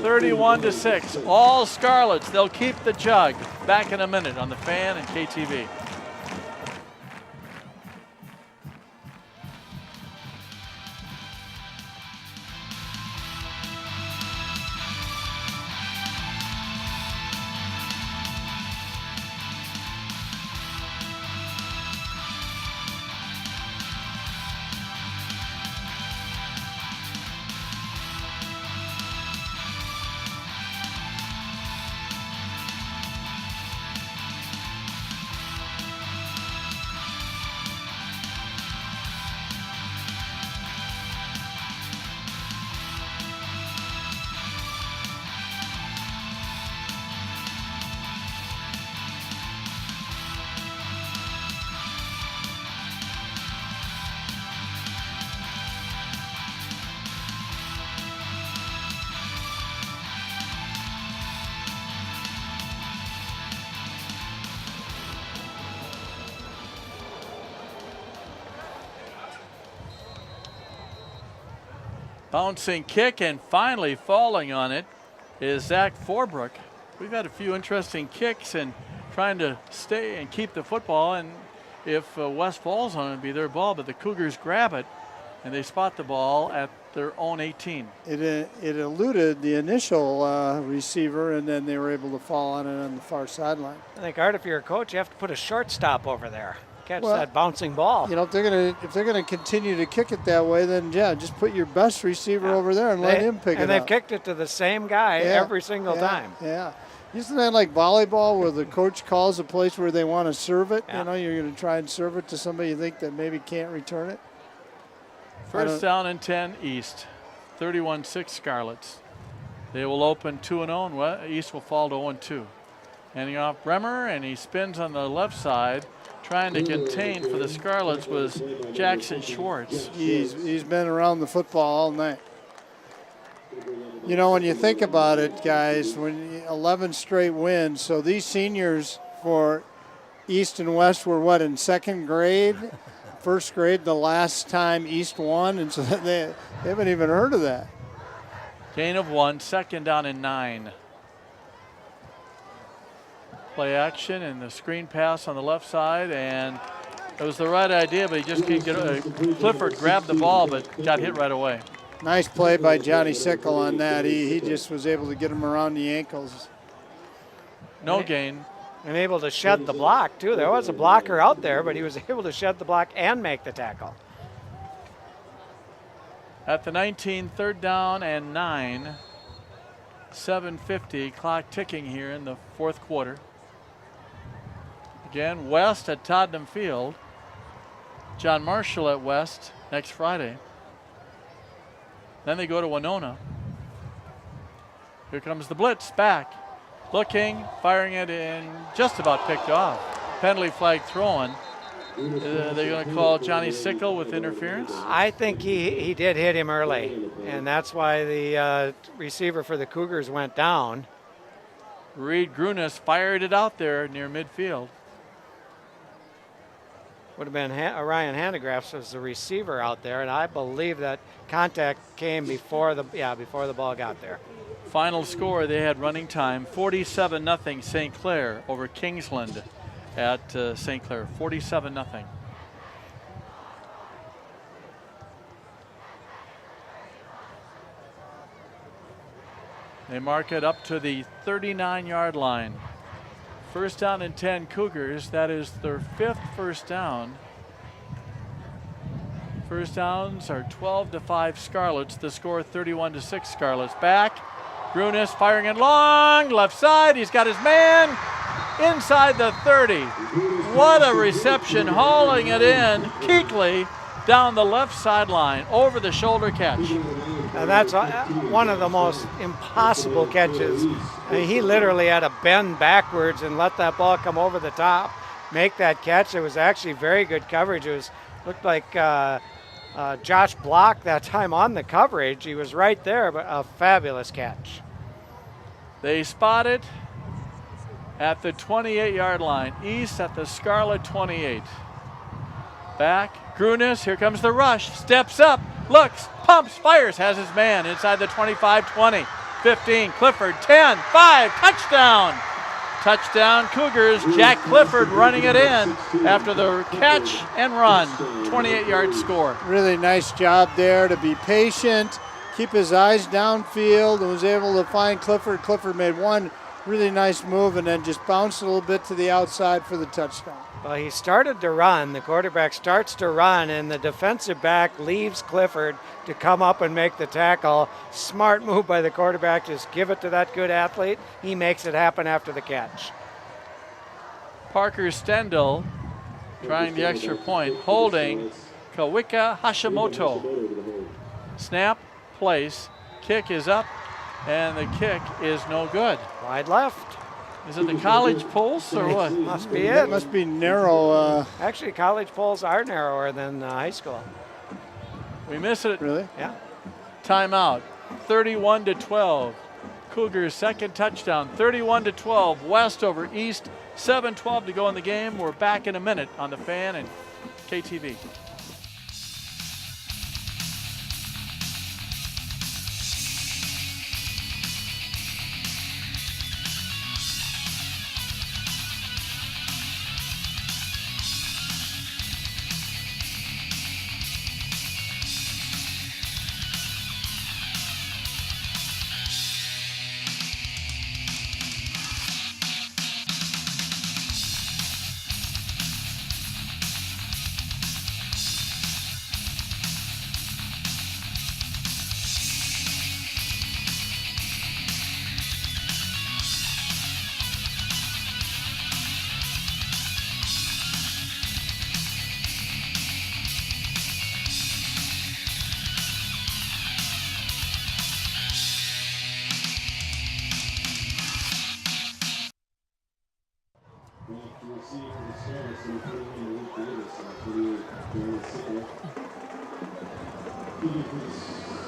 Speaker 2: 31-6. All Scarlets. They'll keep the jug. Back in a minute on the Fan and KTV. Bouncing kick, and finally falling on it is Zach Forbrook. We've had a few interesting kicks and trying to stay and keep the football, and if West falls on it, it'd be their ball, but the Cougars grab it and they spot the ball at their own 18.
Speaker 3: It eluded the initial receiver, and then they were able to fall on it on the far sideline.
Speaker 4: I think, Art, if you're a coach, you have to put a shortstop over there. Catch
Speaker 3: Well,
Speaker 4: that bouncing ball.
Speaker 3: You know, if they're gonna continue to kick it that way, then yeah, just put your best receiver over there and let him pick it up.
Speaker 4: And they've kicked it to the same guy every single time.
Speaker 3: Yeah. Isn't that like volleyball, where the coach calls a place where they want to serve it?
Speaker 4: Yeah.
Speaker 3: You know, you're going to try and serve it to somebody you think that maybe can't return it.
Speaker 2: First down and 10 East. 31-6 Scarlets. They will open 2-0, and East will fall to 0-2. Handing off Bremer, and he spins on the left side. Trying to contain for the Scarlets was Jackson Schwartz.
Speaker 3: He's been around the football all night. You know, when you think about it, guys, 11 straight wins. So these seniors for East and West were what, in second grade, first grade, the last time East won, and so they haven't even heard of that.
Speaker 2: Gain of 1, second down and 9. Play action and the screen pass on the left side, and it was the right idea, but he just can't get it. Clifford grabbed the ball, but got hit right away.
Speaker 3: Nice play by Johnny Sickle on that. He just was able to get him around the ankles.
Speaker 2: No gain.
Speaker 4: And able to shed the block, too. There was a blocker out there, but he was able to shed the block and make the tackle.
Speaker 2: At the 19, third down and 9. 7:50, clock ticking here in the fourth quarter. Again, West at Tottenham Field. John Marshall at West next Friday. Then they go to Winona. Here comes the blitz back. Looking, firing it in, just about picked off. Penalty flag thrown. They're going to call Johnny Sickle with interference?
Speaker 4: I think he did hit him early, and that's why the receiver for the Cougars went down.
Speaker 2: Reed Grunis fired it out there near midfield.
Speaker 4: Would have been Ryan Handegraffs was the receiver out there, and I believe that contact came before the ball got there.
Speaker 2: Final score, they had running time, 47-0 St. Clair over Kingsland at St. Clair, 47-0. They mark it up to the 39-yard line. First down and 10 Cougars. That is their 5th first down. First downs are 12-5 Scarlets. The score 31-6 Scarlets. Back. Grunis firing it long. Left side. He's got his man inside the 30. What a reception. Hauling it in. Keekley down the left sideline. Over the shoulder catch.
Speaker 4: And that's one of the most impossible catches. I mean, he literally had to bend backwards and let that ball come over the top, make that catch. It was actually very good coverage. Looked like Josh Block that time on the coverage. He was right there, but a fabulous catch.
Speaker 2: They spot it at the 28-yard line. East at the Scarlet 28. Back, Grunis, here comes the rush. Steps up, looks, pumps, fires, has his man inside the 25, 20, 15, Clifford, 10, 5, touchdown. Touchdown Cougars, Jack Clifford running it in after the catch and run. 28-yard score.
Speaker 3: Really nice job there to be patient, keep his eyes downfield, and was able to find Clifford. Clifford made one really nice move and then just bounced a little bit to the outside for the touchdown.
Speaker 4: Well, he started to run. The quarterback starts to run, and the defensive back leaves Clifford to come up and make the tackle. Smart move by the quarterback. Just give it to that good athlete. He makes it happen after the catch.
Speaker 2: Parker Stendel trying the extra point, holding Kawika Hashimoto. Snap, place, kick is up, and the kick is no good.
Speaker 4: Wide left.
Speaker 2: Is it the college pulse or what?
Speaker 4: Must be
Speaker 3: It
Speaker 4: it.
Speaker 3: must be narrow.
Speaker 4: Actually, college poles are narrower than high school.
Speaker 2: We miss it.
Speaker 3: Really?
Speaker 4: Yeah.
Speaker 2: Timeout. 31-12. Cougars' second touchdown. 31-12. West over East. 7:12 to go in the game. We're back in a minute on the Fan and KTV.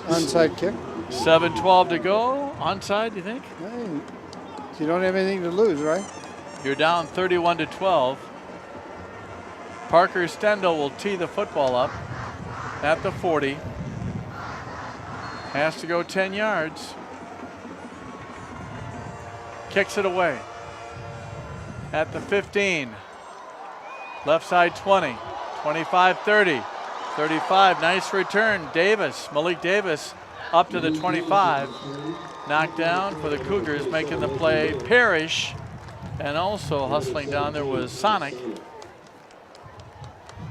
Speaker 3: Onside kick.
Speaker 2: 7:12 to go. Onside, you think?
Speaker 3: Hey, you don't have anything to lose, right?
Speaker 2: You're down 31-12. Parker Stendel will tee the football up at the 40. Has to go 10 yards. Kicks it away at the 15. Left side 20, 25, 30, 35. Nice return. Malik Davis up to the 25. Knocked down for the Cougars, making the play. Parrish, and also hustling down there was Sonic.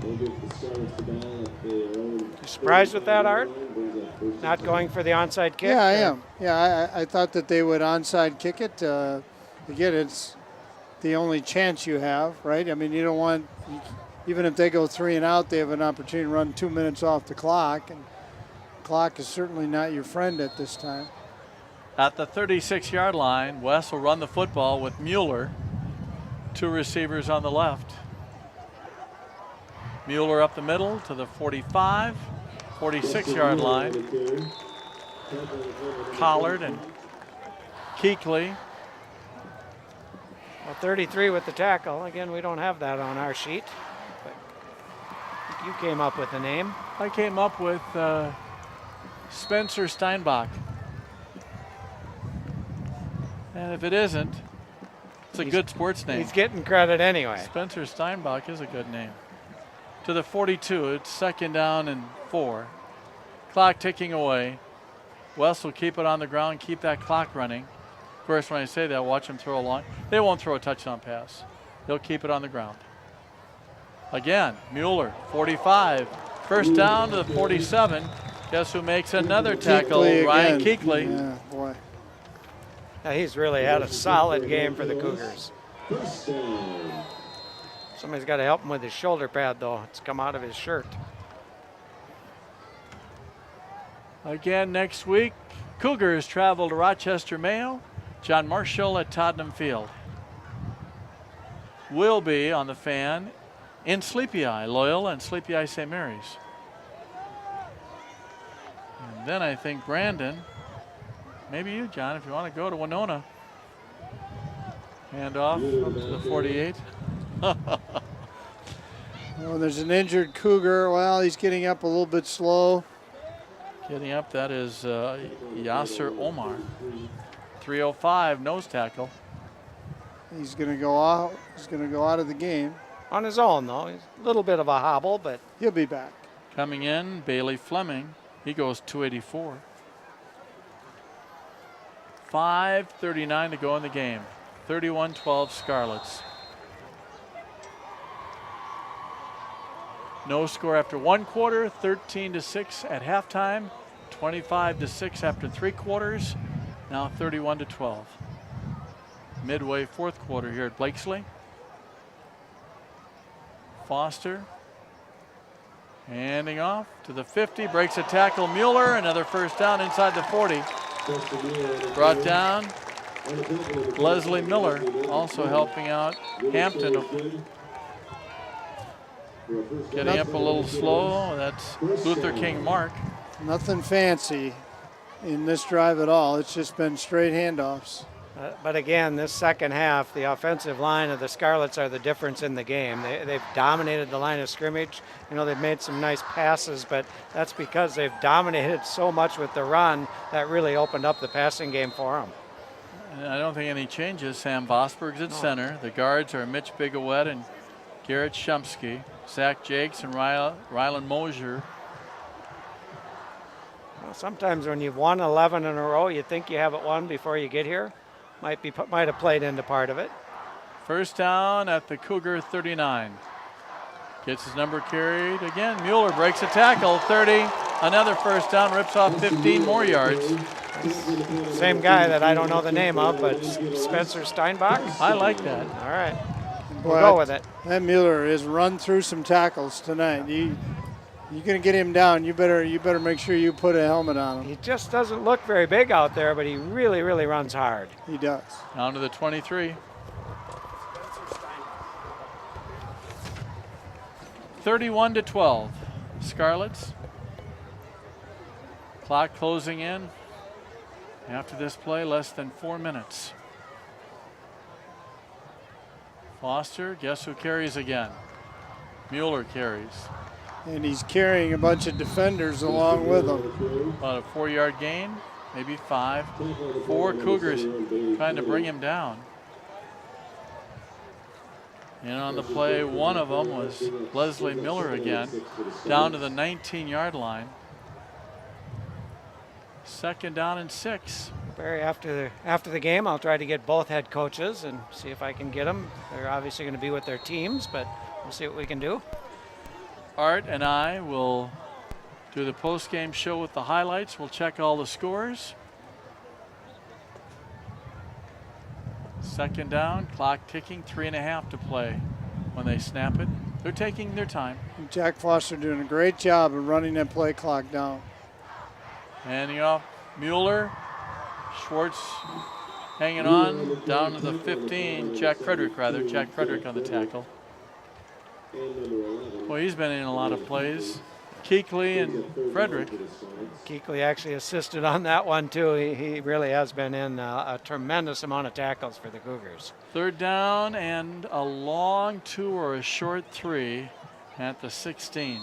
Speaker 4: You surprised with that, Art? Not going for the onside kick?
Speaker 3: Yeah, I am. Yeah, I thought that they would onside kick it. Again, it's the only chance you have, right? I mean, you don't want, even if they go 3 and out, they have an opportunity to run 2 minutes off the clock, and the clock is certainly not your friend at this time.
Speaker 2: At the 36-yard line, West will run the football with Mueller. 2 receivers on the left. Mueller up the middle to the 45, 46-yard line. Collard and Keekley.
Speaker 4: Well, 33 with the tackle. Again, we don't have that on our sheet. But you came up with the name.
Speaker 2: I came up with Spencer Steinbach. And if it isn't, it's a good sports name.
Speaker 4: He's getting credit anyway.
Speaker 2: Spencer Steinbach is a good name. To the 42, it's 2nd down and 4. Clock ticking away. West will keep it on the ground, keep that clock running. Of course, when I say that, watch them throw a long. They won't throw a touchdown pass. They'll keep it on the ground. Again, Mueller, 45. First down to the 47. Guess who makes another tackle? Ryan Keekley.
Speaker 3: Yeah, boy.
Speaker 4: Yeah, he's really had a solid game for the Cougars. Somebody's got to help him with his shoulder pad, though. It's come out of his shirt.
Speaker 2: Again, next week, Cougars travel to Rochester, Mayo. John Marshall at Tottenham Field. Will be on the Fan in Sleepy Eye, Loyola and Sleepy Eye St. Mary's. And then I think Brandon, maybe you, John, if you want to go to Winona. Hand off up to the 48.
Speaker 3: Oh, there's an injured Cougar. Well, he's getting up a little bit slow.
Speaker 2: Getting up, that is Yasser Omar. 305 nose tackle.
Speaker 3: He's going to go out. He's going to go out of the game.
Speaker 4: On his own, though. He's a little bit of a hobble, but
Speaker 3: he'll be back.
Speaker 2: Coming in, Bailey Fleming. He goes 284. 5:39 to go in the game. 31-12 Scarlets. No score after 1 quarter, 13-6 at halftime, 25-6 after 3 quarters, now 31-12. Midway 4th quarter here at Blakesley. Foster handing off to the 50, breaks a tackle. Mueller, another first down inside the 40. Brought down Leslie Miller, also helping out Hampton. Getting up a little slow, that's Luther King Mark.
Speaker 3: Nothing fancy in this drive at all. It's just been straight handoffs.
Speaker 4: But again, this second half, the offensive line of the Scarlets are the difference in the game. They've dominated the line of scrimmage. You know, they've made some nice passes, but that's because they've dominated so much with the run that really opened up the passing game for them.
Speaker 2: And I don't think any changes. Sam Vosberg's at center. The guards are Mitch Bigowet and Garrett Shumsky. Zach Jakes and Rylan Mosier.
Speaker 4: Well, sometimes when you've won 11 in a row, you think you have it won before you get here. Might have played into part of it.
Speaker 2: First down at the Cougar 39. Gets his number carried again. Mueller breaks a tackle. 30. Another first down. Rips off 15 more yards.
Speaker 4: Same guy that I don't know the name of, but Spencer Steinbach.
Speaker 2: I like that.
Speaker 4: All right. We'll go with it.
Speaker 3: That Mueller has run through some tackles tonight. You're going to get him down. You better make sure you put a helmet on him.
Speaker 4: He just doesn't look very big out there, but he really, really runs hard.
Speaker 3: He does.
Speaker 2: Down to the 23. 31-12. Scarlets. Clock closing in. After this play, less than 4 minutes. Foster, guess who carries again? Mueller carries.
Speaker 3: And he's carrying a bunch of defenders along with him.
Speaker 2: About a 4-yard gain, maybe 5. 4 Cougars trying to bring him down. And on the play, one of them was Leslie Miller again, down to the 19-yard line. 2nd down and 6.
Speaker 4: Barry, after the game, I'll try to get both head coaches and see if I can get them. They're obviously going to be with their teams, but we'll see what we can do.
Speaker 2: Art and I will do the post-game show with the highlights. We'll check all the scores. 2nd down, clock ticking, 3.5 to play when they snap it. They're taking their time.
Speaker 3: And Jack Foster doing a great job of running that play clock down.
Speaker 2: Handing off Mueller. Schwartz hanging on down to the 15. Jack Frederick on the tackle. Well, he's been in a lot of plays. Keekley and Frederick.
Speaker 4: Keekley actually assisted on that one, too. He really has been in a tremendous amount of tackles for the Cougars.
Speaker 2: 3rd down and a long 2 or a short 3 at the 16.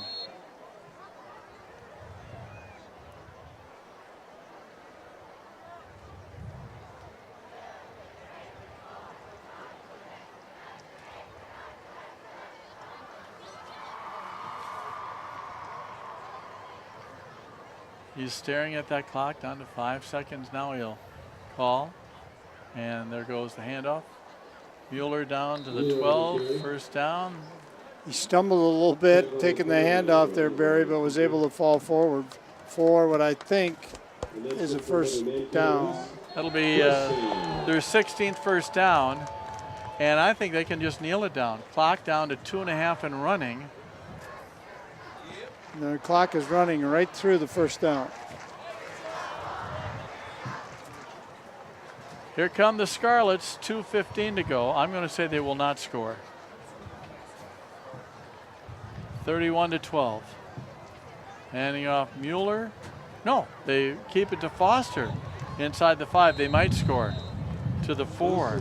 Speaker 2: He's staring at that clock down to 5 seconds. Now he'll call. And there goes the handoff. Mueller down to the 12, 1st down.
Speaker 3: He stumbled a little bit, taking the handoff there, Barry, but was able to fall forward for what I think is a 1st down.
Speaker 2: That'll be their 16th 1st down. And I think they can just kneel it down. Clock down to 2.5 and running.
Speaker 3: The clock is running right through the 1st down.
Speaker 2: Here come the Scarlets, 2:15 to go. I'm going to say they will not score. 31-12. Handing off Mueller. No, they keep it to Foster inside the 5. They might score to the 4.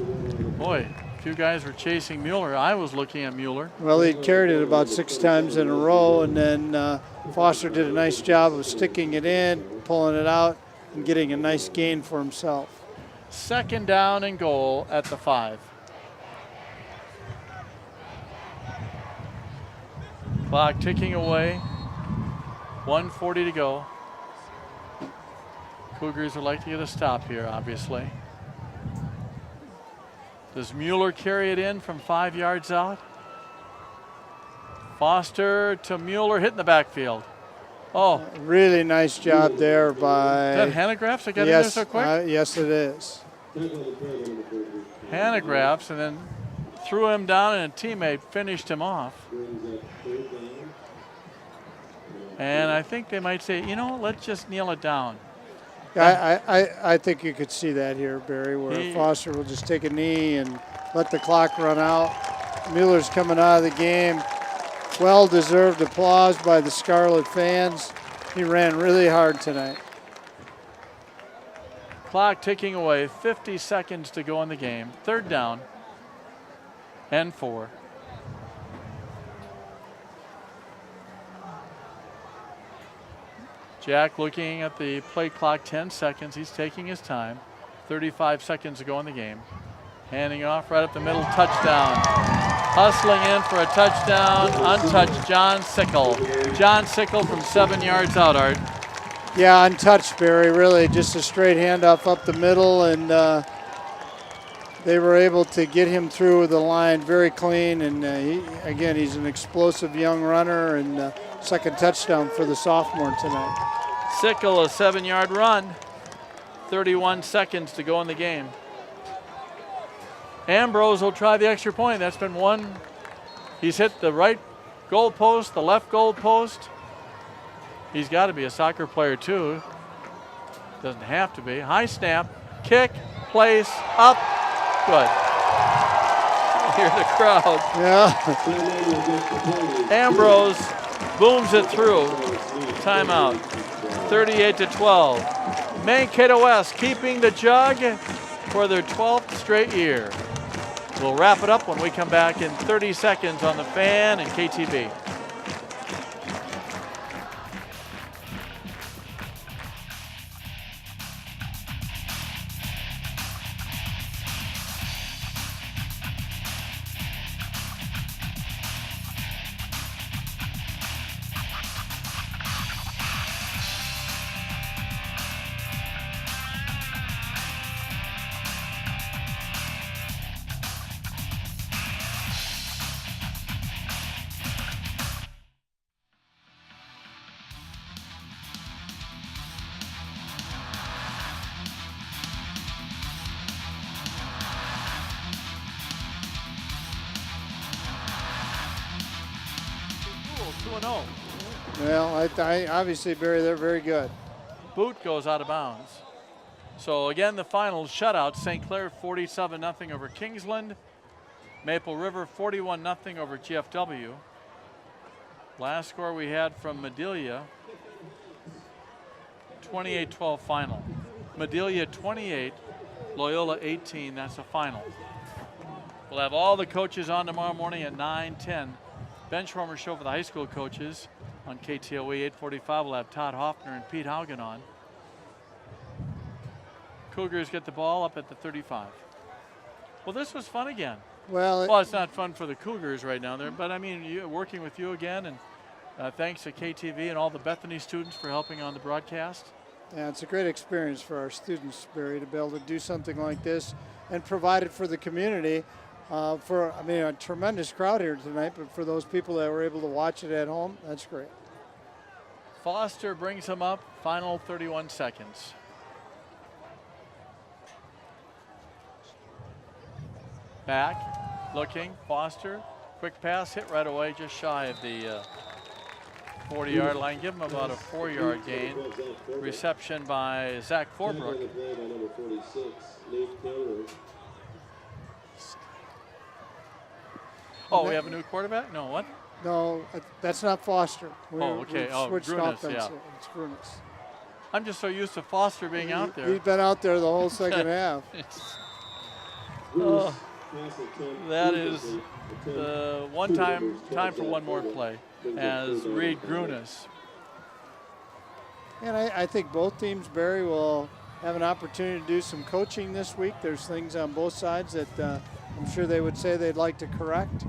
Speaker 2: Boy, a few guys were chasing Mueller. I was looking at Mueller.
Speaker 3: Well, he carried it about 6 times in a row, and then Foster did a nice job of sticking it in, pulling it out, and getting a nice gain for himself.
Speaker 2: 2nd down and goal at the 5. Clock ticking away. 1:40 to go. Cougars would like to get a stop here, obviously. Does Mueller carry it in from 5 yards out? Foster to Mueller, hitting the backfield. Oh.
Speaker 3: Really nice job there by...
Speaker 2: Is that Hanegraaffs that got in there so quick?
Speaker 3: Yes, it is.
Speaker 2: Hanegraaffs, and then threw him down, and a teammate finished him off. And I think they might say, you know, let's just kneel it down.
Speaker 3: I think you could see that here, Barry, where Foster will just take a knee and let the clock run out. Mueller's coming out of the game. Well-deserved applause by the Scarlet fans. He ran really hard tonight.
Speaker 2: Clock ticking away, 50 seconds to go in the game. 3rd down and 4. Jack looking at the play clock, 10 seconds. He's taking his time. 35 seconds to go in the game. Handing off right up the middle, touchdown. Hustling in for a touchdown, untouched John Sickle. John Sickle from 7 yards out, Art.
Speaker 3: Yeah, untouched, Barry, really. Just a straight handoff up the middle, and they were able to get him through the line very clean. And again, he's an explosive young runner, and 2nd touchdown for the sophomore tonight.
Speaker 2: Sickle, a 7-yard run. 31 seconds to go in the game. Ambrose will try the extra point. That's been one. He's hit the right goal post, the left goal post. He's got to be a soccer player too. Doesn't have to be. High snap, kick, place, up, good. Hear the crowd.
Speaker 3: Yeah.
Speaker 2: Ambrose booms it through. Timeout. 38-12. Mankato West keeping the jug for their 12th straight year. We'll wrap it up when we come back in 30 seconds on the Fan and KTV.
Speaker 3: Well, I obviously, Barry, they're very good.
Speaker 2: Boot goes out of bounds. So again, the final shutout, St. Clair 47-0 over Kingsland. Maple River 41-0 over GFW. Last score we had from Madelia, 28-12 final. Madelia 28, Loyola 18, that's the final. We'll have all the coaches on tomorrow morning at 9:10. Benchwarmer show for the high school coaches on KTOE 8:45. We'll have Todd Hoffner and Pete Haugen on. Cougars get the ball up at the 35. Well, this was fun again.
Speaker 3: Well,
Speaker 2: It's not fun for the Cougars right now, but I mean, working with you again, and thanks to KTV and all the Bethany students for helping on the broadcast.
Speaker 3: yeah, it's a great experience for our students, Barry, to be able to do something like this and provide it for the community. A tremendous crowd here tonight, but for those people that were able to watch it at home, that's great.
Speaker 2: Foster brings him up, final 31 seconds. Back, looking, Foster, quick pass, hit right away, just shy of the 40-yard line. Give him about a 4-yard gain. Reception by Zach Forbrook. Oh, we have a new quarterback? No, what?
Speaker 3: No, that's not Foster.
Speaker 2: Okay.
Speaker 3: We've switched
Speaker 2: Grunis,
Speaker 3: offense.
Speaker 2: yeah.
Speaker 3: It's Grunis.
Speaker 2: I'm just so used to Foster being out there.
Speaker 3: He's been out there the whole second half.
Speaker 2: Oh, that is the time for one more play as Reed Grunis.
Speaker 3: And I think both teams, Barry, will have an opportunity to do some coaching this week. There's things on both sides that I'm sure they would say they'd like to correct.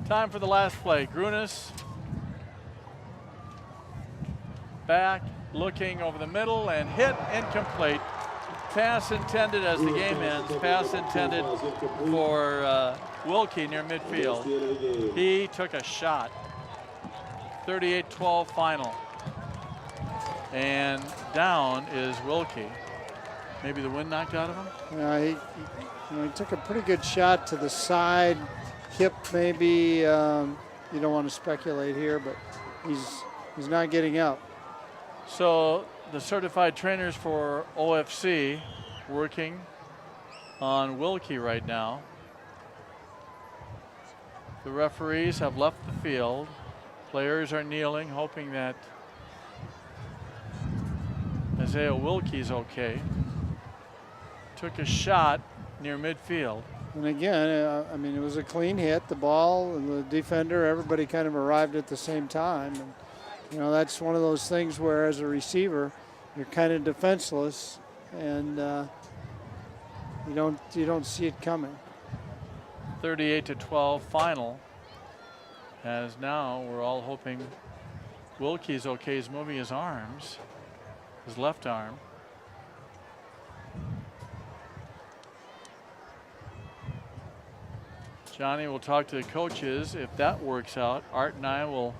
Speaker 2: Time for the last play. Grunis back, looking over the middle, and hit incomplete. Pass intended as the game ends. Pass intended for Wilkie near midfield. He took a shot. 38-12 final. And down is Wilkie. Maybe the wind knocked out of him?
Speaker 3: He took a pretty good shot to the side, hip maybe. You don't want to speculate here, but he's not getting up.
Speaker 2: So the certified trainers for OFC working on Wilkie right now. The referees have left the field. Players are kneeling, hoping that Isaiah Wilkie's okay. Took a shot near midfield.
Speaker 3: And again, it was a clean hit. The ball and the defender, everybody kind of arrived at the same time. And, that's one of those things where as a receiver, you're kind of defenseless and you don't see it coming.
Speaker 2: 38-12 final. As now we're all hoping Wilkie's okay. He's moving his arms, his left arm. Johnny will talk to the coaches. If that works out, Art and I will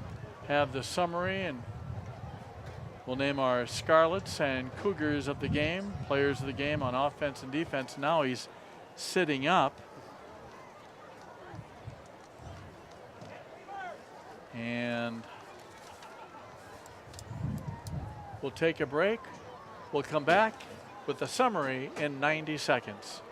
Speaker 2: have the summary and we'll name our Scarlets and Cougars of the game, players of the game on offense and defense. Now he's sitting up. And we'll take a break. We'll come back with the summary in 90 seconds.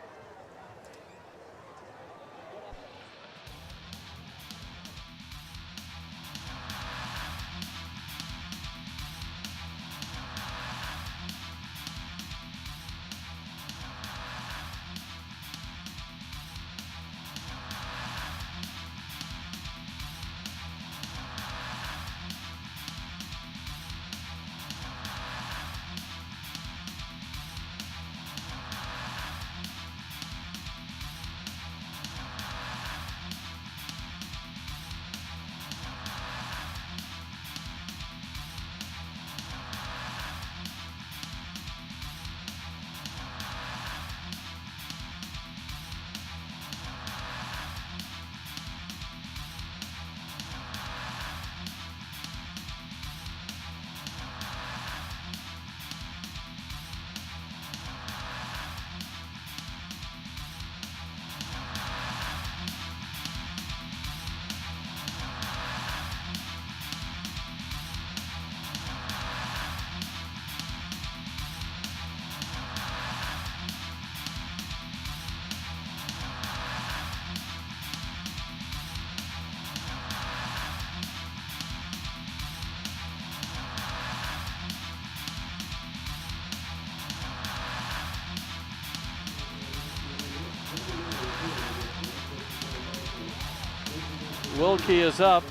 Speaker 2: Wilkie is up.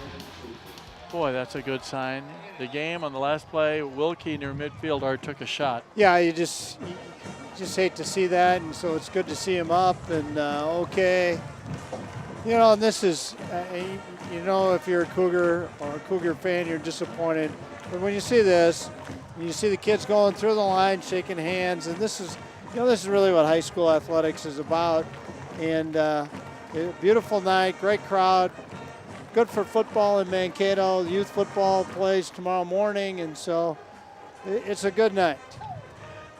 Speaker 2: Boy, that's a good sign. The game on the last play, Wilkie near midfield took a shot.
Speaker 3: Yeah, you just hate to see that, and so it's good to see him up and okay. You know, and this is, you know, if you're a Cougar or a Cougar fan, you're disappointed. But when you see this, you see the kids going through the line, shaking hands, and this is, you know, this is really what high school athletics is about. And beautiful night, great crowd. Good for football in Mankato. Youth football plays tomorrow morning, and so it's a good night.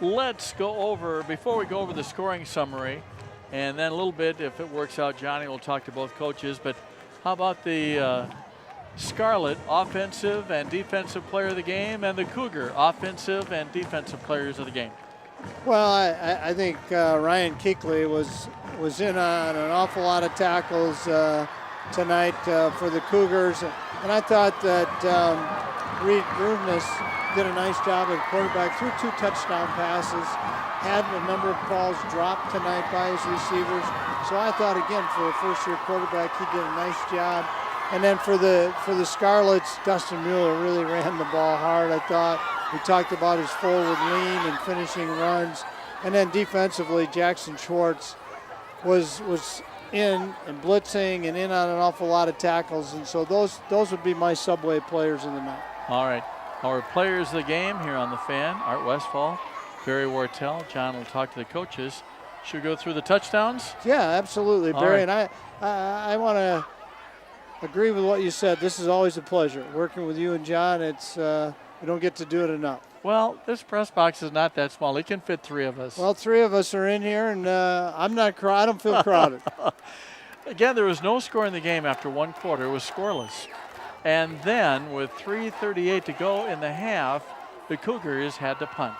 Speaker 2: Let's go over, before we go over the scoring summary, and then a little bit, if it works out, Johnny will talk to both coaches, but how about the Scarlet offensive and defensive player of the game, and the Cougar offensive and defensive players of the game?
Speaker 3: Well, I think Ryan Keekley was in on an awful lot of tackles tonight for the Cougars, and I thought that Reed Rudness did a nice job at quarterback, threw 2 touchdown passes, had a number of balls dropped tonight by his receivers. So I thought, again, for a first-year quarterback, he did a nice job. And then for the Scarlets, Dustin Mueller really ran the ball hard. I thought we talked about his forward lean and finishing runs, and then defensively, Jackson Schwartz was in and blitzing and in on an awful lot of tackles, and so those would be my Subway players of the night.
Speaker 2: All right, our players of the game here on the Fan: Art Westfall, Barry Wartell. John will talk to the coaches. Should we go through the touchdowns?
Speaker 3: Yeah, absolutely, Barry. Right. And I want to agree with what you said. This is always a pleasure working with you and John. It's we don't get to do it enough.
Speaker 2: Well, this press box is not that small. It can fit 3 of us.
Speaker 3: Well, 3 of us are in here, and I don't feel crowded.
Speaker 2: Again, there was no score in the game after 1 quarter. It was scoreless. And then with 3:38 to go in the half, the Cougars had to punt.